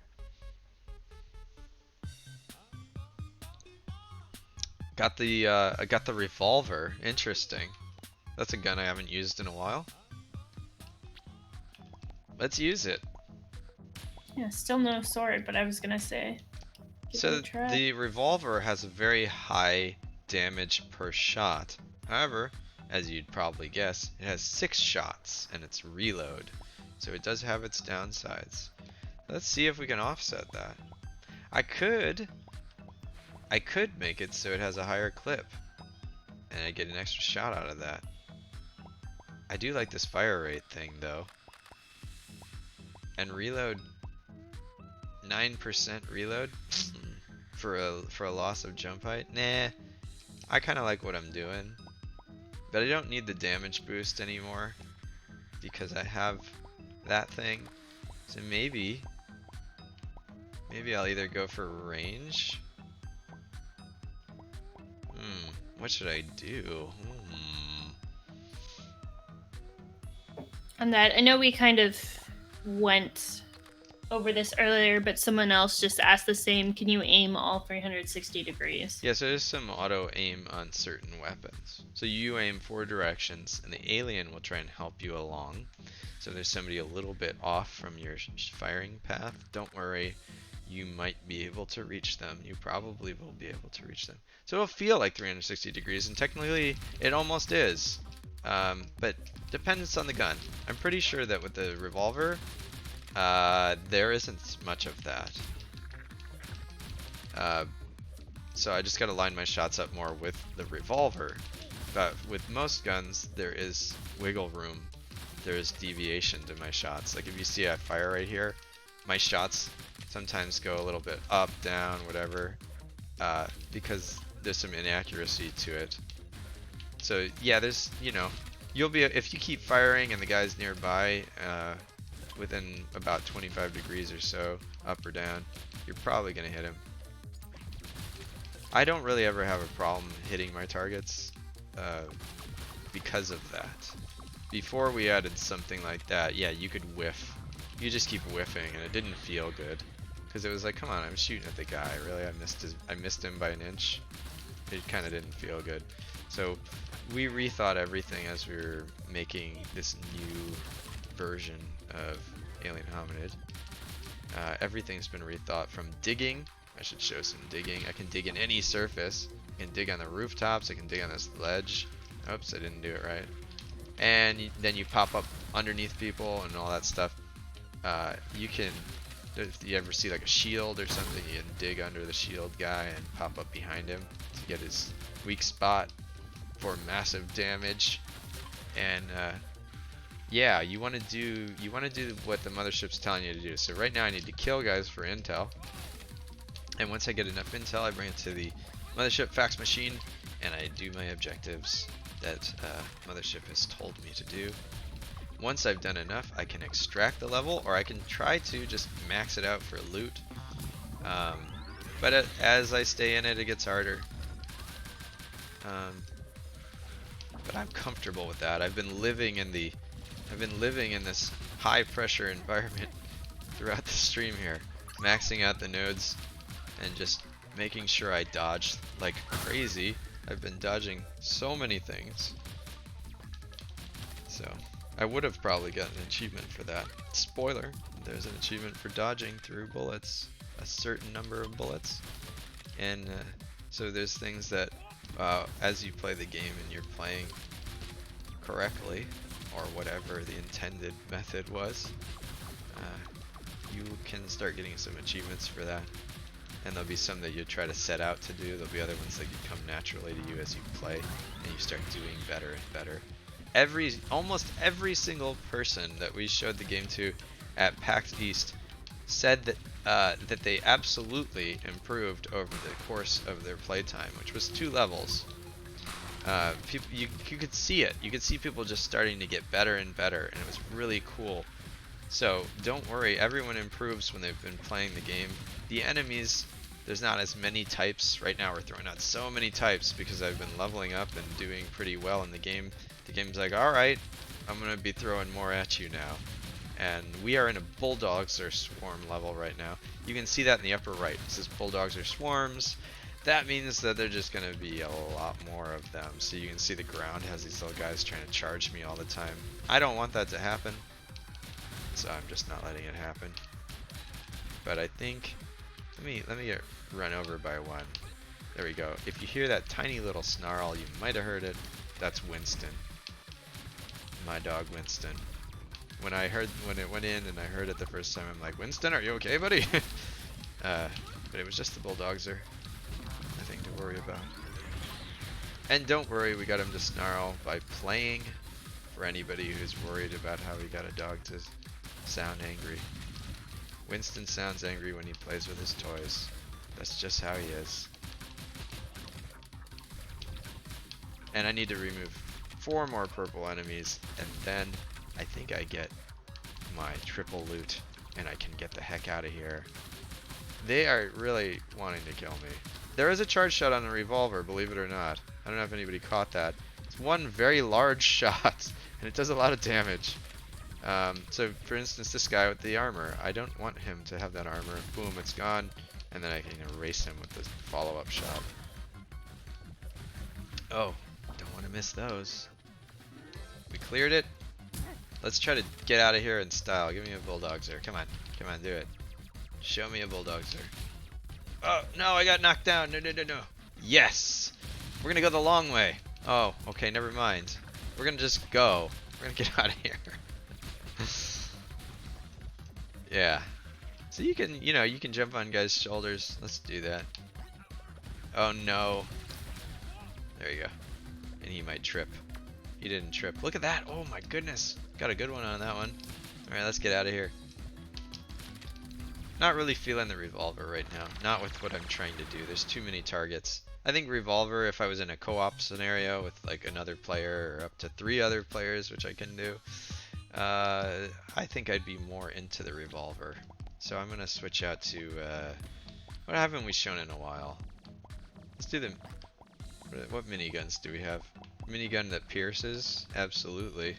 I got the revolver. Interesting. That's a gun I haven't used in a while. Let's use it. Yeah, still no sword, but I was gonna say. Give So it a try. the revolver has a very high damage per shot. However, as you'd probably guess, it has 6 shots and it's reload. So it does have its downsides. Let's see if we can offset that. I could make it so it has a higher clip and I get an extra shot out of that. I do like this fire rate thing though. And reload, 9% reload for a loss of jump height. Nah, I kind of like what I'm doing, but I don't need the damage boost anymore because I have that thing. So maybe I'll either go for range. What should I do? On that, I know we kind of went over this earlier, but someone else just asked the same. Can you aim all 360 degrees? Yeah, so there's some auto aim on certain weapons. So you aim 4 directions, and the alien will try and help you along. So if there's somebody a little bit off from your firing path, don't worry. You might be able to reach them. You probably will be able to reach them. So it'll feel like 360 degrees, and technically it almost is. But depends on the gun. I'm pretty sure that with the revolver, there isn't much of that. So I just gotta line my shots up more with the revolver. But with most guns, there is wiggle room. There is deviation to my shots. Like if you see I fire right here, my shots sometimes go a little bit up, down, whatever, because there's some inaccuracy to it. So yeah, there's, you know, you'll be, if you keep firing and the guy's nearby, within about 25 degrees or so, up or down, you're probably gonna hit him. I don't really ever have a problem hitting my targets, because of that. Before we added something like that, yeah, you could whiff. You just keep whiffing, and it didn't feel good, because it was like, come on, I'm shooting at the guy. Really, I missed him by an inch. It kind of didn't feel good. So we rethought everything as we were making this new version of Alien Hominid. Everything's been rethought from digging. I should show some digging. I can dig in any surface. I can dig on the rooftops. I can dig on this ledge. Oops, I didn't do it right. And then you pop up underneath people and all that stuff. You can, if you ever see like a shield or something, you can dig under the shield guy and pop up behind him to get his weak spot for massive damage. And yeah, you want to do what the mothership's telling you to do. So right now I need to kill guys for intel, and once I get enough intel, I bring it to the mothership fax machine and I do my objectives that mothership has told me to do. Once I've done enough, I can extract the level, or I can try to just max it out for loot. But as I stay in it, it gets harder. But I'm comfortable with that. I've been living in this high pressure environment throughout the stream here, maxing out the nodes and just making sure I dodge like crazy. I've been dodging so many things. So I would have probably gotten an achievement for that. Spoiler, there's an achievement for dodging through bullets, a certain number of bullets. And so there's things that as you play the game and you're playing correctly, or whatever the intended method was, you can start getting some achievements for that. And there'll be some that you try to set out to do. There'll be other ones that come naturally to you as you play, and you start doing better and better. Almost every single person that we showed the game to at PAX East said that they absolutely improved over the course of their playtime, which was 2 levels. You could see it. You could see people just starting to get better and better, and it was really cool. So don't worry, everyone improves when they've been playing the game. The enemies, there's not as many types. Right now we're throwing out so many types because I've been leveling up and doing pretty well in the game. The game's like, alright, I'm going to be throwing more at you now. And we are in a Bulldogs or Swarm level right now. You can see that in the upper right. It says Bulldogs or Swarms. That means that there's just going to be a lot more of them. So you can see the ground has these little guys trying to charge me all the time. I don't want that to happen, so I'm just not letting it happen. But I think Let me get run over by one. There we go. If you hear that tiny little snarl, you might have heard it. That's Winston. My dog Winston. When it went in and I heard it the first time, I'm like, Winston, are you okay, buddy? But it was just the Bulldogs nothing to worry about. And don't worry, we got him to snarl by playing. For anybody who's worried about how we got a dog to sound angry. Winston sounds angry when he plays with his toys. That's just how he is. And I need to remove 4 more purple enemies, and then I think I get my triple loot, and I can get the heck out of here. They are really wanting to kill me. There is a charge shot on the revolver, believe it or not. I don't know if anybody caught that. It's one very large shot, and it does a lot of damage. So, for instance, this guy with the armor, I don't want him to have that armor. Boom, it's gone, and then I can erase him with this follow-up shot. Oh, don't want to miss those. We cleared it. Let's try to get out of here in style. Give me a Bulldozer. Come on, do it. Show me a Bulldozer. Oh, no, I got knocked down. No. Yes! We're gonna go the long way. Oh, okay, never mind. We're gonna just go. We're gonna get out of here. Yeah. So you can jump on guys' shoulders. Let's do that. Oh no. There you go. And he might trip. He didn't trip. Look at that. Oh my goodness. Got a good one on that one. Alright, let's get out of here. Not really feeling the revolver right now. Not with what I'm trying to do. There's too many targets. I think revolver, if I was in a co-op scenario with like another player or up to 3 other players, which I can do, I think I'd be more into the revolver. So I'm gonna switch out to what haven't we shown in a while? Let's do the what miniguns do we have? Minigun that pierces? Absolutely.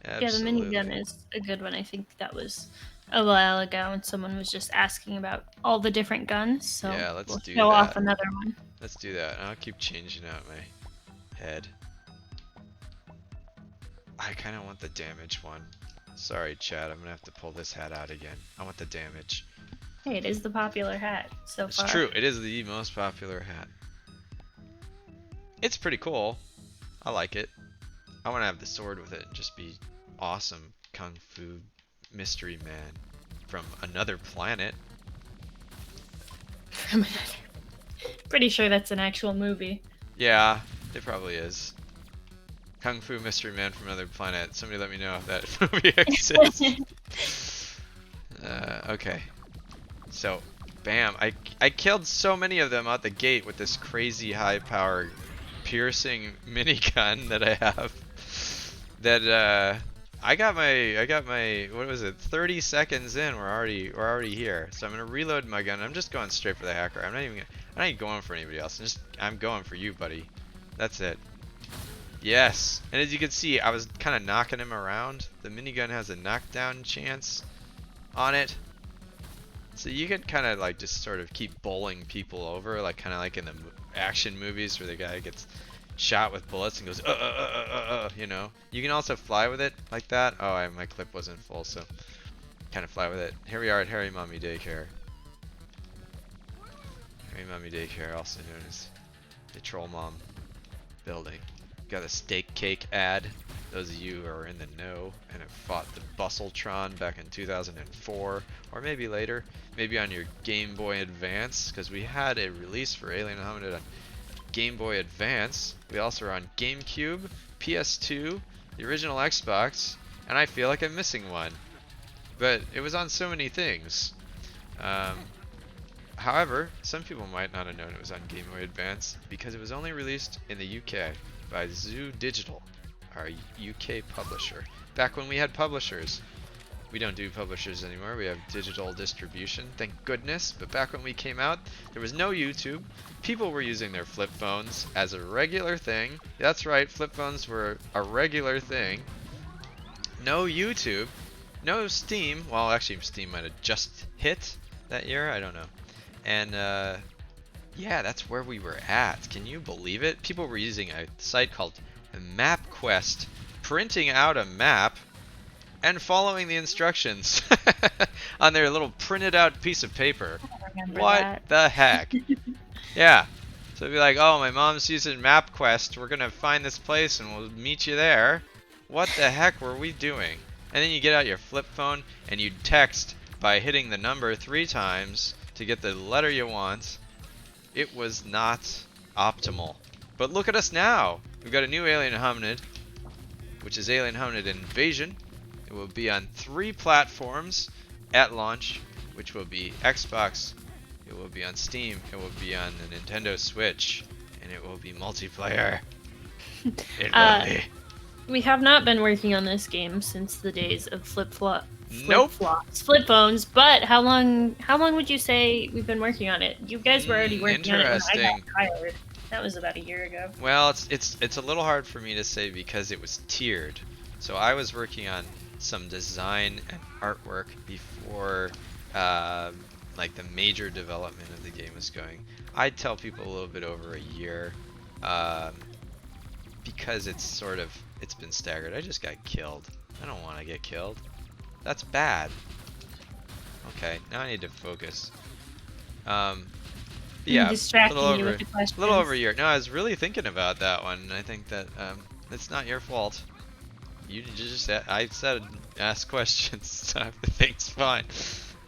Yeah, the minigun is a good one. I think that was a while ago, and someone was just asking about all the different guns. So yeah, let's we'll do show that. off another one. Let's do that. I'll keep changing out my head. I kind of want the damage one. Sorry, Chad. I'm gonna have to pull this hat out again. I want the damage. Hey, it is the popular hat so far. It's true. It is the most popular hat. It's pretty cool. I like it. I want to have the sword with it and just be awesome kung fu mystery man from another planet. Pretty sure that's an actual movie. Yeah, it probably is. Kung Fu Mystery Man from Another Planet. Somebody let me know if that movie exists. Okay. So, bam. I killed so many of them out the gate with this crazy high power piercing minigun that I have. That I got my what was it? 30 seconds in, we're already here. So I'm gonna reload my gun. I'm just going straight for the hacker. I'm not even going for anybody else. I'm going for you, buddy. That's it. Yes. And as you can see, I was kind of knocking him around. The minigun has a knockdown chance on it. So you can kind of like just sort of keep bowling people over, like kind of like in the action movies where the guy gets shot with bullets and goes you know. You can also fly with it like that. Oh, my clip wasn't full, so kind of fly with it. Here we are at Harry Mommy Daycare. Harry Mommy Daycare, also known as the Troll Mom building. Got a steak cake ad. Those of you who are in the know and have fought the Bustletron back in 2004, or maybe later, maybe on your Game Boy Advance, because we had a release for Alien Hominid on Game Boy Advance. We also are on GameCube, PS2, the original Xbox, and I feel like I'm missing one. But it was on so many things. However, some people might not have known it was on Game Boy Advance because it was only released in the UK by Zoo Digital, our UK publisher. Back when we had publishers. We don't do publishers anymore, we have digital distribution, thank goodness. But back when we came out, there was no YouTube. People were using their flip phones as a regular thing. That's right, flip phones were a regular thing. No YouTube, no Steam. Well, actually Steam might have just hit that year, I don't know. And yeah, that's where we were at. Can you believe it? People were using a site called MapQuest, printing out a map and following the instructions on their little printed out piece of paper. remember What that. the heck? Yeah. So it'd be like, oh, my mom's using MapQuest. We're gonna find this place and we'll meet you there. What the heck were we doing? And then you get out your flip phone and you text by hitting the number 3 times to get the letter you want. It was not optimal. But look at us now. We've got a new Alien Hominid, which is Alien Hominid Invasion. It will be on 3 platforms at launch, which will be Xbox, it will be on Steam, it will be on the Nintendo Switch, and it will be multiplayer. It will be. We have not been working on this game since the days of flip Nope. flip phones. But how long would you say we've been working on it? You guys were already working on it when I got hired. That was about a year ago. Well, it's a little hard for me to say because it was tiered. So I was working on some design and artwork before like the major development of the game was going. I'd tell people a little bit over a year because it's been staggered. I just got killed. I don't want to get killed. That's bad. Okay, now I need to focus. Yeah, distracting you with the questions. a little over a year. No, I was really thinking about that one. And I think that it's not your fault. You just I said ask questions. So everything's fine.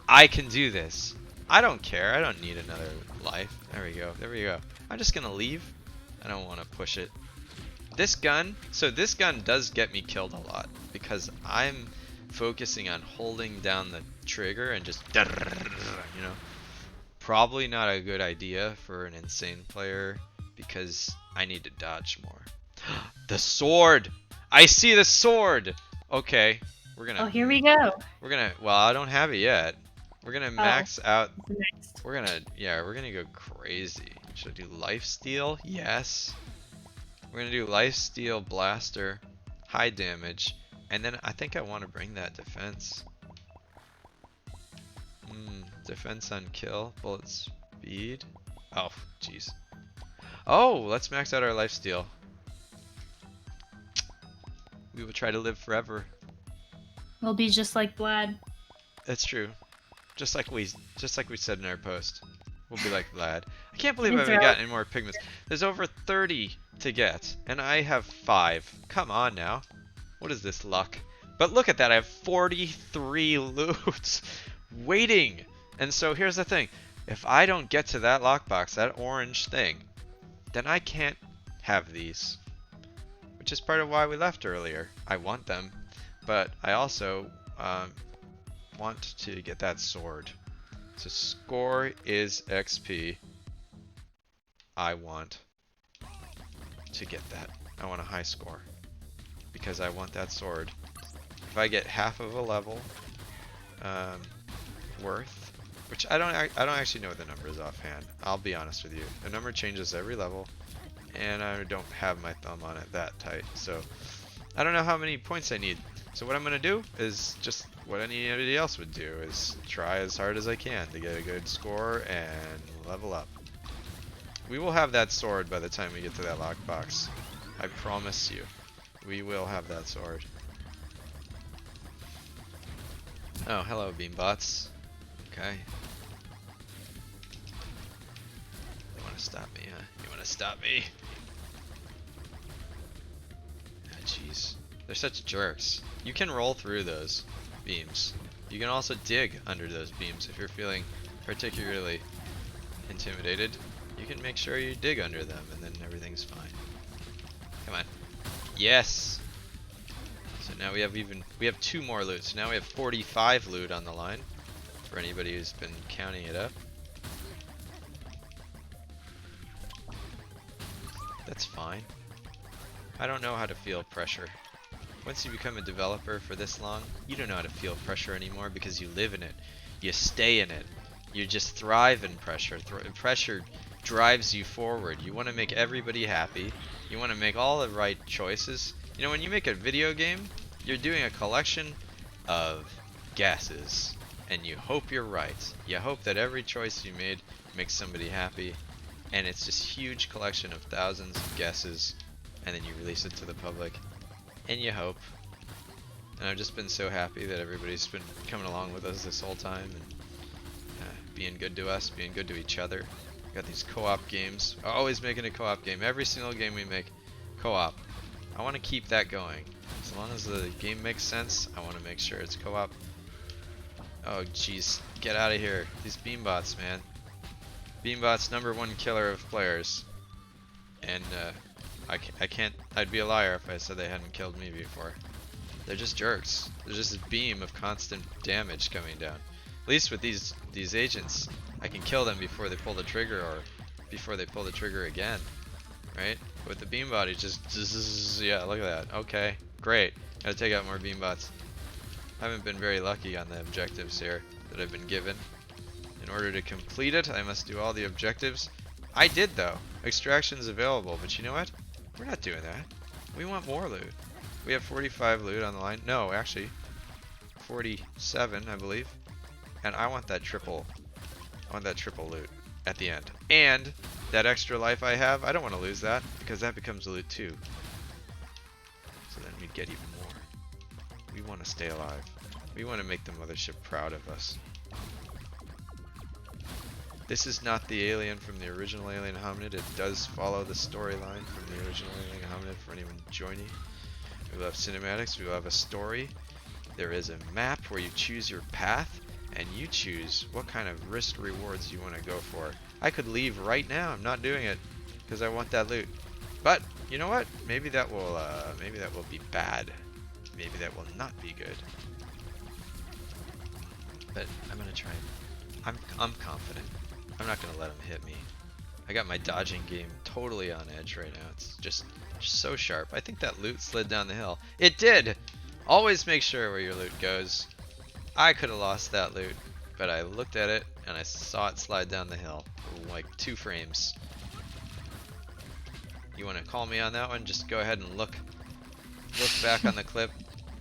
I can do this. I don't care. I don't need another life. There we go. There we go. I'm just gonna leave. I don't want to push it. This gun. So this gun does get me killed a lot because I'm focusing on holding down the trigger and just, you know. Probably not a good idea for an insane player because I need to dodge more. The sword! I see the sword! Okay, we're gonna... Oh, here we go. We're gonna... Well, I don't have it yet. We're gonna max out... Next. We're gonna... Yeah, we're gonna go crazy. Should I do lifesteal? Yes. We're gonna do lifesteal, blaster, high damage, and then I think I want to bring that defense. Defense on kill, bullet speed. Oh, jeez. Oh, let's max out our lifesteal. We will try to live forever. We'll be just like Vlad. That's true. Just like we said in our post. We'll be like Vlad. I can't believe I haven't gotten any more pigments. There's over 30 to get, and I have 5. Come on now. What is this luck? But look at that, I have 43 loot waiting. And so here's the thing, if I don't get to that lockbox, that orange thing, then I can't have these. Which is part of why we left earlier. I want them, but I also want to get that sword. So score is XP. I want to get that. I want a high score. Because I want that sword. If I get half of a level worth, which I don't actually know what the number is offhand. I'll be honest with you. The number changes every level, and I don't have my thumb on it that tight. So I don't know how many points I need. So what I'm gonna do is just what anybody else would do: is try as hard as I can to get a good score and level up. We will have that sword by the time we get to that lockbox. I promise you, we will have that sword. Oh, hello, beambots. Okay. You wanna stop me, huh? You wanna stop me? Ah, jeez. They're such jerks. You can roll through those beams. You can also dig under those beams if you're feeling particularly intimidated. You can make sure you dig under them and then everything's fine. Come on. Yes! So now we have 2 more loot. So now we have 45 loot on the line. For anybody who's been counting it up. That's fine. I don't know how to feel pressure. Once you become a developer for this long, you don't know how to feel pressure anymore because you live in it. You stay in it. You just thrive in pressure. Pressure drives you forward. You want to make everybody happy. You want to make all the right choices. You know, when you make a video game, you're doing a collection of guesses. And you hope you're right. You hope that every choice you made makes somebody happy. And it's this huge collection of thousands of guesses. And then you release it to the public. And you hope. And I've just been so happy that everybody's been coming along with us this whole time. And being good to us, being good to each other. Got these co-op games. Always making a co-op game. Every single game we make, co-op. I want to keep that going. As long as the game makes sense, I want to make sure it's co-op. Oh jeez, get out of here. These beambots, man. Beambots, #1 killer of players. And I can't, I'd be a liar if I said they hadn't killed me before. They're just jerks. There's just a beam of constant damage coming down. At least with these agents, I can kill them before they pull the trigger, or before they pull the trigger again, right? With the beambot, it just, yeah, look at that. Okay, great. Gotta take out more beambots. I haven't been very lucky on the objectives here that I've been given. In order to complete it, I must do all the objectives. I did though. Extraction's available, but you know what? We're not doing that. We want more loot. We have 45 loot on the line. No, actually, 47, I believe. And I want that triple. I want that triple loot at the end. And that extra life I have, I don't want to lose that, because that becomes loot too. So then we get even more. We want to stay alive. We want to make the mothership proud of us. This is not the alien from the original Alien Hominid. It does follow the storyline from the original Alien Hominid for anyone joining. We will have cinematics, we will have a story. There is a map where you choose your path, and you choose what kind of risk rewards you want to go for. I could leave right now. I'm not doing it because I want that loot. But you know what? Maybe that will be bad. Maybe that will not be good. But I'm gonna try. I'm confident. I'm not gonna let him hit me. I got my dodging game totally on edge right now. It's just so sharp. I think that loot slid down the hill. It did! Always make sure where your loot goes. I could have lost that loot, but I looked at it and I saw it slide down the hill. Like 2 frames. You want to call me on that one? Just go ahead and look back on the clip.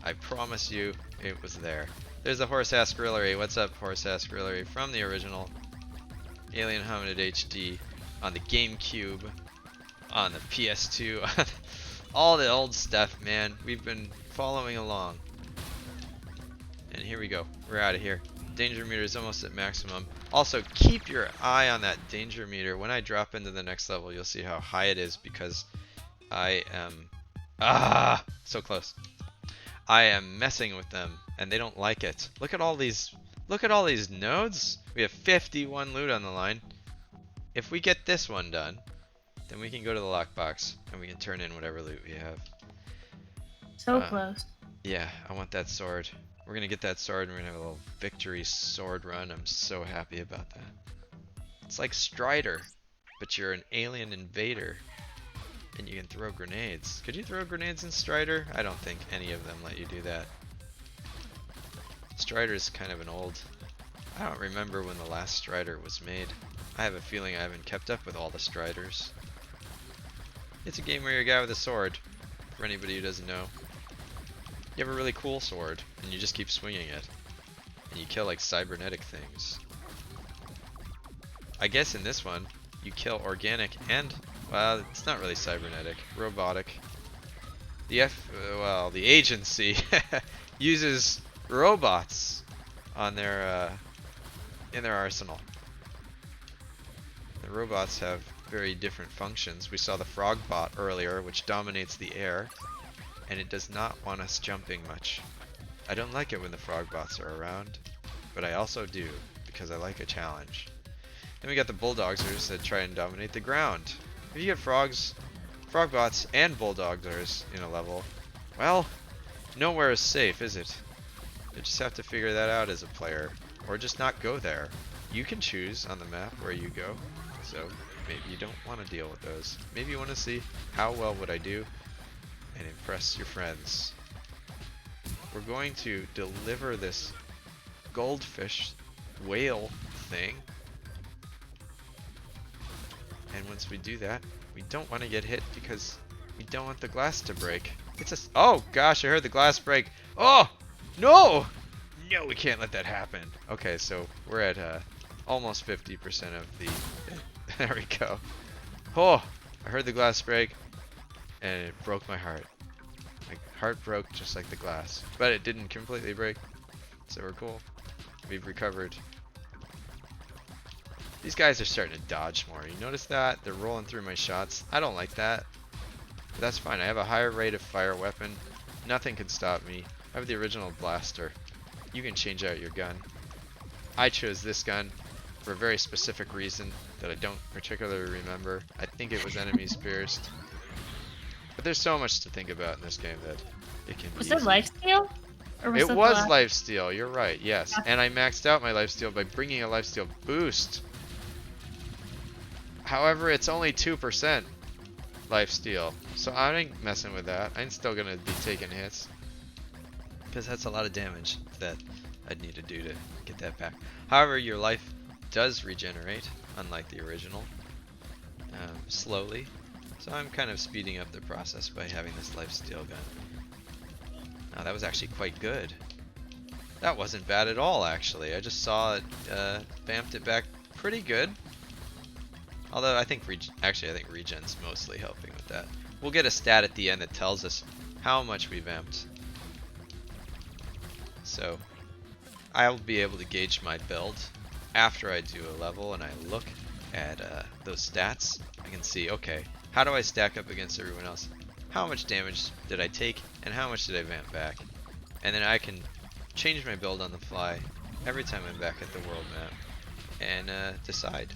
I promise you it was there. There's a Horse-Ass Grillery. What's up, Horse-Ass Grillery? From the original Alien Hominid HD on the GameCube, on the PS2, all the old stuff, man. We've been following along. And here we go. We're out of here. Danger meter is almost at maximum. Also, keep your eye on that danger meter. When I drop into the next level, you'll see how high it is, because I am so close. I am messing with them and they don't like it. Look at all these nodes. We have 51 loot on the line. If we get this one done, then we can go to the lockbox and we can turn in whatever loot we have. So close. Yeah, I want that sword. We're gonna get that sword and we're gonna have a little victory sword run. I'm so happy about that. It's like Strider, but you're an alien invader and you can throw grenades. Could you throw grenades in Strider? I don't think any of them let you do that. Strider's kind of an old... I don't remember when the last Strider was made. I have a feeling I haven't kept up with all the Striders. It's a game where you're a guy with a sword, for anybody who doesn't know. You have a really cool sword, and you just keep swinging it. And you kill like cybernetic things. I guess in this one, you kill organic and, well, it's not really cybernetic, robotic. The agency uses robots on their in their arsenal. The robots have very different functions. We saw the frog bot earlier, which dominates the air, and it does not want us jumping much. I don't like it when the frog bots are around, but I also do because I like a challenge. Then we got the Bulldogsers that try and dominate the ground. If you get frog bots and Bulldogsers in a level, well, nowhere is safe, is it? You just have to figure that out as a player, or just not go there. You can choose on the map where you go, so maybe you don't want to deal with those. Maybe you want to see how well would I do and impress your friends. We're going to deliver this goldfish whale thing, and once we do that, we don't want to get hit because we don't want the glass to break. It's a... Oh gosh, I heard the glass break. Oh! No! No, we can't let that happen. Okay, so we're at almost 50% of the... There we go. Oh! I heard the glass break, and it broke my heart. My heart broke just like the glass. But it didn't completely break, so we're cool. We've recovered. These guys are starting to dodge more. You notice that? They're rolling through my shots. I don't like that. But that's fine. I have a higher rate of fire weapon. Nothing can stop me. I have the original blaster. You can change out your gun. I chose this gun for a very specific reason that I don't particularly remember. I think it was enemies pierced. But there's so much to think about in this game that it can be Was easy. it lifesteal? Or was It the was last- lifesteal, you're right, yes. Yeah. And I maxed out my lifesteal by bringing a lifesteal boost. However, it's only 2% lifesteal. So I ain't messing with that. I'm still gonna be taking hits. Because that's a lot of damage that I'd need to do to get that back. However, your life does regenerate, unlike the original. Slowly. So I'm kind of speeding up the process by having this lifesteal gun. Now that was actually quite good. That wasn't bad at all, actually. I just saw it, vamped it back pretty good. Although I think actually I think regen's mostly helping with that. We'll get a stat at the end that tells us how much we vamped. So I'll be able to gauge my build after I do a level and I look at those stats. I can see, okay, how do I stack up against everyone else? How much damage did I take and how much did I vamp back? And then I can change my build on the fly every time I'm back at the world map and decide.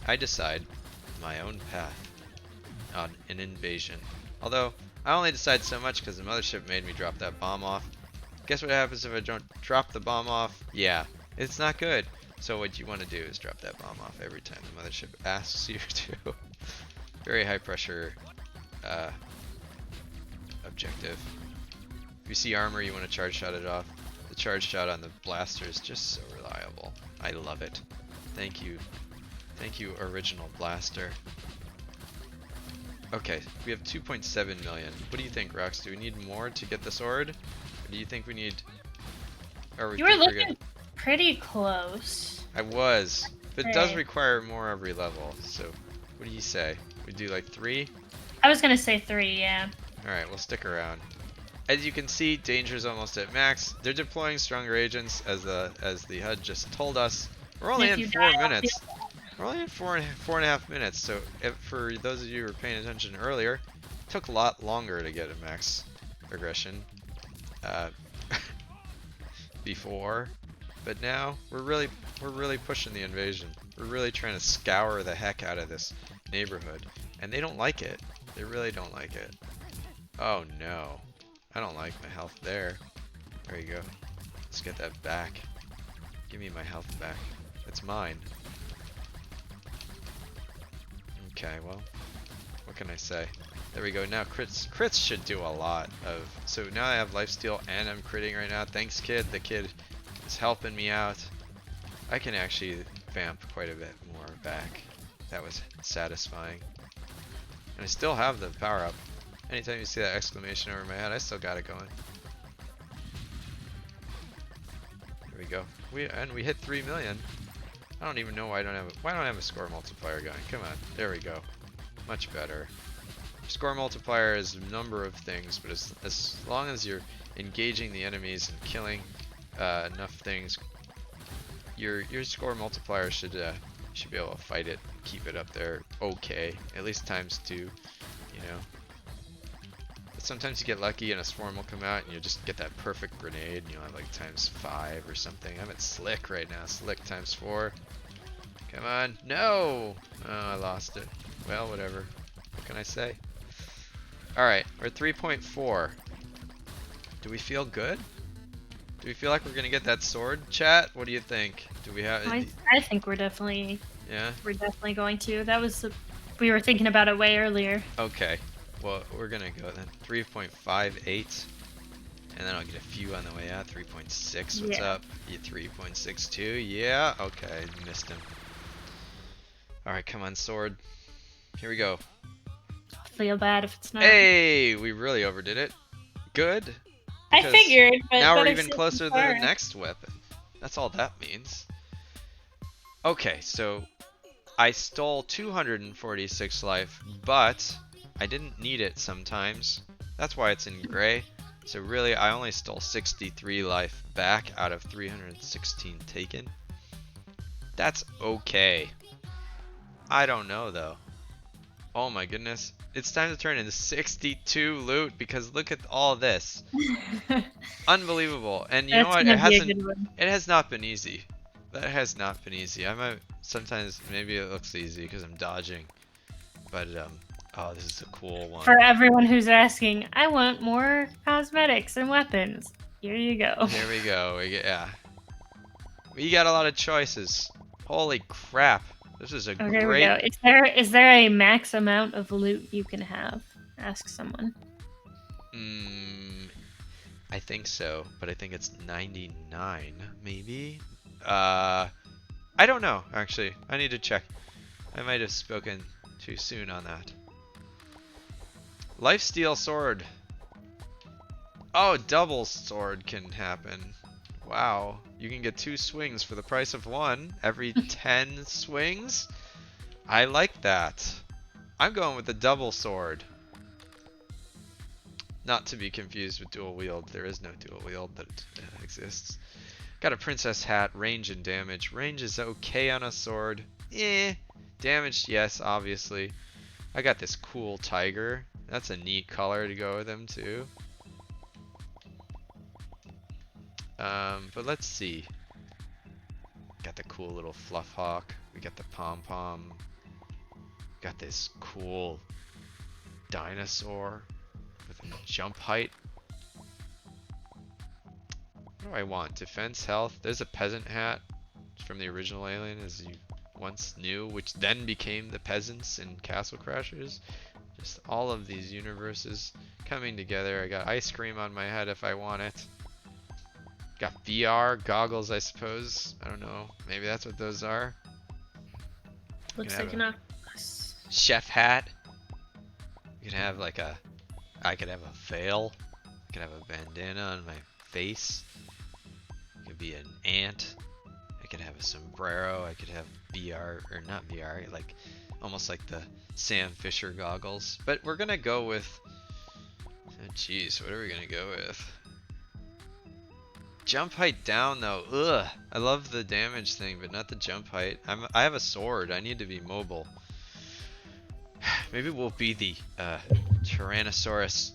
I decide my own path on an invasion. Although I only decide so much because the mothership made me drop that bomb off. Guess what happens if I don't drop the bomb off? Yeah, it's not good. So what you want to do is drop that bomb off every time the mothership asks you to. Very high pressure objective. If you see armor, you want to charge shot it off. The charge shot on the blaster is just so reliable. I love it. Thank you. Thank you, original blaster. Okay, we have 2.7 million. What do you think, Rox? Do we need more to get the sword? Or do you think we need... Or we You were think we're looking good? pretty close. I was. But it does Okay. require more every level, so what do you say? We do like 3? I was gonna say 3, yeah. Alright, we'll stick around. As you can see, danger's almost at max. They're deploying stronger agents, as the HUD just told us. We're only If in you 4 die off minutes. We're only in four and a half minutes, so for those of you who were paying attention earlier, it took a lot longer to get a max aggression before, but now we're really pushing the invasion. We're really trying to scour the heck out of this neighborhood, and they don't like it. They really don't like it. Oh no, I don't like my health there. There you go. Let's get that back. Give me my health back. It's mine. Okay, well, what can I say? There we go. Now crits should do a lot of. So now I have lifesteal and I'm critting right now. Thanks, kid. The kid is helping me out. I can actually vamp quite a bit more back. That was satisfying. And I still have the power up. Anytime you see that exclamation over my head, I still got it going. There we go. We hit 3 million. I don't even know why I don't have a score multiplier going. Come on, there we go. Much better. Score multiplier is a number of things, but as long as you're engaging the enemies and killing enough things, your score multiplier should be able to fight it, keep it up there. Okay, at least ×2, you know. But sometimes you get lucky and a swarm will come out and you'll just get that perfect grenade and you'll have like ×5 or something. I'm at slick right now. Slick ×4. Come on. No! Oh, I lost it. Well, whatever. What can I say? Alright, we're at 3.4. Do we feel good? Do we feel like we're gonna get that sword, chat? What do you think? Do we have... I think we're definitely Yeah? going to. That was we were thinking about it way earlier. Okay. Well, we're gonna go then. 3.58. And then I'll get a few on the way out. 3.6, what's Yeah. up? 3.62, yeah? Okay, missed him. Alright, come on, sword. Here we go. I'll feel bad if it's not. Hey! We really overdid it. Good. I because figured, but Now we're better even safe closer to than the sorry. next weapon. That's all that means. Okay, so I stole 246 life, but I didn't need it sometimes. That's why it's in gray. So really, I only stole 63 life back out of 316 taken. That's okay. I don't know though. Oh my goodness. It's time to turn into 62 loot because look at all this. Unbelievable. And you know That's what? gonna be a good one. It has not been easy. That has not been easy. I might sometimes maybe it looks easy because I'm dodging. But oh, this is a cool one. For everyone who's asking, I want more cosmetics and weapons. Here you go. Here we go. Yeah. We got a lot of choices. Holy crap. This is a Oh, here we great go. Is there a max amount of loot you can have? Ask someone. I think so, but I think it's 99 maybe. I don't know actually. I need to check. I might have spoken too soon on that. Lifesteal sword. Oh, double sword can happen. Wow, you can get 2 swings for the price of 1 every 10 swings. I like that. I'm going with the double sword. Not to be confused with dual wield. There is no dual wield that exists. Got a princess hat, range and damage. Range is okay on a sword. Damage, yes, obviously. I got this cool tiger. That's a neat color to go with him too. But let's see. Got the cool little fluff hawk. We got the pom pom. Got this cool dinosaur with a jump height. What do I want? Defense, health. There's a peasant hat from the original Alien, as you once knew, which then became the peasants in Castle Crashers. Just all of these universes coming together. I got ice cream on my head if I want it. Got VR goggles, I suppose. I don't know. Maybe that's what those are. Looks like an octopus. Chef hat. You can have like a. I could have a veil. I could have a bandana on my face. I could be an ant. I could have a sombrero. I could have VR or not VR, like almost like the Sam Fisher goggles. But we're gonna go with. Oh, jeez, what are we gonna go with? Jump height down though. Ugh. I love the damage thing, but not the jump height. I have a sword. I need to be mobile. Maybe we'll be the Tyrannosaurus.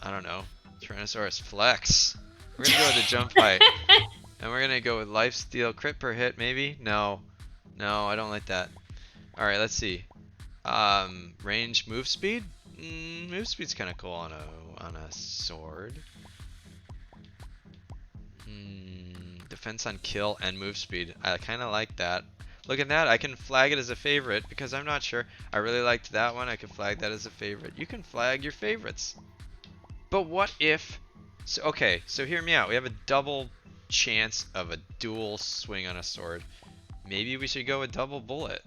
I don't know. Tyrannosaurus Flex. We're gonna go with the jump height, and we're gonna go with lifesteal crit per hit. Maybe no, I don't like that. All right, let's see. Range, move speed. Move speed's kind of cool on a sword. Defense on kill and move speed. I kind of like that. Look at that. I can flag it as a favorite because I'm not sure. I really liked that one. I can flag that as a favorite. You can flag your favorites. But what if... So, okay, so hear me out. We have a double chance of a dual swing on a sword. Maybe we should go with double bullet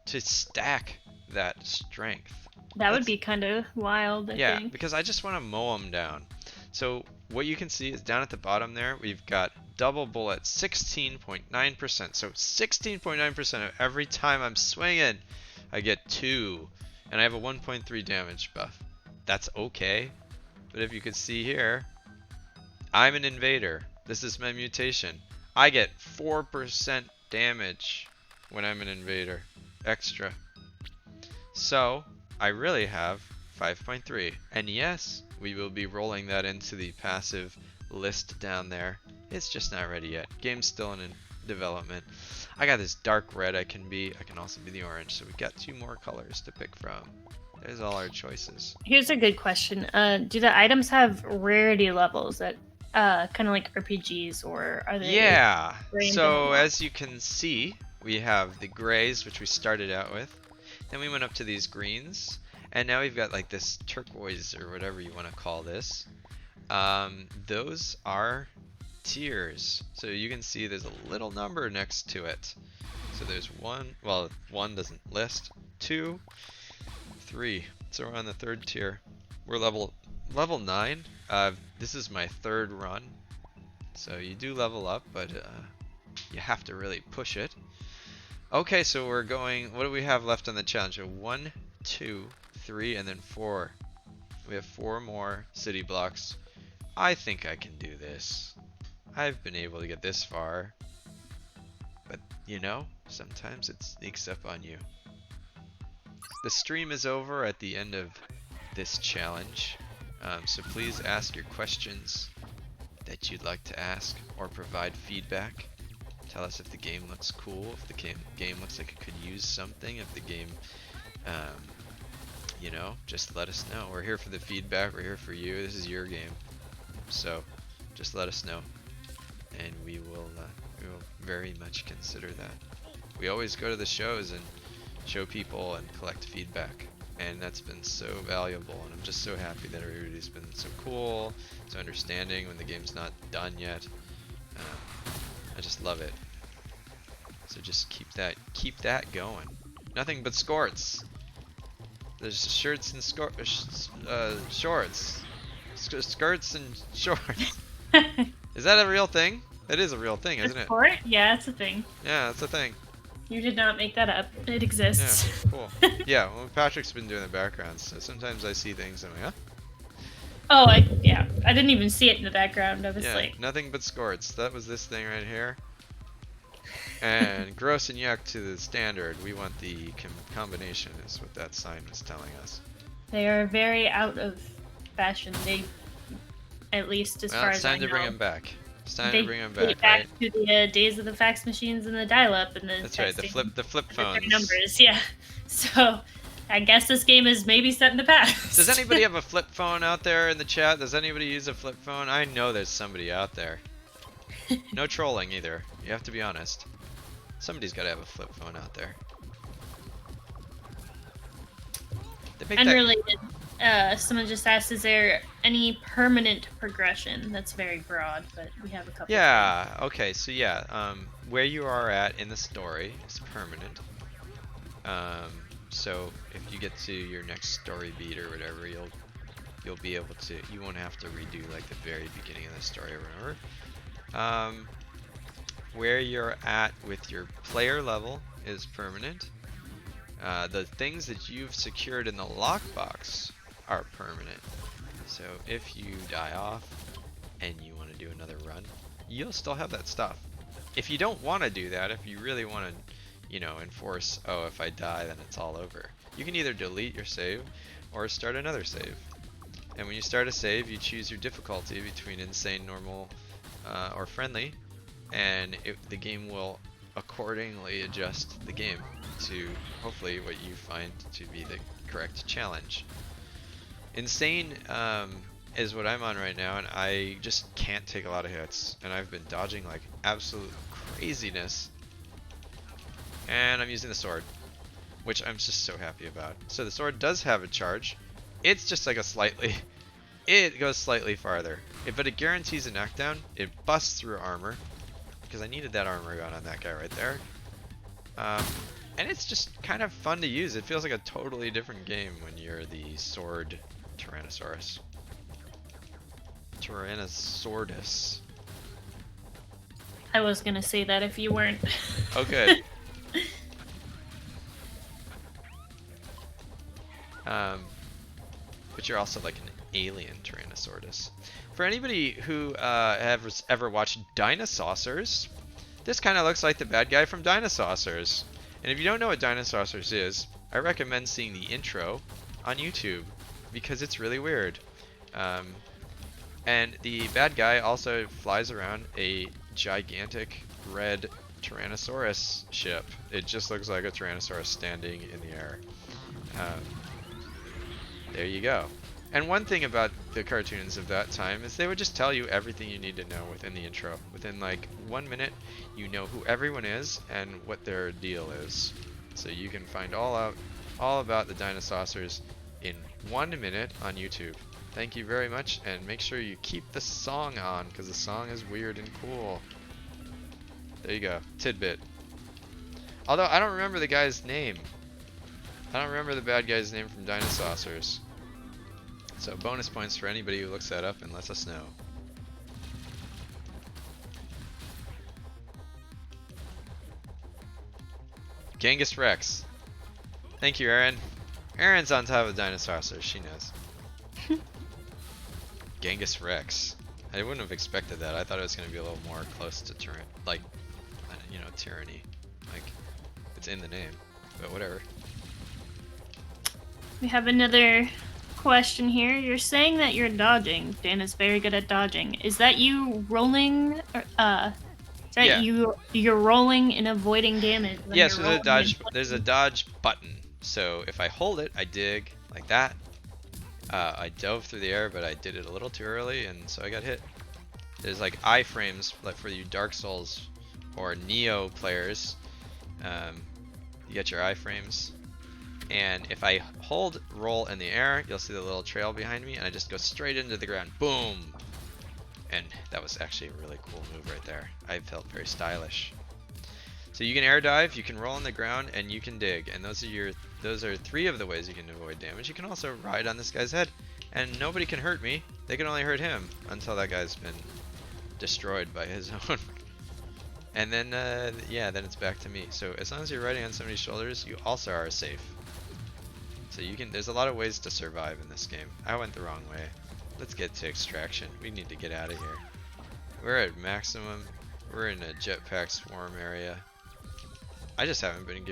to stack that strength. That would be kind of wild, I think. Because I just want to mow them down. So what you can see is down at the bottom there, we've got double bullet, 16.9%. So 16.9% of every time I'm swinging, I get 2. And I have a 1.3 damage buff. That's okay. But if you can see here, I'm an invader. This is my mutation. I get 4% damage when I'm an invader. Extra. So I really have 5.3. And yes, we will be rolling that into the passive list down there. It's just not ready yet. Game's still in development. I got this dark red I can be. I can also be the orange. So we've got 2 more colors to pick from. There's all our choices. Here's a good question. Do the items have rarity levels that kind of like RPGs, or are they? Yeah. random? So as you can see, we have the grays, which we started out with. Then we went up to these greens. And now we've got like this turquoise or whatever you want to call this. Those are tiers. So you can see there's a little number next to it. So there's 1, well, 1 doesn't list, 2, 3. So we're on the 3rd tier. We're level 9. This is my 3rd run. So you do level up, but you have to really push it. Okay, so we're going, what do we have left on the challenge? 1, 2, 3, and then 4. We have 4 more city blocks. I think I can do this. I've been able to get this far. But, you know, Sometimes it sneaks up on you. The stream is over at the end of this challenge, so please ask your questions that you'd like to ask or provide feedback. Tell us if the game looks cool, if the game looks like it could use something, if the game, you know, just let us know. We're here for the feedback, we're here for you, this is your game. So, just let us know, and we will very much consider that. We always go to the shows and show people and collect feedback, and that's been so valuable, and I'm just so happy that everybody's been so cool, so understanding when the game's not done yet. I just love it. So just keep that going. Nothing but skirts. There's shirts and shorts. Skirts and shorts. Is that a real thing? That is a real thing, isn't it? Sport? Yeah, it's a thing. Yeah, it's a thing. You did not make that up. It exists. Yeah, cool. Yeah, well, Patrick's been doing the backgrounds, so sometimes I see things and I'm like, huh? Oh, yeah. I didn't even see it in the background. I was Yeah, like, nothing but skirts. That was this thing right here. And gross and yuck to the standard. We want the combination, is what that sign was telling us. they are very out of fashion. They, at least as Well, far it's as I time know. to bring them back. It's time They to bring them date back, right? to the days of the fax machines and the dial-up and the That's right. The texting flip with their phones. numbers. Yeah. So, I guess this game is maybe set in the past. Does anybody have a flip phone out there in the chat? Does anybody use a flip phone? I know there's somebody out there. No trolling either. You have to be honest. Somebody's got to have a flip phone out there. They make that- Unrelated. Someone just asked, is there any permanent progression? That's very broad, but we have a couple. Yeah. Okay. So yeah, where you are at in the story is permanent. So if you get to your next story beat or whatever, you'll be able to. You won't have to redo like the very beginning of the story or whatever. Where you're at with your player level is permanent. The things that you've secured in the lockbox are permanent. So if you die off and you want to do another run, you'll still have that stuff. If you don't want to do that, if you really want to, you know, enforce, oh, if I die, then it's all over, you can either delete your save or start another save. And when you start a save, you choose your difficulty between insane, normal, or friendly, and the game will accordingly adjust the game to hopefully what you find to be the correct challenge. Insane is what I'm on right now, and I just can't take a lot of hits, and I've been dodging like absolute craziness, and I'm using the sword, which I'm just so happy about. So the sword does have a charge. It's just like it goes slightly farther, but it guarantees a knockdown. It busts through armor, because I needed that armor gun on that guy right there. And it's just kind of fun to use. It feels like a totally different game when you're the sword Tyrannosaurus. Tyrannosaurus. I was gonna say that if you weren't. Oh, good. But you're also like an alien Tyrannosaurus. For anybody who has ever watched Dinosaurs, this kind of looks like the bad guy from Dinosaurs. And if you don't know what Dinosaurs is, I recommend seeing the intro on YouTube, because it's really weird. And the bad guy also flies around a gigantic red Tyrannosaurus ship. It just looks like a Tyrannosaurus standing in the air. There you go. And one thing about the cartoons of that time is they would just tell you everything you need to know within the intro. Within like 1 minute, you know who everyone is and what their deal is. So you can find all about the Dinosaurs in 1 minute on YouTube. Thank you very much, and make sure you keep the song on, because the song is weird and cool. There you go. Tidbit. Although I don't remember the guy's name. I don't remember the bad guy's name from Dinosaurs. So bonus points for anybody who looks that up and lets us know. Genghis Rex. Thank you, Aaron. Aaron's on top of Dinosaurs, she knows. Genghis Rex. I wouldn't have expected that. I thought it was going to be a little more close to tyranny. Like, you know, tyranny. Like, It's in the name, but whatever. We have another question here. You're saying that you're dodging. Dan is very good at dodging. Is that you rolling? Is that Yeah. you're rolling and avoiding damage? When Yeah, you're so rolling there's a dodge button. So if I hold it, I dig like that. I dove through the air, but I did it a little too early, and so I got hit. There's like iframes, like for you Dark Souls or Neo players. You get your iframes. And if I hold roll in the air, you'll see the little trail behind me, and I just go straight into the ground. Boom! And that was actually a really cool move right there. I felt very stylish. So you can air dive, you can roll on the ground, and you can dig. And those are 3 of the ways you can avoid damage. You can also ride on this guy's head, and nobody can hurt me. They can only hurt him until that guy's been destroyed by his own. And then, yeah, then it's back to me. So as long as you're riding on somebody's shoulders, you also are safe. So you can, there's a lot of ways to survive in this game. I went the wrong way. Let's get to extraction. We need to get out of here. We're at maximum. We're in a jetpack swarm area. I just haven't been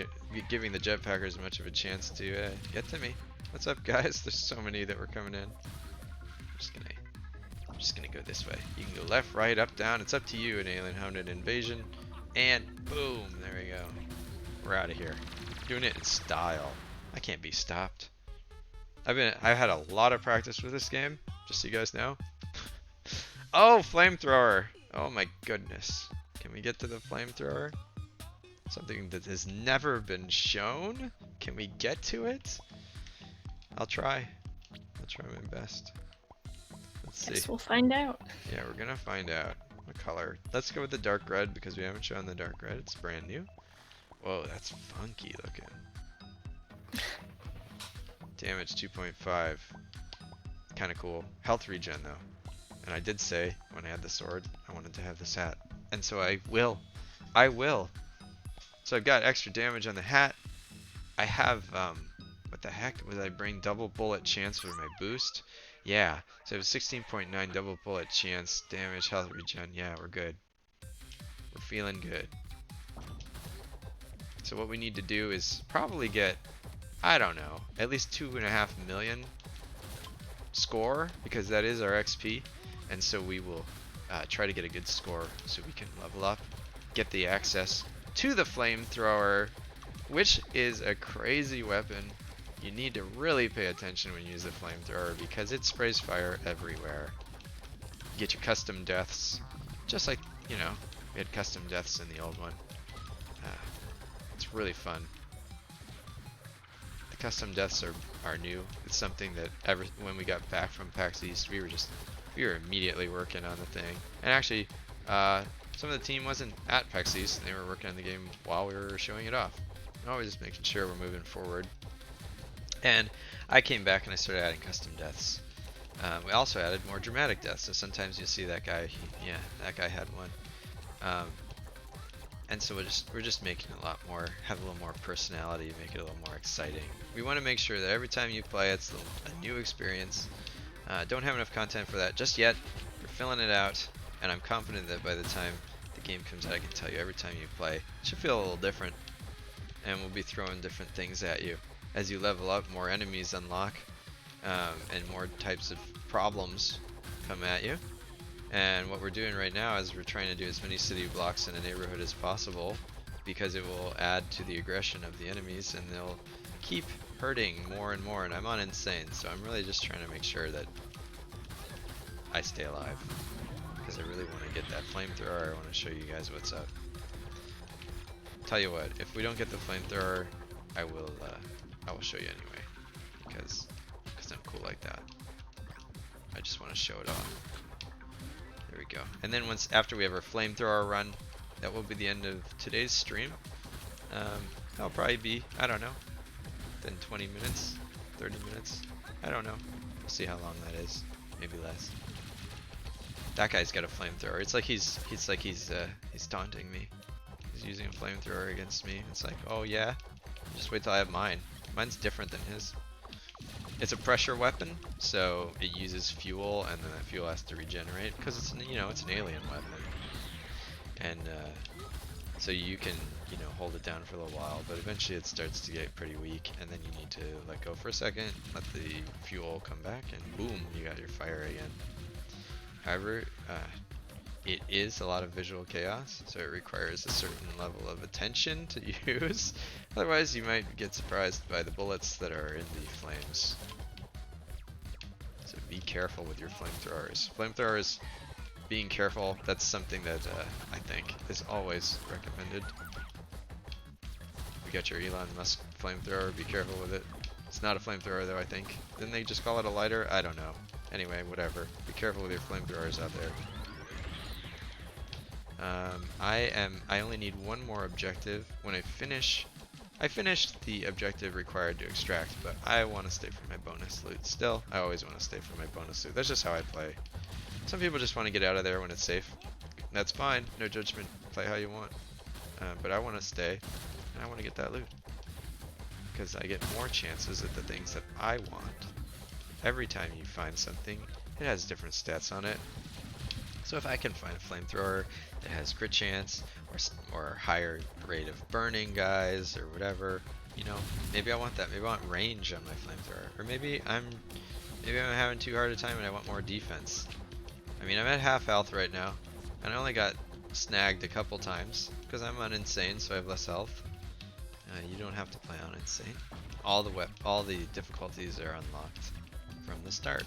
giving the jetpackers much of a chance to get to me. What's up, guys? There's so many that were coming in. I'm just gonna go this way. You can go left, right, up, down. It's up to you in Alien Hominid Invasion. And boom, there we go. We're out of here. Doing it in style. I can't be stopped. I've had a lot of practice with this game, just so you guys know. Oh, flamethrower! Oh my goodness. Can we get to the flamethrower? Something that has never been shown? Can we get to it? I'll try. I'll try my best. Let's see. Guess we'll find out. Yeah, we're gonna find out. What color? Let's go with the dark red because we haven't shown the dark red. It's brand new. Whoa, that's funky looking. Damage 2.5. Kind of cool. Health regen though. And I did say when I had the sword, I wanted to have this hat. And so I will. I will. So I've got extra damage on the hat. I have, what the heck? Was I bring double bullet chance for my boost? Yeah. So it was 16.9 double bullet chance, damage, health regen. Yeah, we're good. We're feeling good. So what we need to do is probably get, I don't know, at least 2.5 million score, because that is our XP. And so we will try to get a good score so we can level up, get the access to the flamethrower, which is a crazy weapon. You need to really pay attention when you use the flamethrower because it sprays fire everywhere. You get your custom deaths, just like, you know, we had custom deaths in the old one. It's really fun. The custom deaths are new. It's something that when we got back from PAX East, we were immediately working on the thing. And actually, some of the team wasn't at PAX East, and they were working on the game while we were showing it off. Always just making sure we're moving forward. And I came back and I started adding custom deaths. We also added more dramatic deaths, so sometimes you'll see that guy, yeah, that guy had one. And so we're just making it a lot more, have a little more personality, make it a little more exciting. We want to make sure that every time you play, it's a new experience. Don't have enough content for that just yet. We're filling it out, and I'm confident that by the time the game comes out, I can tell you every time you play, it should feel a little different. And we'll be throwing different things at you. As you level up, more enemies unlock, and more types of problems come at you. And what we're doing right now is we're trying to do as many city blocks in a neighborhood as possible, because it will add to the aggression of the enemies, and they'll keep hurting more and more. And I'm on insane, so I'm really just trying to make sure that I stay alive, because I really want to get that flamethrower. I want to show you guys what's up. Tell you what, if we don't get the flamethrower, I will show you anyway, because I'm cool like that. I just want to show it off. There we go. And then after we have our flamethrower run, that will be the end of today's stream. That'll probably be, I don't know, then 20 minutes, 30 minutes. I don't know. We'll see how long that is. Maybe less. That guy's got a flamethrower. It's like he's taunting me. He's using a flamethrower against me. It's like, oh yeah, just wait till I have mine. Mine's different than his. It's a pressure weapon, so it uses fuel, and then that fuel has to regenerate because it's an alien weapon. And So you can, you know, hold it down for a little while, but eventually it starts to get pretty weak, and then you need to let go for a second, let the fuel come back, and boom, you got your fire again. However, it is a lot of visual chaos, so it requires a certain level of attention to use. Otherwise, you might get surprised by the bullets that are in the flames. So be careful with your flamethrowers. Flamethrowers, being careful, that's something that I think is always recommended. You got your Elon Musk flamethrower, be careful with it. It's not a flamethrower though, I think. Didn't they just call it a lighter? I don't know. Anyway, whatever. Be careful with your flamethrowers out there. I only need one more objective. When I finished the objective required to extract, but I want to stay for my bonus loot. Still, I always want to stay for my bonus loot. That's just how I play. Some people just want to get out of there when it's safe. That's fine. No judgment. Play how you want. But I want to stay, and I want to get that loot. Because I get more chances at the things that I want. Every time you find something, it has different stats on it. So if I can find a flamethrower that has crit chance, or higher rate of burning guys, or whatever, you know, maybe I want that. Maybe I want range on my flamethrower. Or maybe I'm having too hard a time and I want more defense. I mean, I'm at half health right now, and I only got snagged a couple times because I'm on insane, so I have less health. You don't have to play on insane. All the difficulties are unlocked from the start.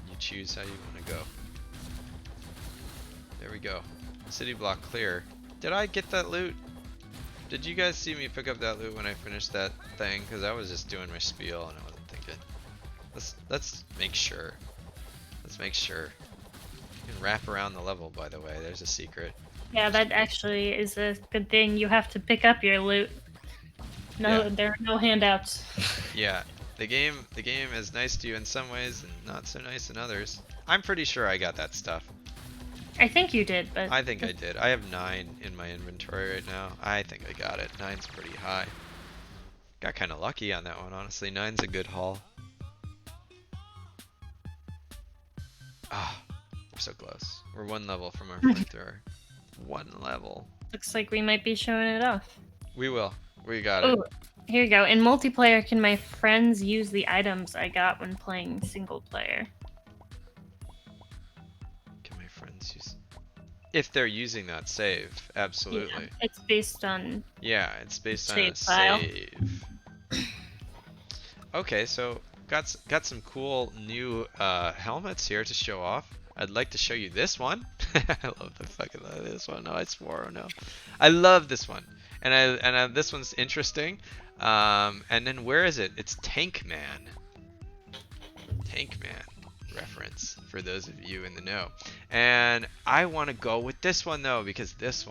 You choose how you want to go. There we go. City block clear. Did I get that loot? Did you guys see me pick up that loot when I finished that thing? Because I was just doing my spiel and I wasn't thinking. Let's make sure. Let's make sure. You can wrap around the level, by the way. There's a secret. Yeah, that actually is a good thing. You have to pick up your loot. No, Yeah. there are no handouts. Yeah, the game is nice to you in some ways and not so nice in others. I'm pretty sure I got that stuff. I think you did, but I think I did. I have 9 in my inventory right now. I think I got it. 9's pretty high. Got kind of lucky on that one, honestly. 9's a good haul. Ah, we're so close. We're 1 level from our flamethrower. 1 level. looks like we might be showing it off. We will. We got it. Oh, here you go. In multiplayer, can my friends use the items I got when playing single player? Can my friends use... If they're using that save, absolutely. Yeah, it's based on... Yeah, it's based on Save a file. save. Okay, so got some cool new helmets here to show off. I'd like to show you this one. I love the fucking this one. No, I swore. Oh no, I love this one, and this one's interesting. And then where is it? It's Tank Man. Tank Man reference for those of you in the know. And I want to go with this one though, because this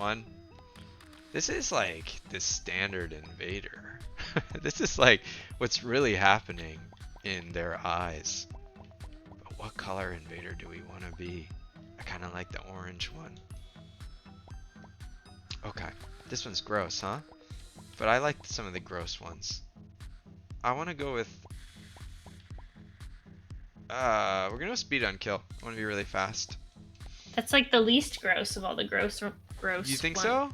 is like the standard invader. This is like what's really happening in their eyes. But what color invader do we want to be? I kind of like the orange one. Okay, this one's gross, huh? But I like some of the gross ones. I want to go with... we're going to speed on kill. I want to be really fast. That's like the least gross of all the gross You think ones. so?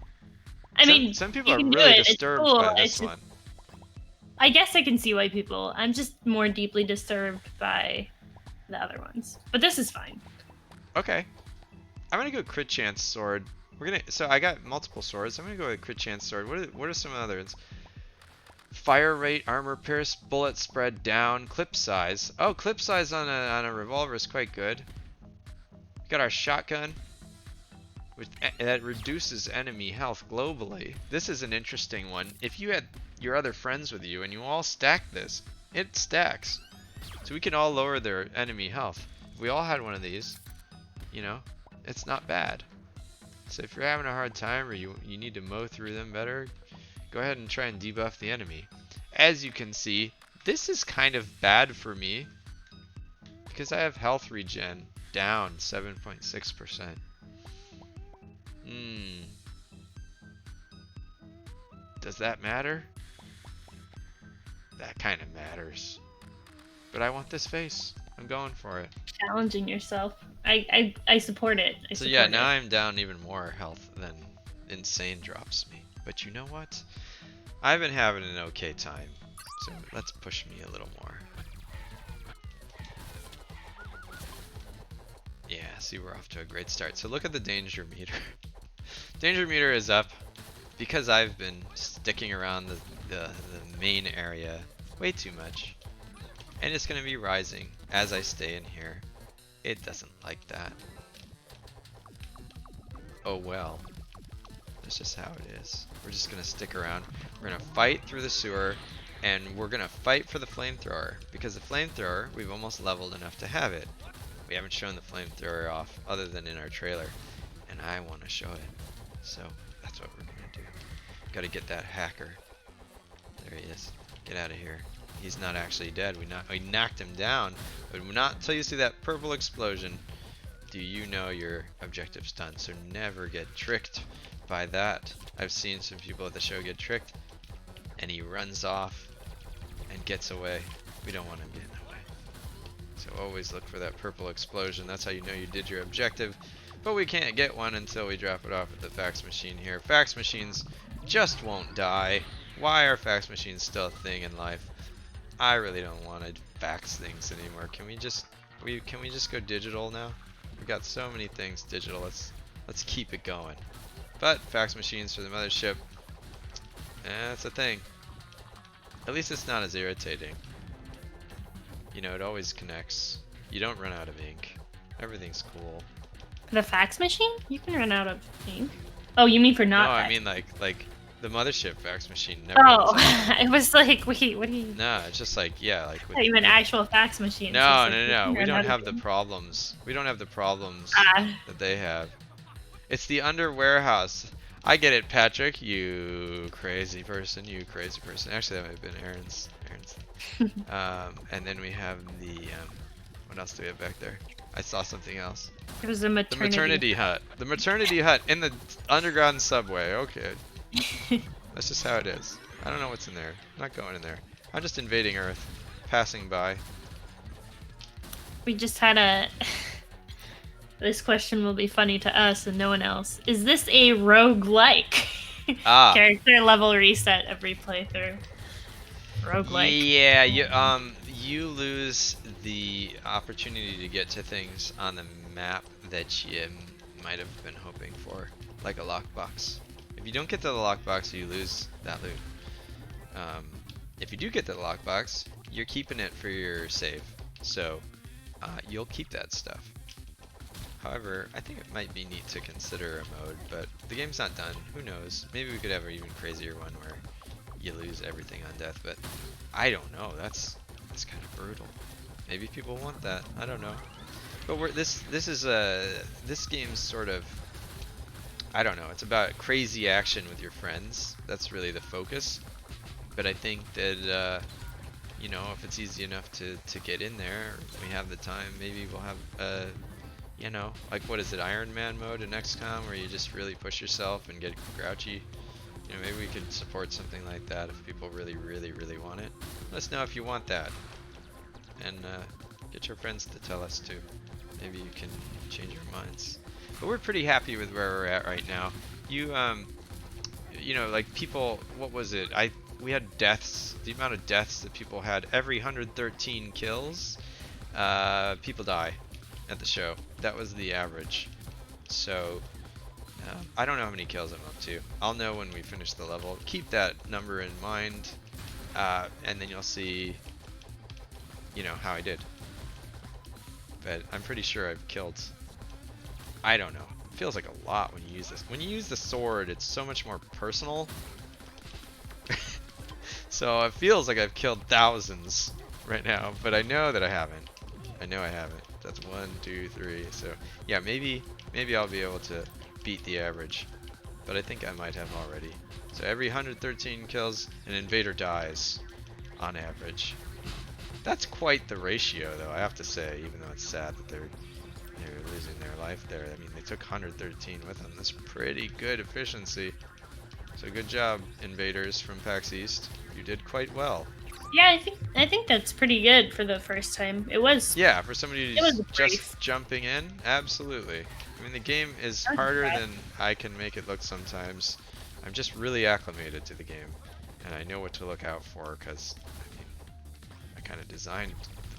I mean, some people you are can do really it. It's disturbed cool. by this It's just- one. I guess I can see why people... I'm just more deeply disturbed by the other ones. But this is fine. Okay. I'm gonna go crit chance sword. So I got multiple swords. I'm gonna go with crit chance sword. What are some others? Fire rate, armor pierce, bullet spread down, clip size. Oh, clip size on a revolver is quite good. Got our shotgun, that reduces enemy health globally. This is an interesting one. If you had your other friends with you and you all stack this, it stacks. So we can all lower their enemy health. If we all had one of these, you know, it's not bad. So if you're having a hard time or you need to mow through them better, go ahead and try and debuff the enemy. As you can see, this is kind of bad for me because I have health regen down 7.6%. Does that matter? That kind of matters. But I want this face. I'm going for it. Challenging yourself. I support it. So yeah, now I'm down even more health than insane drops me. But you know what? I've been having an okay time. So let's push me a little more. Yeah, see, we're off to a great start. So look at the danger meter. Danger meter is up because I've been sticking around the main area way too much. And it's going to be rising as I stay in here. It doesn't like that. Oh well. That's just how it is. We're just going to stick around. We're going to fight through the sewer. And we're going to fight for the flamethrower. Because the flamethrower, we've almost leveled enough to have it. We haven't shown the flamethrower off other than in our trailer. And I want to show it. So that's what we're going to do. Got to get that hacker. There he is. Get out of here. He's not actually dead. We knocked him down. But not until you see that purple explosion do you know your objective's done. So never get tricked by that. I've seen some people at the show get tricked. And he runs off and gets away. We don't want him getting away. So always look for that purple explosion. That's how you know you did your objective. But we can't get one until we drop it off at the fax machine here. Fax machines just won't die. Why are fax machines still a thing in life? I really don't want to fax things anymore. Can we just go digital now? We got so many things digital. Let's keep it going. But fax machines for the mothership, that's a thing. At least it's not as irritating. You know, it always connects. You don't run out of ink. Everything's cool. The fax machine? You can run out of ink. Oh, you mean for not? No, I fax. mean like the mothership fax machine never. Oh, runs out. I was like, wait, what do you? No, it's just like like. I thought you meant actual fax machines. No, It's like, no. you We can don't run out have of the ink. problems. We don't have the problems Ah. that they have. It's the under warehouse. I get it, Patrick. You crazy person. You crazy person. Actually, that might have been Aaron's. And then we have the. What else do we have back there? I saw something else. It was a The maternity. maternity hut. The maternity hut in the underground subway. Okay. That's just how it is. I don't know what's in there. I'm not going in there. I'm just invading Earth. Passing by. We just had a. This question will be funny to us and no one else. Is this a roguelike? Ah. Character level reset every playthrough. Roguelike. Yeah, you lose the opportunity to get to things on the map that you might have been hoping for, like a lockbox. If you don't get to the lockbox, you lose that loot. If you do get to the lockbox, you're keeping it for your save, so you'll keep that stuff. However, I think it might be neat to consider a mode, but the game's not done. Who knows? Maybe we could have an even crazier one where you lose everything on death, but I don't know. That's kind of brutal. Maybe people want that. I don't know. But this game's sort of, I don't know. It's about crazy action with your friends. That's really the focus. But I think that you know, if it's easy enough to get in there, we have the time. Maybe we'll have you know, like what is it, Iron Man mode in XCOM, where you just really push yourself and get grouchy. You know, maybe we could support something like that if people really want it. Let us know if you want that, and get your friends to tell us too. Maybe you can change your minds. But we're pretty happy with where we're at right now. You know, like people, what was it? We had deaths. The amount of deaths that people had every 113 kills, people die at the show. That was the average. So I don't know how many kills I'm up to. I'll know when we finish the level. Keep that number in mind, and then you'll see, you know, how I did. But I'm pretty sure I've killed, I don't know. It feels like a lot when you use this. When you use the sword, it's so much more personal. So it feels like I've killed thousands right now, but I know that I haven't. I know I haven't. That's 1, 2, 3. So yeah, maybe I'll be able to beat the average, but I think I might have already. So every 113 kills, an invader dies on average. That's quite the ratio, though, I have to say, even though it's sad that they're losing their life there. I mean, they took 113 with them. That's pretty good efficiency. So good job, invaders from PAX East. You did quite well. Yeah, I think that's pretty good for the first time. It was. Yeah, for somebody It was who's brief. just jumping in, absolutely. mean, the game is I'll harder try. than I can make it look sometimes. I'm just really acclimated to the game, and I know what to look out for because, I mean, I kind of designed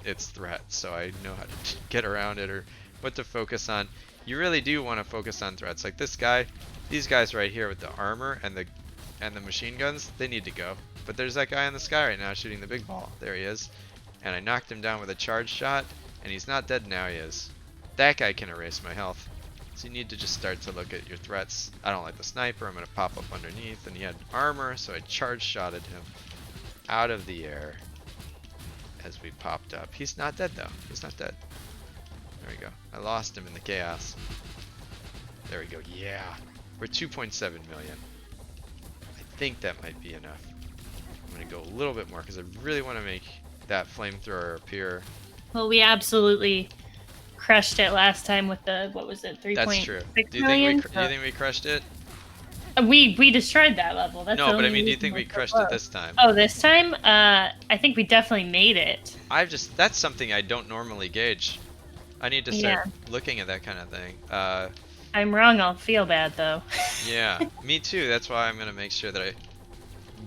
its threats, so I know how to get around it or what to focus on. You really do want to focus on threats. Like this guy, these guys right here with the armor and the machine guns, they need to go. But there's that guy in the sky right now shooting the big ball. There he is. And I knocked him down with a charge shot, and he's not dead now, he is. That guy can erase my health. So you need to just start to look at your threats. I don't like the sniper, I'm gonna pop up underneath, and he had armor, so I charge shotted him out of the air as we popped up. He's not dead though, he's not dead. There we go, I lost him in the chaos. There we go, yeah. We're 2.7 million. I think that might be enough. I'm gonna go a little bit more, because I really want to make that flamethrower appear. Well, we absolutely crushed it last time with the, what was it, 3.6 That's true. Do you million? think we crushed it? We destroyed that level. That's No, the but I only mean, do you reason think we're we so crushed close. it this time? Oh, this time? I think we definitely made it. That's something I don't normally gauge. I need to start looking at that kind of thing. I'm wrong, I'll feel bad though. Yeah, me too. That's why I'm gonna make sure that I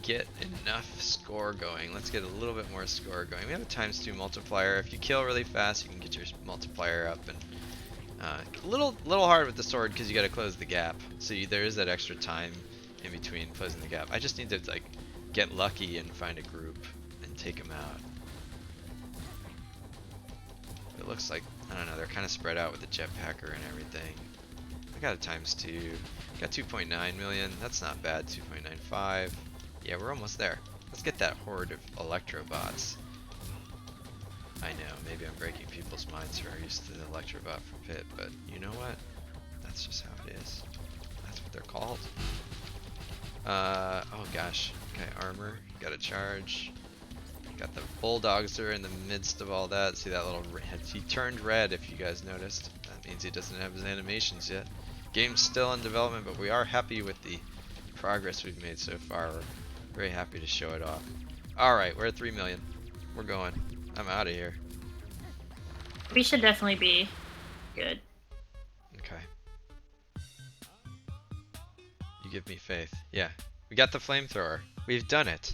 get enough score going. Let's get a little bit more score going. We have a ×2 multiplier. If you kill really fast, you can get your multiplier up. And a little hard with the sword because you got to close the gap. So there is that extra time in between closing the gap. I just need to like get lucky and find a group and take them out. It looks like, I don't know, they're kind of spread out with the jetpacker and everything. I got a ×2. Got 2.9 million. That's not bad. 2.95. Yeah, we're almost there. Let's get that horde of Electrobots. I know, maybe I'm breaking people's minds who are used to the Electrobot from Pit, but you know what? That's just how it is. That's what they're called. Oh gosh. Okay, armor. Got a charge. Got the Bulldogs there in the midst of all that. See that little red? He turned red, if you guys noticed. That means he doesn't have his animations yet. Game's still in development, but we are happy with the progress we've made so far. We're very happy to show it off. Alright, we're at 3 million. We're going. I'm out of here. We should definitely be good. Okay. You give me faith. Yeah. We got the flamethrower. We've done it.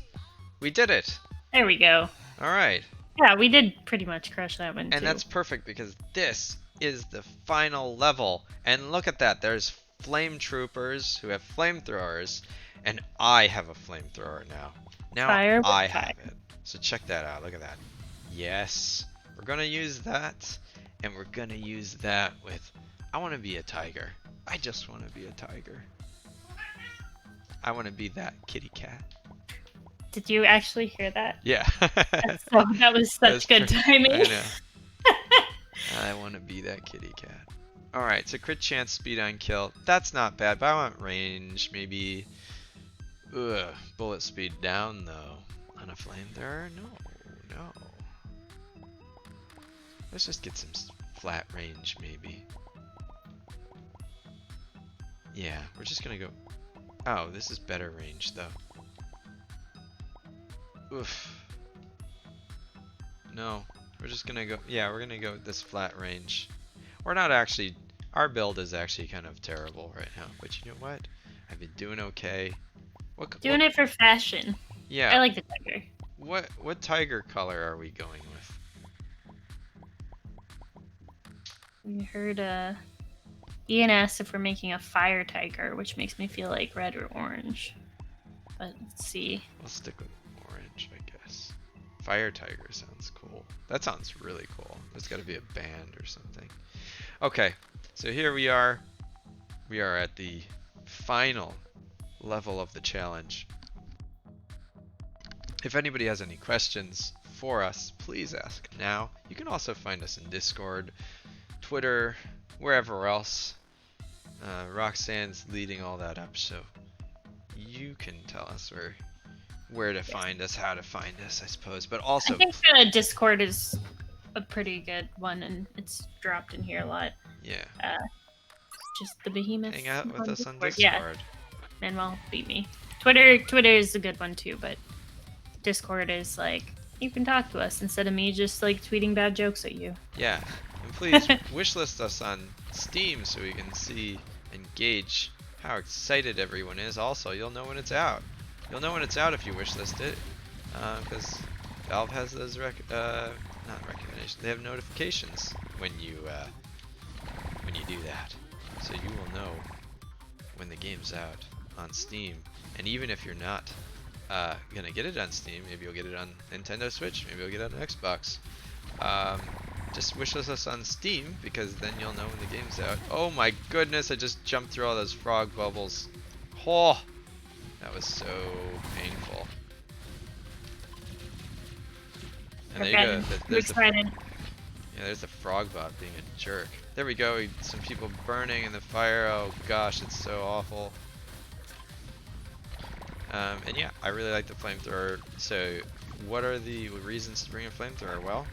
We did it! There we go. Alright. Yeah, we did pretty much crush that one too. And that's perfect because this is the final level. And look at that. There's flame troopers who have flamethrowers. And I have a flamethrower now. Now Fire with I fire. have it. So check that out. Look at that. Yes. We're going to use that. And we're going to use that with... I want to be a tiger. I just want to be a tiger. I want to be that kitty cat. Did you actually hear that? Yeah. That was such good timing. I know. I want to be that kitty cat. Alright, so crit chance, speed on kill. That's not bad, but I want range, maybe... Ugh, bullet speed down though. On a flamethrower? No. Let's just get some flat range maybe. Yeah, we're just gonna go... Oh, this is better range though. Oof. No, we're just gonna go... Yeah, we're gonna go with this flat range. We're not actually... Our build is actually kind of terrible right now, but you know what? I've been doing okay. Doing it for fashion. Yeah. I like the tiger. What tiger color are we going with? We heard Ian asked if we're making a fire tiger, which makes me feel like red or orange. But let's see. We'll stick with orange, I guess. Fire tiger sounds cool. That sounds really cool. There's got to be a band or something. Okay, so here we are. We are at the final level of the challenge. If anybody has any questions for us, please ask now. You can also find us in Discord, Twitter, wherever else. Roxanne's leading all that up, so you can tell us where to find us, how to find us, I suppose. But also, I think Discord is a pretty good one, and it's dropped in here a lot. yeah, Just the behemoth. hang out with us on Discord. Discord. Yeah, and well, beat me. Twitter is a good one too, but Discord is like you can talk to us instead of me just like tweeting bad jokes at you. Yeah, And please wishlist us on Steam so we can see and gauge how excited everyone is. Also, you'll know when it's out. You'll know when it's out if you wishlist it, because Valve has those not recommendations. They have notifications when you do that, so you will know when the game's out on Steam. And even if you're not gonna get it on Steam, maybe you'll get it on Nintendo Switch, maybe you'll get it on Xbox. Just wishlist us on Steam, because then you'll know when the game's out. Oh my goodness, I just jumped through all those frog bubbles. Oh, that was so painful. And there you go. There's excited. there's the frog bot being a jerk. There we go. Some people burning in the fire. Oh gosh, it's so awful. And yeah, I really like the flamethrower. So, what are the reasons to bring a flamethrower? Well,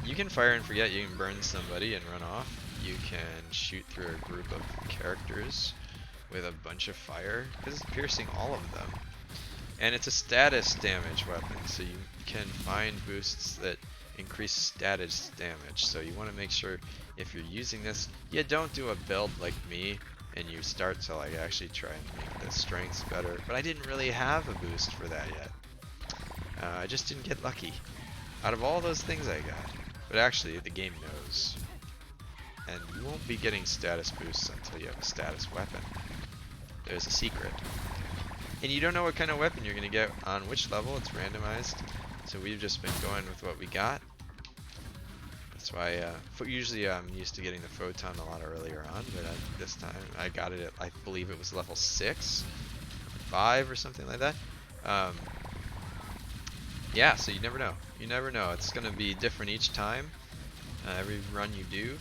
you can fire and forget. You can burn somebody and run off. You can shoot through a group of characters with a bunch of fire, because it's piercing all of them. And it's a status damage weapon, so you can find boosts that increase status damage. So you want to make sure if you're using this, you don't do a build like me and you start to like actually try and make the strengths better. But I didn't really have a boost for that yet. I just didn't get lucky out of all those things I got. But actually, the game knows. And you won't be getting status boosts until you have a status weapon. There's a secret. And you don't know what kind of weapon you're going to get on which level. It's randomized. So we've just been going with what we got. That's why usually I'm used to getting the photon a lot earlier on, but this time I got it at, I believe it was level 6, 5 or something like that. Yeah, so you never know. You never know. It's going to be different each time. Every run you do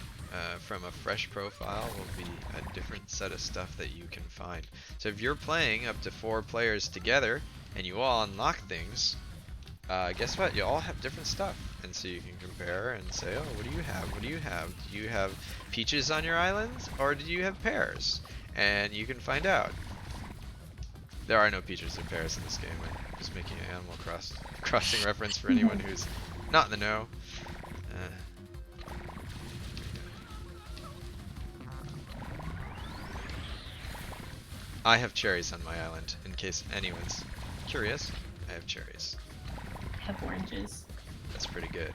from a fresh profile will be a different set of stuff that you can find. So if you're playing up to 4 players together and you all unlock things, guess what? You all have different stuff. And so you can compare and say, oh, what do you have? What do you have? Do you have peaches on your island? Or do you have pears? And you can find out. There are no peaches or pears in this game. I'm just making an Animal Crossing reference for anyone who's not in the know. I have cherries on my island, in case anyone's curious. I have cherries. I have oranges. That's pretty good.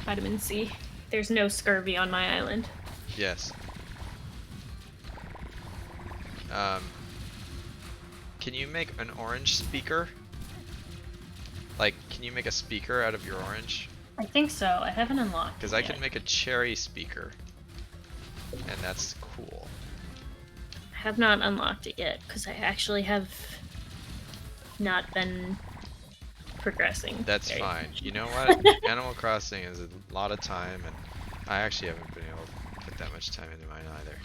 Vitamin C. There's no scurvy on my island. Yes. Can you make an orange speaker? Like, can you make a speaker out of your orange? I think so. I haven't unlocked. Because I can make a cherry speaker. And that's cool. I have not unlocked it yet, because I actually have not been progressing. That's very fine. much. You know what? Animal Crossing is a lot of time, and I actually haven't been able to put that much time into mine either.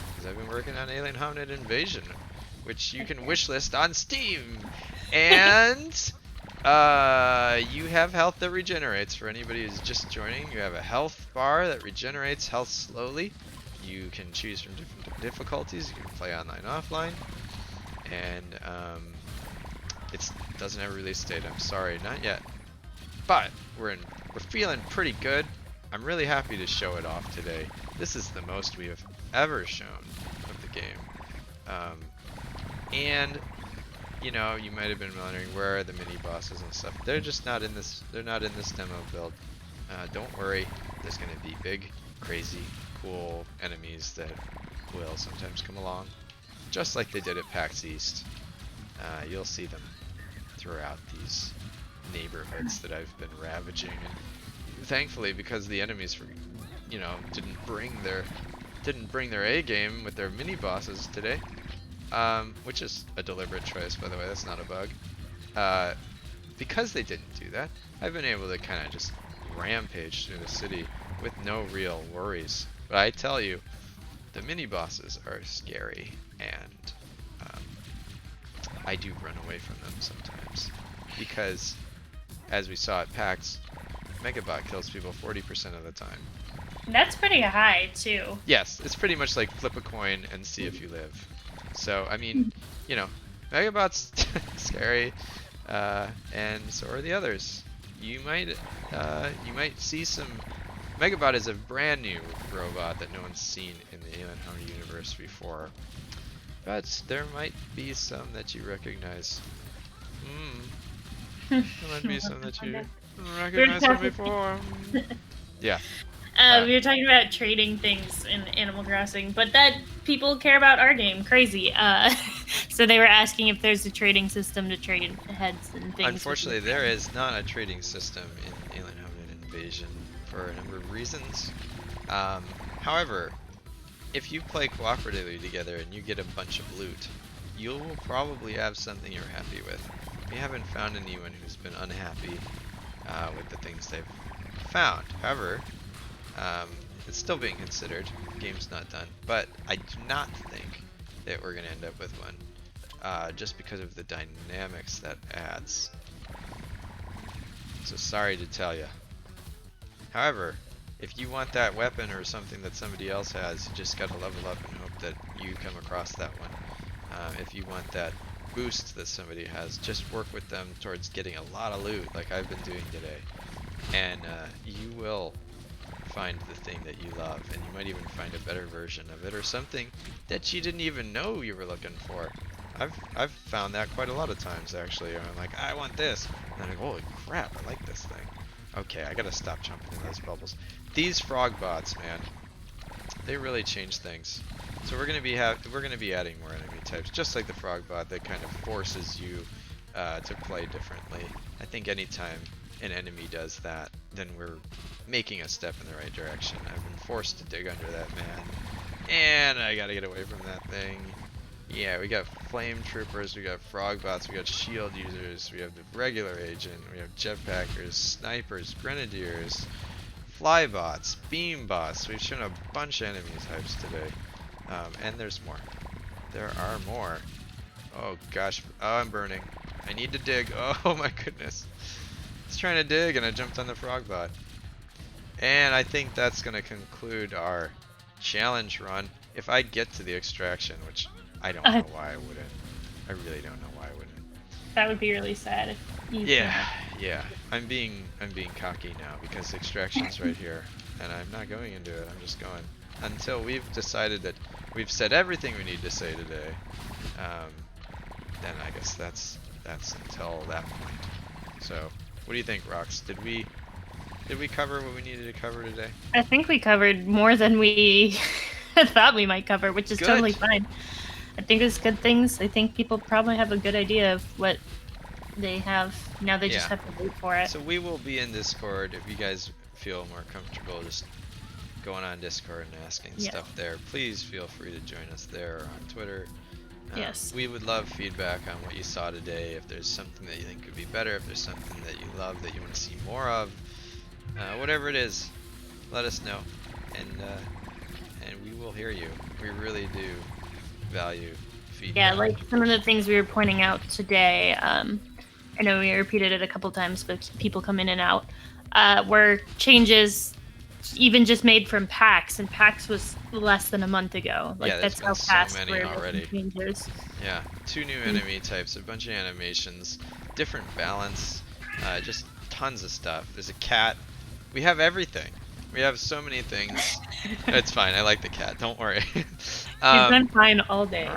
Because I've been working on Alien Hominid Invasion, which you can wishlist on Steam. And you have health that regenerates. For anybody who's just joining, you have a health bar that regenerates health slowly. You can choose from different difficulties. You can play online, offline, and it doesn't have a release date. I'm sorry, not yet. But we're feeling pretty good. I'm really happy to show it off today. This is the most we have ever shown of the game. And you know, you might have been wondering where are the mini bosses and stuff. They're just not in this. They're not in this demo build. Don't worry. There's going to be big, crazy, cool enemies that will sometimes come along, just like they did at PAX East. You'll see them throughout these neighborhoods that I've been ravaging, and thankfully, because the enemies, you know, didn't bring their A game with their mini bosses today, which is a deliberate choice, by the way. That's not a bug. Because they didn't do that, I've been able to kind of just rampage through the city with no real worries. But I tell you, the mini bosses are scary, and I do run away from them sometimes, because as we saw at PAX, Megabot kills people 40% of the time. That's pretty high too. Yes, it's pretty much like flip a coin and see if you live. So I mean, you know, Megabot's scary, and so are the others. You might see some Megabot is a brand new robot that no one's seen in the Alien Hominid universe before. But there might be some that you recognize. There might be some that you recognize from before. Yeah. We were talking about trading things in Animal Crossing, but that people care about our game. Crazy. So they were asking if there's a trading system to trade heads and things. Unfortunately, there is not a trading system in Alien Hominid Invasion for a number of reasons. However, if you play cooperatively together and you get a bunch of loot, you'll probably have something you're happy with. We haven't found anyone who's been unhappy with the things they've found. However, it's still being considered. The game's not done, but I do not think that we're gonna end up with one, just because of the dynamics that adds. So sorry to tell you. However, if you want that weapon or something that somebody else has, you just gotta level up and hope that you come across that one. If you want that boost that somebody has, just work with them towards getting a lot of loot like I've been doing today. And you will find the thing that you love, and you might even find a better version of it or something that you didn't even know you were looking for. I've found that quite a lot of times actually. I'm like, I want this, and I'm like, holy crap, I like this thing. Okay, I gotta stop jumping in those bubbles. These frog bots, man, they really change things. So we're gonna be adding more enemy types, just like the frog bot that kind of forces you to play differently. I think anytime an enemy does that, then we're making a step in the right direction. I've been forced to dig under that man, and I gotta get away from that thing. Yeah, we got flame troopers, we got frog bots, we got shield users, we have the regular agent, we have jetpackers, snipers, grenadiers, fly bots, beam bots. We've shown a bunch of enemy types today, and there's more. There are more. Oh gosh, oh, I'm burning. I need to dig. Oh my goodness. I was trying to dig and I jumped on the frog bot. And I think that's going to conclude our challenge run. If I get to the extraction, which I don't know why I wouldn't. I really don't know why I wouldn't. That would be really sad if you Yeah. I'm being cocky now because extraction's right here, and I'm not going into it. I'm just going until we've decided that we've said everything we need to say today. Then I guess that's until that point. So, what do you think, Rox? Did we cover what we needed to cover today? I think we covered more than we thought we might cover, which is totally fine. I think it's good things. I think people probably have a good idea of what they have. Now they just have to wait for it. So we will be in Discord if you guys feel more comfortable just going on Discord and asking stuff there. Please feel free to join us there or on Twitter. Yes. We would love feedback on what you saw today. If there's something that you think could be better, if there's something that you love that you want to see more of, whatever it is, let us know, and we will hear you. We really do value feedback. Yeah, like some of the things we were pointing out today. I know we repeated it a couple times, but people come in and out. Were changes even just made from PAX, and PAX was less than a month ago. Like, that's how fast so many already. Changes. Yeah, 2 new enemy types, a bunch of animations, different balance, just tons of stuff. There's a cat. We have everything. We have so many things. It's fine. I like the cat. Don't worry. He's been fine all day.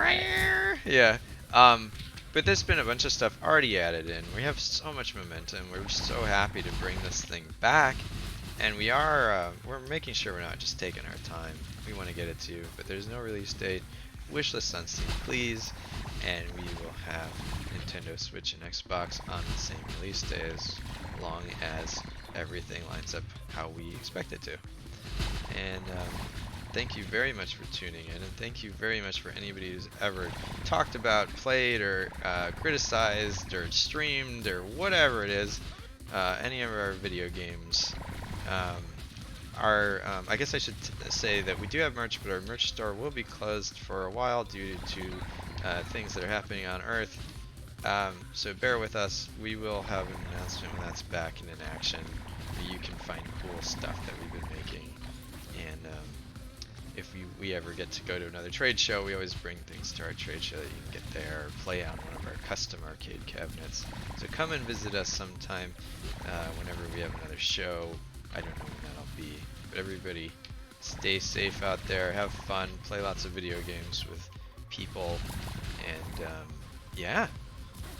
Yeah. But there's been a bunch of stuff already added in. We have so much momentum. We're so happy to bring this thing back. And we're making sure we're not just taking our time. We want to get it to you, but there's no release date. Wishlist on Steam, please. And we will have Nintendo Switch and Xbox on the same release day as long as everything lines up how we expect it to. And thank you very much for tuning in, and thank you very much for anybody who's ever talked about, played, or criticized, or streamed, or whatever it is, any of our video games. I guess I should say that we do have merch, but our merch store will be closed for a while due to things that are happening on Earth. So bear with us. We will have an announcement when that's back and in action. You can find cool stuff that we've been making, and if we ever get to go to another trade show, we always bring things to our trade show that you can get there, or play on one of our custom arcade cabinets. So come and visit us sometime whenever we have another show. I don't know when that'll be. But everybody, stay safe out there. Have fun. Play lots of video games with people. And yeah,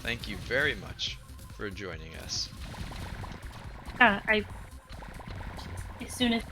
thank you very much for joining us. Yeah, as soon as